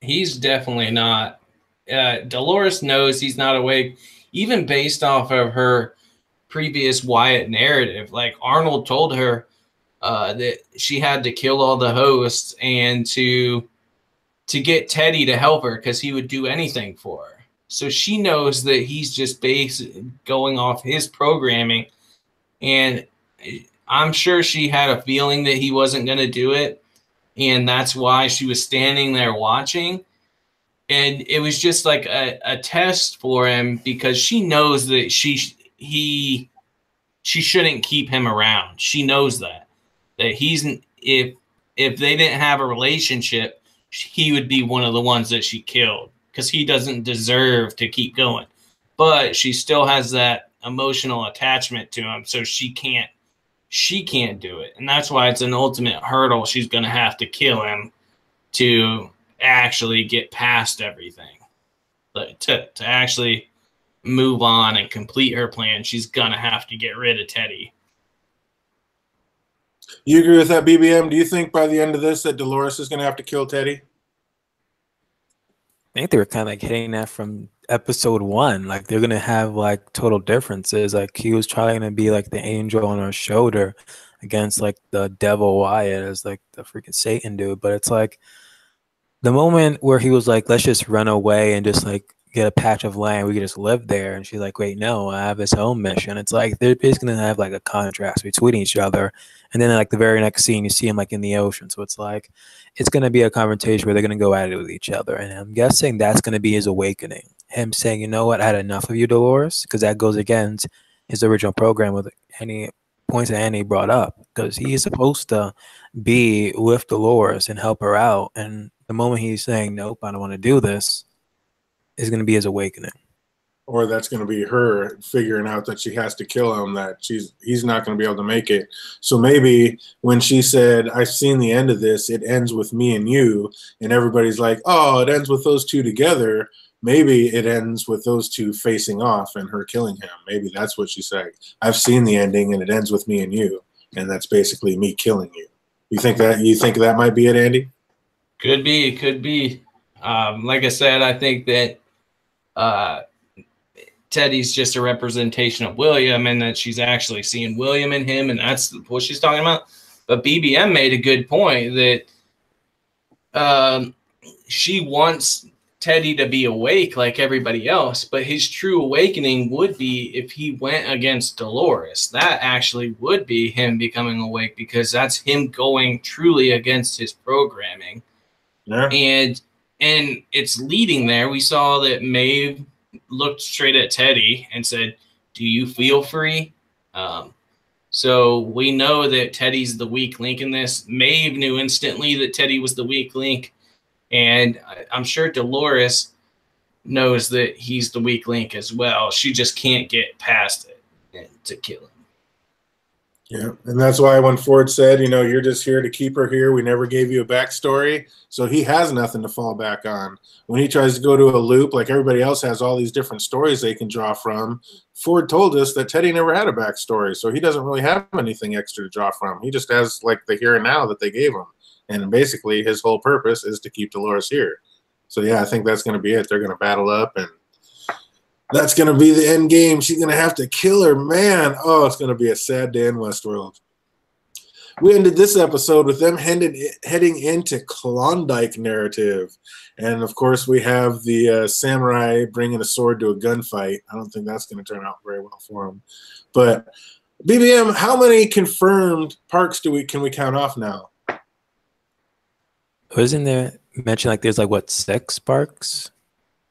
He's definitely not. Dolores knows he's not awake, even based off of her previous Wyatt narrative. Like, Arnold told her that she had to kill all the hosts and to get Teddy to help her because he would do anything for her. So she knows that he's just going off his programming, and I'm sure she had a feeling that he wasn't going to do it, and that's why she was standing there watching. And it was just like a test for him because she knows that she shouldn't keep him around. She knows that he's if they didn't have a relationship, he would be one of the ones that she killed because he doesn't deserve to keep going. But she still has that emotional attachment to him, so she can't do it. And that's why it's an ultimate hurdle. She's going to have to kill him to actually get past everything. But to actually move on and complete her plan, she's going to have to get rid of Teddy. You agree with that, BBM? Do you think by the end of this that Dolores is going to have to kill Teddy? I think they were kind of like hitting that from episode 1. Like they're going to have like total differences. Like he was trying to be like the angel on her shoulder against like the devil Wyatt as like the freaking Satan dude. But it's like the moment where he was like, let's just run away and just like get a patch of land, we could just live there. And she's like, wait, no, I have this home mission. It's like they're basically going to have like a contrast between each other. And then like the very next scene, you see him like in the ocean. So it's like, it's going to be a confrontation where they're going to go at it with each other. And I'm guessing that's going to be his awakening. him saying, you know what, I had enough of you, Dolores, because that goes against his original program with any points that Annie brought up, because he's supposed to be with Dolores and help her out. And the moment he's saying, nope, I don't want to do this, is going to be his awakening. Or that's going to be her figuring out that she has to kill him, that he's not going to be able to make it. So maybe when she said, I've seen the end of this, it ends with me and you, and everybody's like, oh, it ends with those two together. Maybe it ends with those two facing off and her killing him. Maybe that's what she's saying. I've seen the ending and it ends with me and you, and that's basically me killing you. You think that might be it, Andy? Could be. It could be. Like I said, I think that Teddy's just a representation of William, and that she's actually seeing William in him, and that's what she's talking about. But BBM made a good point that she wants Teddy to be awake like everybody else, but his true awakening would be if he went against Dolores. That actually would be him becoming awake, because that's him going truly against his programming. Yeah. And it's leading there. We saw that Maeve looked straight at Teddy and said, do you feel free? So we know that Teddy's the weak link in this. Maeve knew instantly that Teddy was the weak link, and I'm sure Dolores knows that he's the weak link as well. She just can't get past it to kill him. Yeah, and that's why when Ford said, you're just here to keep her here, we never gave you a backstory, so he has nothing to fall back on. When he tries to go to a loop, like everybody else has all these different stories they can draw from, Ford told us that Teddy never had a backstory, so he doesn't really have anything extra to draw from. He just has, like, the here and now that they gave him, and basically his whole purpose is to keep Dolores here. So, yeah, I think that's going to be it. They're going to battle up, and that's going to be the end game. She's going to have to kill her, man. Oh, it's going to be a sad day in Westworld. We ended this episode with them heading into Klondike narrative. And, of course, we have the samurai bringing a sword to a gunfight. I don't think that's going to turn out very well for him. But, BBM, how many confirmed parks can we count off now? Wasn't there mentioned, like, there's, like, what, 6 parks?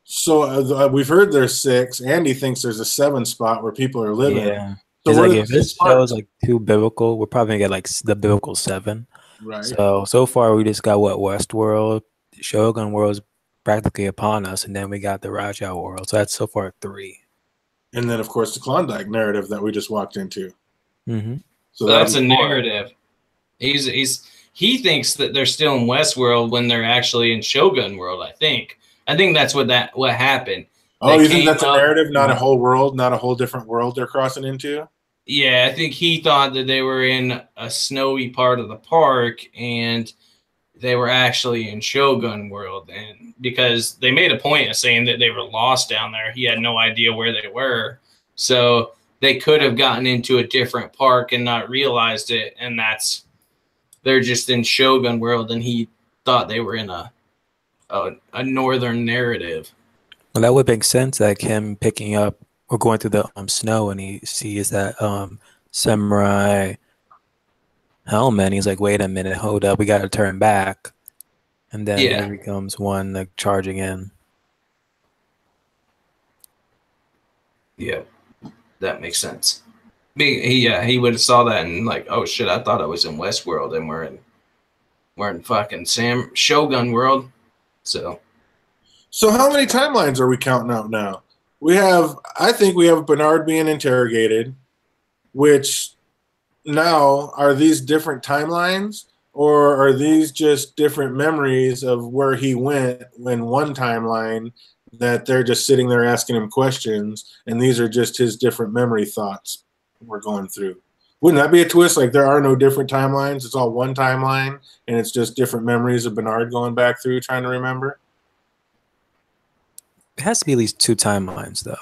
So we've heard there's 6. Andy thinks there's a 7 spot where people are living. Yeah. So like if this shows like too biblical, we're probably gonna get like the biblical 7. Right. So far we just got what, Westworld, Shogun World's practically upon us, and then we got the Raja World. So that's so far 3. And then of course the Klondike narrative that we just walked into. Mm-hmm. So that's a narrative. He thinks that they're still in Westworld when they're actually in Shogun World. I think that's what happened. Oh, you think that's a narrative, not a whole world, not a whole different world they're crossing into? Yeah, I think he thought that they were in a snowy part of the park and they were actually in Shogun World. And because they made a point of saying that they were lost down there, he had no idea where they were. So they could have gotten into a different park and not realized it. And they're just in Shogun World, and he thought they were in a northern narrative. Well, that would make sense, like him picking up or going through the snow, and he sees that samurai helmet, and he's like, wait a minute, hold up, we got to turn back. And then there becomes one like charging in. Yeah, that makes sense. He would have saw that and like, oh shit, I thought I was in Westworld, and we're in fucking Shogun World. So how many timelines are we counting out now? I think we have Bernard being interrogated, which now are these different timelines, or are these just different memories of where he went in one timeline that they're just sitting there asking him questions, and these are just his different memory thoughts we're going through? Wouldn't that be a twist? Like there are no different timelines. It's all one timeline, and it's just different memories of Bernard going back through trying to remember? It has to be at least 2 timelines, though.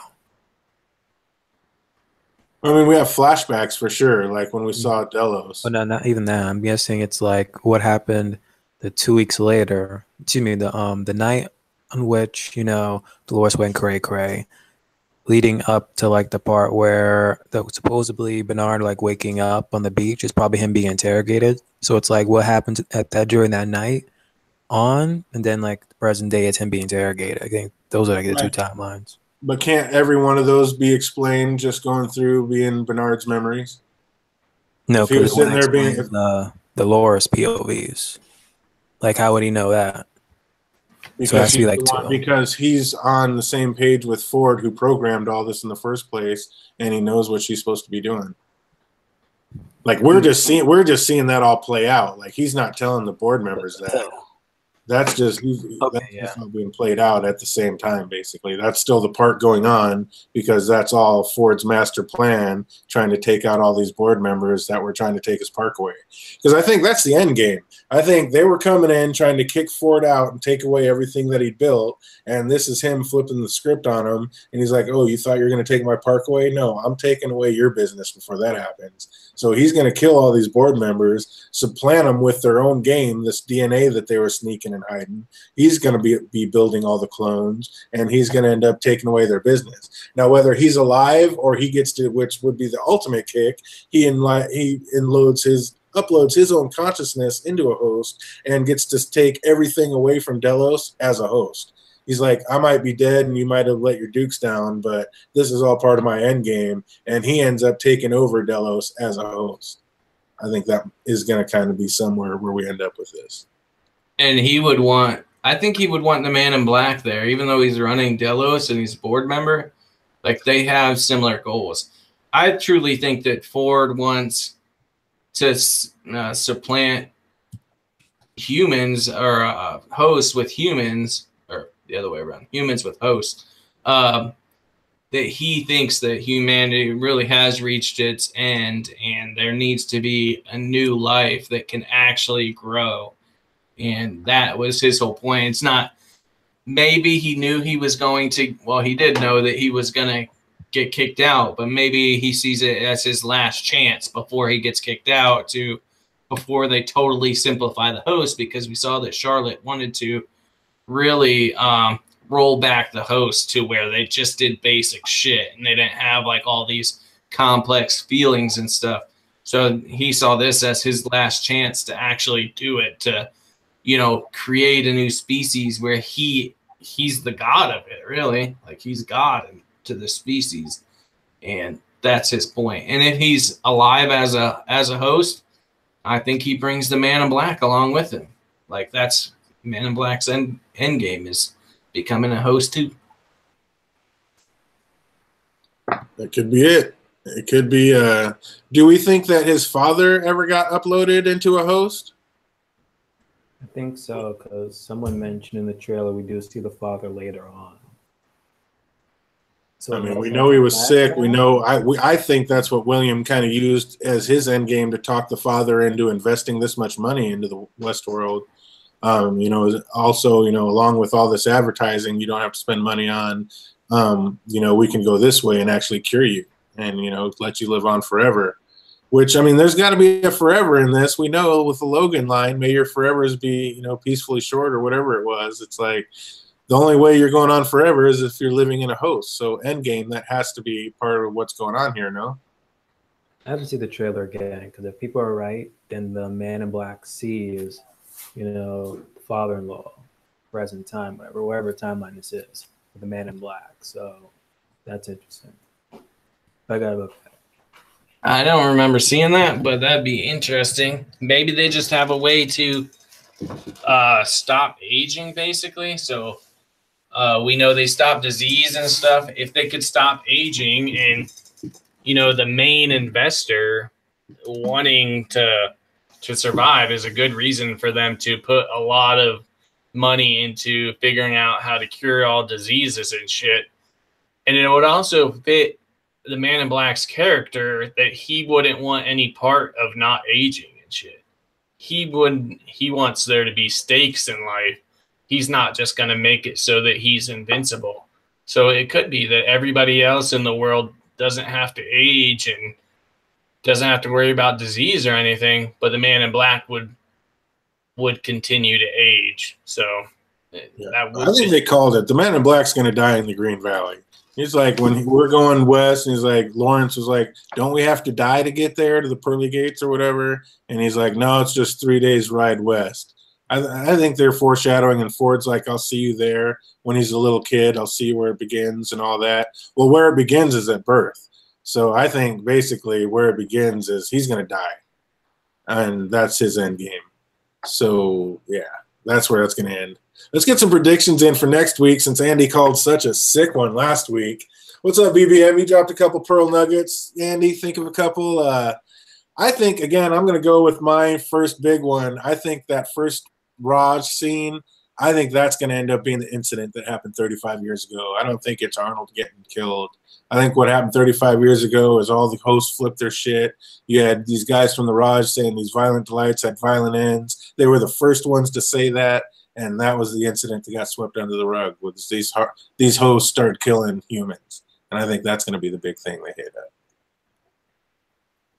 I mean, we have flashbacks for sure, like when we saw Delos. But no, not even that. I'm guessing it's like what happened the 2 weeks later. Excuse me, the night on which, Dolores went cray-cray, leading up to like the part where supposedly Bernard like waking up on the beach is probably him being interrogated. So it's like what happened during that night, on, and then like the present day it's him being interrogated. I think those are like the two Right. timelines. But can't every one of those be explained just going through being Bernard's memories? No, If he was because sitting there being, if, the Loris POVs. Like, how would he know that? So it because has to be he's like the one, two. because he's on the same page with Ford, who programmed all this in the first place, and he knows what she's supposed to be doing. Like we're just seeing that all play out. Like he's not telling the board members that. That's just that's all being played out at the same time, basically. That's still the part going on because that's all Ford's master plan, trying to take out all these board members that were trying to take his park away. Because I think that's the end game. I think they were coming in trying to kick Ford out and take away everything that he built, and this is him flipping the script on him, and he's like, oh, you thought you were going to take my park away? No, I'm taking away your business before that happens. So he's going to kill all these board members, supplant them with their own game, this DNA that they were sneaking and hiding. He's going to be building all the clones, and he's going to end up taking away their business. Now, whether he's alive or he gets to, which would be the ultimate kick, he uploads his own consciousness into a host and gets to take everything away from Delos as a host. He's like, I might be dead and you might have let your dukes down, but this is all part of my end game. And he ends up taking over Delos as a host. I think that is going to kind of be somewhere where we end up with this. And I think he would want the Man in Black there, even though he's running Delos and he's a board member. Like, they have similar goals. I truly think that Ford wants to supplant humans or hosts with humans, or the other way around, humans with hosts, that he thinks that humanity really has reached its end and there needs to be a new life that can actually grow. And that was his whole point. It's not, maybe he knew he was going to, well, he did know that he was going to get kicked out, but maybe he sees it as his last chance before he gets kicked out, before they totally simplify the host, because we saw that Charlotte wanted to really roll back the host to where they just did basic shit and they didn't have like all these complex feelings and stuff. So he saw this as his last chance to actually do it, to, create a new species where he's the god of it, really. Like, he's God to the species, and that's his point. And if he's alive as a host, I think he brings the Man in Black along with him. Like, that's Man in Black's end game, is becoming a host too. That could be it. It could be. Do we think that his father ever got uploaded into a host? I think so, because someone mentioned in the trailer we do see the father later on. So I mean, we know he was sick. We know. I think that's what William kind of used as his end game to talk the father into investing this much money into the Westworld. Also, along with all this advertising, you don't have to spend money on. We can go this way and actually cure you, and let you live on forever. Which, I mean, there's got to be a forever in this. We know with the Logan line, may your forevers be, peacefully short or whatever it was. It's like the only way you're going on forever is if you're living in a host. So Endgame, that has to be part of what's going on here, no? I have to see the trailer again, because if people are right, then the Man in Black sees, father-in-law, present time, wherever timeline this is, with the Man in Black. So that's interesting. I gotta look at it. I don't remember seeing that, but that'd be interesting. Maybe they just have a way to stop aging, basically. So we know they stop disease and stuff. If they could stop aging, and the main investor wanting to survive is a good reason for them to put a lot of money into figuring out how to cure all diseases and shit. And it would also fit the Man in Black's character that he wouldn't want any part of not aging and shit. He wants there to be stakes in life. He's not just going to make it so that he's invincible. So it could be that everybody else in the world doesn't have to age and doesn't have to worry about disease or anything, but the Man in Black would continue to age. So I think they called it. The Man in Black's going to die in the Green Valley. He's like, when we're going west, and he's like, Lawrence was like, don't we have to die to get there to the pearly gates or whatever? And he's like, no, it's just 3 days ride west. I think they're foreshadowing, and Ford's like, I'll see you there when he's a little kid. I'll see you where it begins and all that. Well, where it begins is at birth. So I think basically where it begins is he's going to die, and that's his end game. So, yeah, that's where it's going to end. Let's get some predictions in for next week since Andy called such a sick one last week. What's up, BBM? You dropped a couple pearl nuggets. Andy, think of a couple. I think, again, I'm going to go with my first big one. I think that first Raj scene, I think that's going to end up being the incident that happened 35 years ago. I don't think it's Arnold getting killed. I think what happened 35 years ago is all the hosts flipped their shit. You had these guys from the Raj saying these violent delights had violent ends. They were the first ones to say that, and that was the incident that got swept under the rug. Was these hosts started killing humans, and I think that's going to be the big thing they hit at.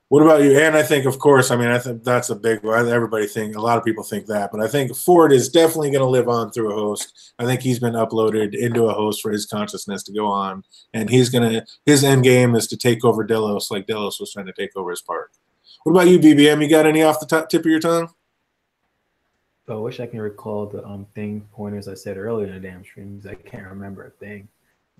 What about you? And I think, of course, I mean, I think that's a big one. A lot of people think that, but I think Ford is definitely going to live on through a host. I think he's been uploaded into a host for his consciousness to go on, and his end game is to take over Delos like Delos was trying to take over his park. What about you, BBM? You got any off the tip of your tongue? I wish I can recall the pointers I said earlier in the damn streams. I can't remember a thing.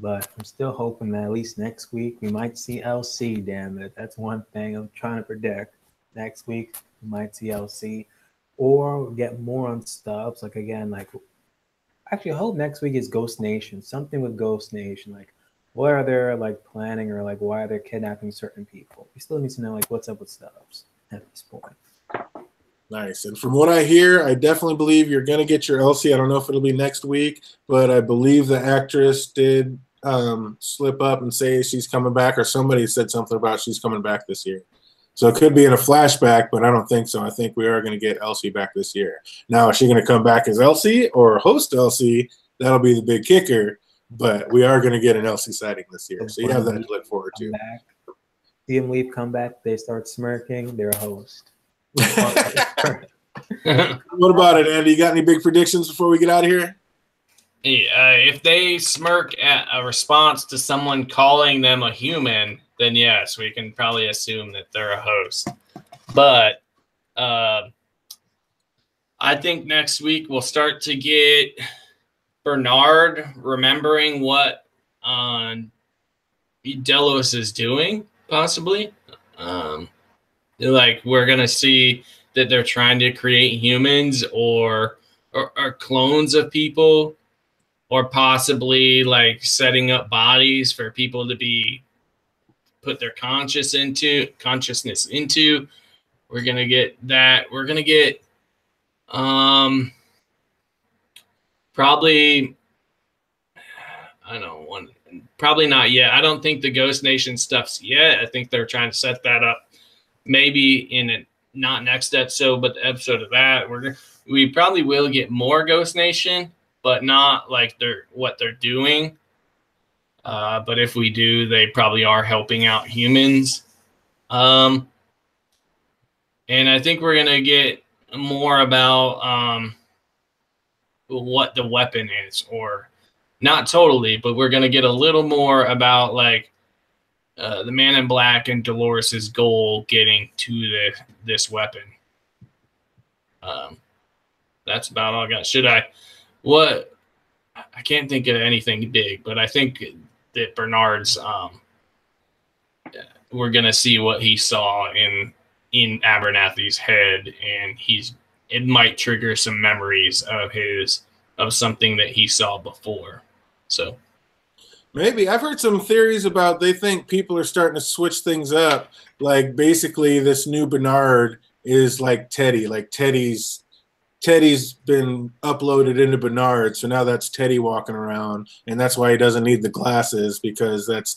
But I'm still hoping that at least next week we might see LC, damn it. That's one thing I'm trying to predict. Next week we might see LC or get more on stubs. Like, again, like, actually I hope next week is Ghost Nation. Something with Ghost Nation. Like, what are they like planning, or like why are they kidnapping certain people? We still need to know like what's up with stubs at this point. Nice. And from what I hear, I definitely believe you're going to get your LC. I don't know if it'll be next week, but I believe the actress did slip up and say she's coming back, or somebody said something about she's coming back this year. So it could be in a flashback, but I don't think so. I think we are going to get Elsie back this year. Now, is she going to come back as Elsie or host Elsie? That'll be the big kicker, but we are going to get an Elsie sighting this year. So you have that to look forward to. See them leave, come back, they start smirking, they're a host. What about it, Andy? You got any big predictions before we get out of here? If they smirk at a response to someone calling them a human, then yes, we can probably assume that they're a host. But I think next week we'll start to get Bernard remembering what Delos is doing, possibly. Like, we're going to see that they're trying to create humans or clones of people, or possibly like setting up bodies for people to be put their consciousness into. We're going to get that. We're going to get probably, I don't know, probably not yet. I don't think the Ghost Nation stuff's yet. I think they're trying to set that up maybe in a, not next episode, but the episode of that. We probably will get more Ghost Nation, but not like what they're doing. But if we do, they probably are helping out humans. And I think we're going to get more about what the weapon is, or not totally, but we're going to get a little more about the Man in Black and Dolores's goal getting to this weapon. That's about all I got. I can't think of anything big, but I think that Bernard's we're gonna see what he saw in Abernathy's head, and it might trigger some memories of something that he saw before. So maybe I've heard some theories about they think people are starting to switch things up. Like, basically this new Bernard is like Teddy. Like Teddy's been uploaded into Bernard, so now that's Teddy walking around, and that's why he doesn't need the glasses, because that's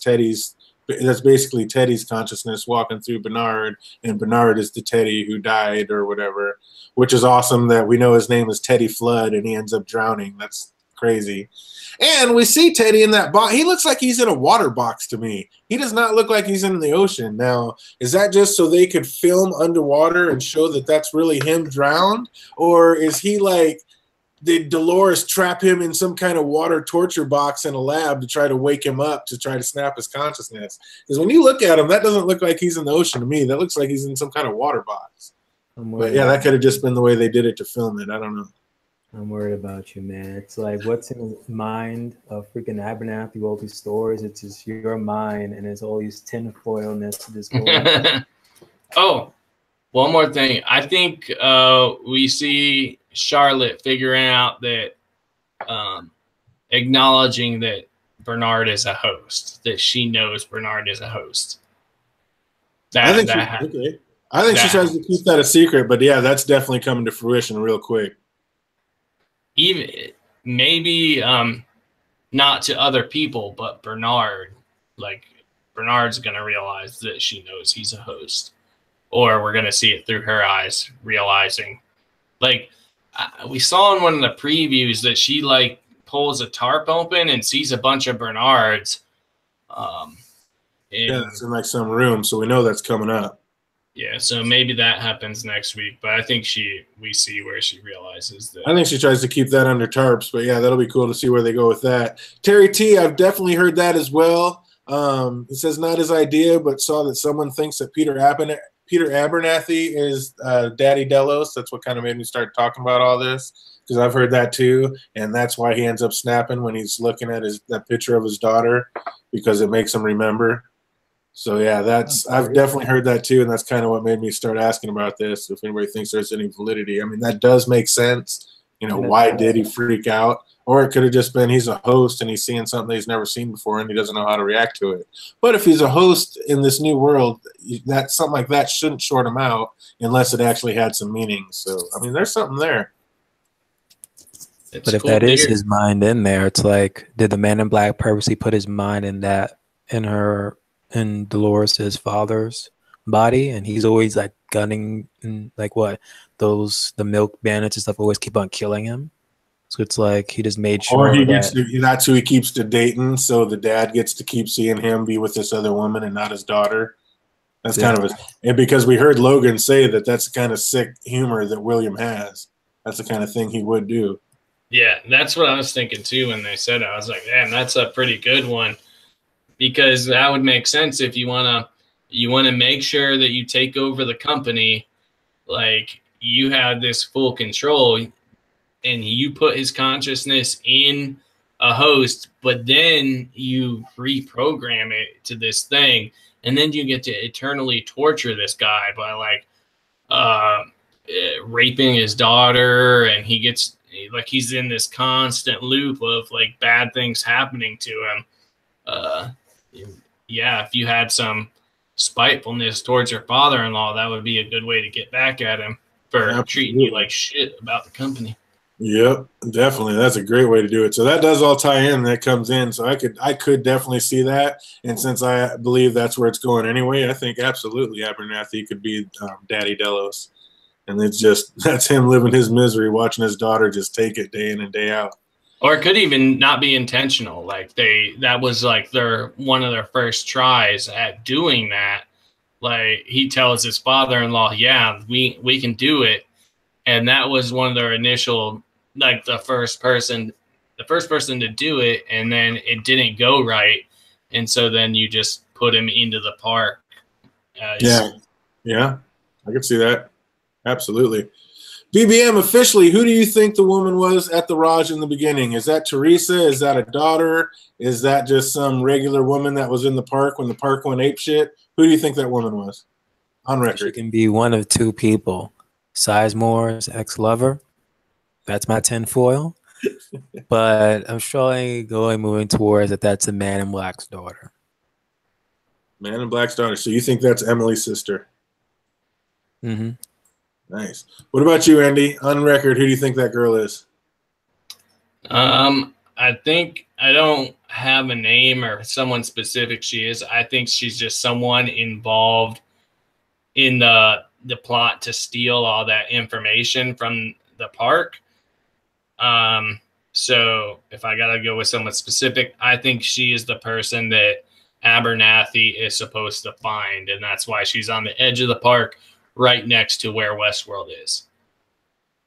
basically Teddy's consciousness walking through Bernard, and Bernard is the Teddy who died or whatever, which is awesome that we know his name is Teddy Flood and he ends up drowning. That's crazy. And we see Teddy in that box. He looks like he's in a water box to me. He does not look like he's in the ocean. Now, is that just so they could film underwater and show that that's really him drowned? Or is he like, did Dolores trap him in some kind of water torture box in a lab to try to wake him up, to try to snap his consciousness? Because when you look at him, that doesn't look like he's in the ocean to me. That looks like he's in some kind of water box. But yeah, that could have just been the way they did it to film it. I don't know. I'm worried about you, man. It's like what's in his mind of freaking Abernathy, all these stories. It's just your mind, and it's all these tinfoilness just going. Oh, one more thing. I think we see Charlotte figuring out that, acknowledging that Bernard is a host, that she knows Bernard is a host. I think she tries to keep that a secret, but yeah, that's definitely coming to fruition real quick. Even maybe not to other people, but Bernard. Like, Bernard's gonna realize that she knows he's a host, or we're gonna see it through her eyes, realizing. Like, we saw in one of the previews that she like pulls a tarp open and sees a bunch of Bernards. Yeah, it's in like some room, so we know that's coming up. Yeah, so maybe that happens next week, but I think we see where she realizes that. I think she tries to keep that under tarps, but yeah, that'll be cool to see where they go with that. Terry T, I've definitely heard that as well. He says not his idea, but saw that someone thinks that Peter Abernathy is Daddy Delos. That's what kind of made me start talking about all this, because I've heard that too, and that's why he ends up snapping when he's looking at that picture of his daughter, because it makes him remember. So yeah, I've definitely heard that too, and that's kind of what made me start asking about this. If anybody thinks there's any validity, I mean, that does make sense. You know, why did he freak out? Or it could have just been he's a host and he's seeing something he's never seen before and he doesn't know how to react to it. But if he's a host in this new world, that something like that shouldn't short him out unless it actually had some meaning. So I mean, there's something there. But if that is his mind in there, it's like, did the Man in Black purposely put his mind in Dolores's father's body, and he's always like gunning, and like the milk bandits and stuff always keep on killing him. So it's like he just made sure. Or that's who he keeps to dating, so the dad gets to keep seeing him be with this other woman and not his daughter. That's kind of and because we heard Logan say that that's the kind of sick humor that William has. That's the kind of thing he would do. Yeah, that's what I was thinking too when they said it. I was like, man, that's a pretty good one. Because that would make sense if you wanna make sure that you take over the company, like you have this full control, and you put his consciousness in a host, but then you reprogram it to this thing, and then you get to eternally torture this guy by like raping his daughter, and he's in this constant loop of like bad things happening to him. Yeah, if you had some spitefulness towards your father-in-law, that would be a good way to get back at him for treating you like shit about the company. Yep, definitely. That's a great way to do it. So that does all tie in. That comes in. So I could definitely see that. And since I believe that's where it's going anyway, I think absolutely Abernathy could be Daddy Delos. And that's him living his misery, watching his daughter just take it day in and day out. Or it could even not be intentional. Like that was like one of their first tries at doing that. Like he tells his father-in-law, yeah, we can do it. And that was one of their initial, like the first person to do it. And then it didn't go right. And so then you just put him into the park. Yeah, I could see that. Absolutely. BBM, officially, who do you think the woman was at the Raj in the beginning? Is that Teresa? Is that a daughter? Is that just some regular woman that was in the park when the park went apeshit? Who do you think that woman was? On record. She can be one of two people. Sizemore's ex-lover. That's my tinfoil. But I'm surely moving towards that's a Man in Black's daughter. Man in Black's daughter. So you think that's Emily's sister? Mm-hmm. Nice. What about you, Andy? On record, who do you think that girl is? I think I don't have a name or someone specific she is. I think she's just someone involved in the plot to steal all that information from the park. So if I gotta go with someone specific, I think she is the person that Abernathy is supposed to find, and that's why she's on the edge of the park, right next to where Westworld is.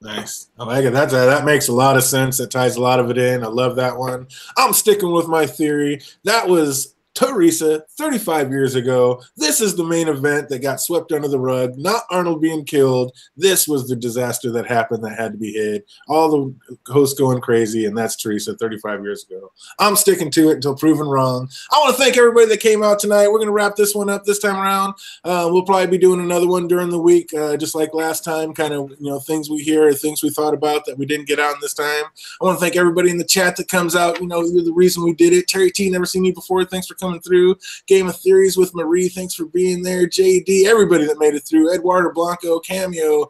Nice. I like it. That makes a lot of sense. That ties a lot of it in. I love that one. I'm sticking with my theory. That was Teresa, 35 years ago. This is the main event that got swept under the rug, not Arnold being killed. This was the disaster that happened that had to be hid. All the hosts going crazy, and that's Teresa, 35 years ago. I'm sticking to it until proven wrong. I want to thank everybody that came out tonight. We're going to wrap this one up this time around. We'll probably be doing another one during the week, just like last time, kind of, things we hear or things we thought about that we didn't get out this time. I want to thank everybody in the chat that comes out. You're the reason we did it. Terry T, never seen you before. Thanks for coming through. Game of Theories with Marie, thanks for being there. JD, everybody that made it through. Eduardo Blanco, Cameo,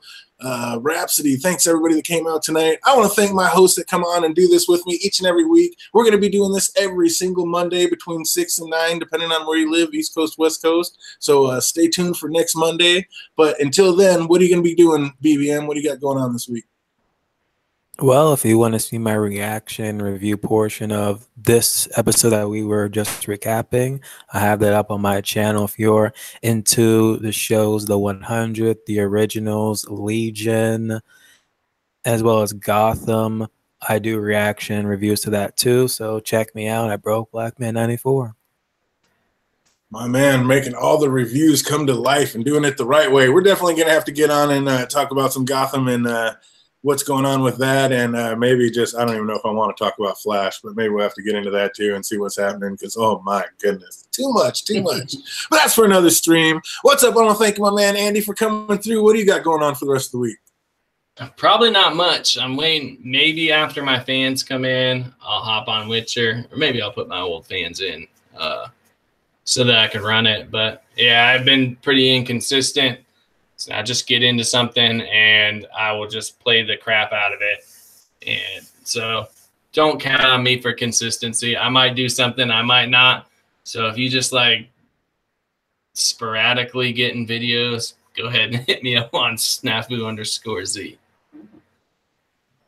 Rhapsody, thanks everybody that came out tonight. I want to thank my hosts that come on and do this with me each and every week. We're going to be doing this every single Monday between 6 and 9, depending on where you live, East Coast, West Coast. So stay tuned for next Monday. But until then, what are you going to be doing, BBM? What do you got going on this week? Well, if you want to see my reaction review portion of this episode that we were just recapping, I have that up on my channel. If you're into the shows, the 100, the originals, Legion, as well as Gotham, I do reaction reviews to that too. So check me out at Broke Black Man 94. My man, making all the reviews come to life and doing it the right way. We're definitely going to have to get on and talk about some Gotham and what's going on with that, and maybe just, I don't even know if I want to talk about Flash, but maybe we'll have to get into that too and see what's happening, because, oh my goodness, too much. But that's for another stream. What's up? I want to thank my man Andy for coming through. What do you got going on for the rest of the week? Probably not much. I'm waiting. Maybe after my fans come in, I'll hop on Witcher, or maybe I'll put my old fans in so that I can run it. But yeah, I've been pretty inconsistent. So I just get into something and I will just play the crap out of it. And so don't count on me for consistency. I might do something, I might not. So if you just like sporadically getting videos, go ahead and hit me up on snafu_Z.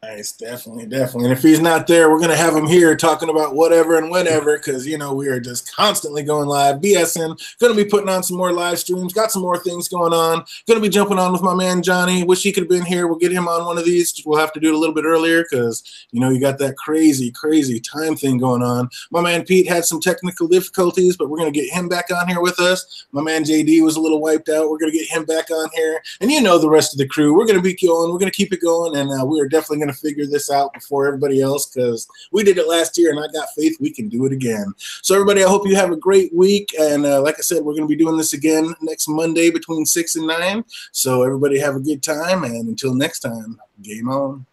Nice, definitely. And if he's not there, we're going to have him here talking about whatever and whenever, because, we are just constantly going live. BSN, going to be putting on some more live streams, got some more things going on. Going to be jumping on with my man Johnny. Wish he could have been here. We'll get him on one of these. We'll have to do it a little bit earlier because, you got that crazy time thing going on. My man Pete had some technical difficulties, but we're going to get him back on here with us. My man JD was a little wiped out. We're going to get him back on here. And the rest of the crew. We're going to be going. We're going to keep it going, and we are definitely going to figure this out before everybody else, because we did it last year and I got faith we can do it again. So everybody, I hope you have a great week, and like I said, we're going to be doing this again next Monday between 6 and 9. So everybody have a good time, and until next time, game on.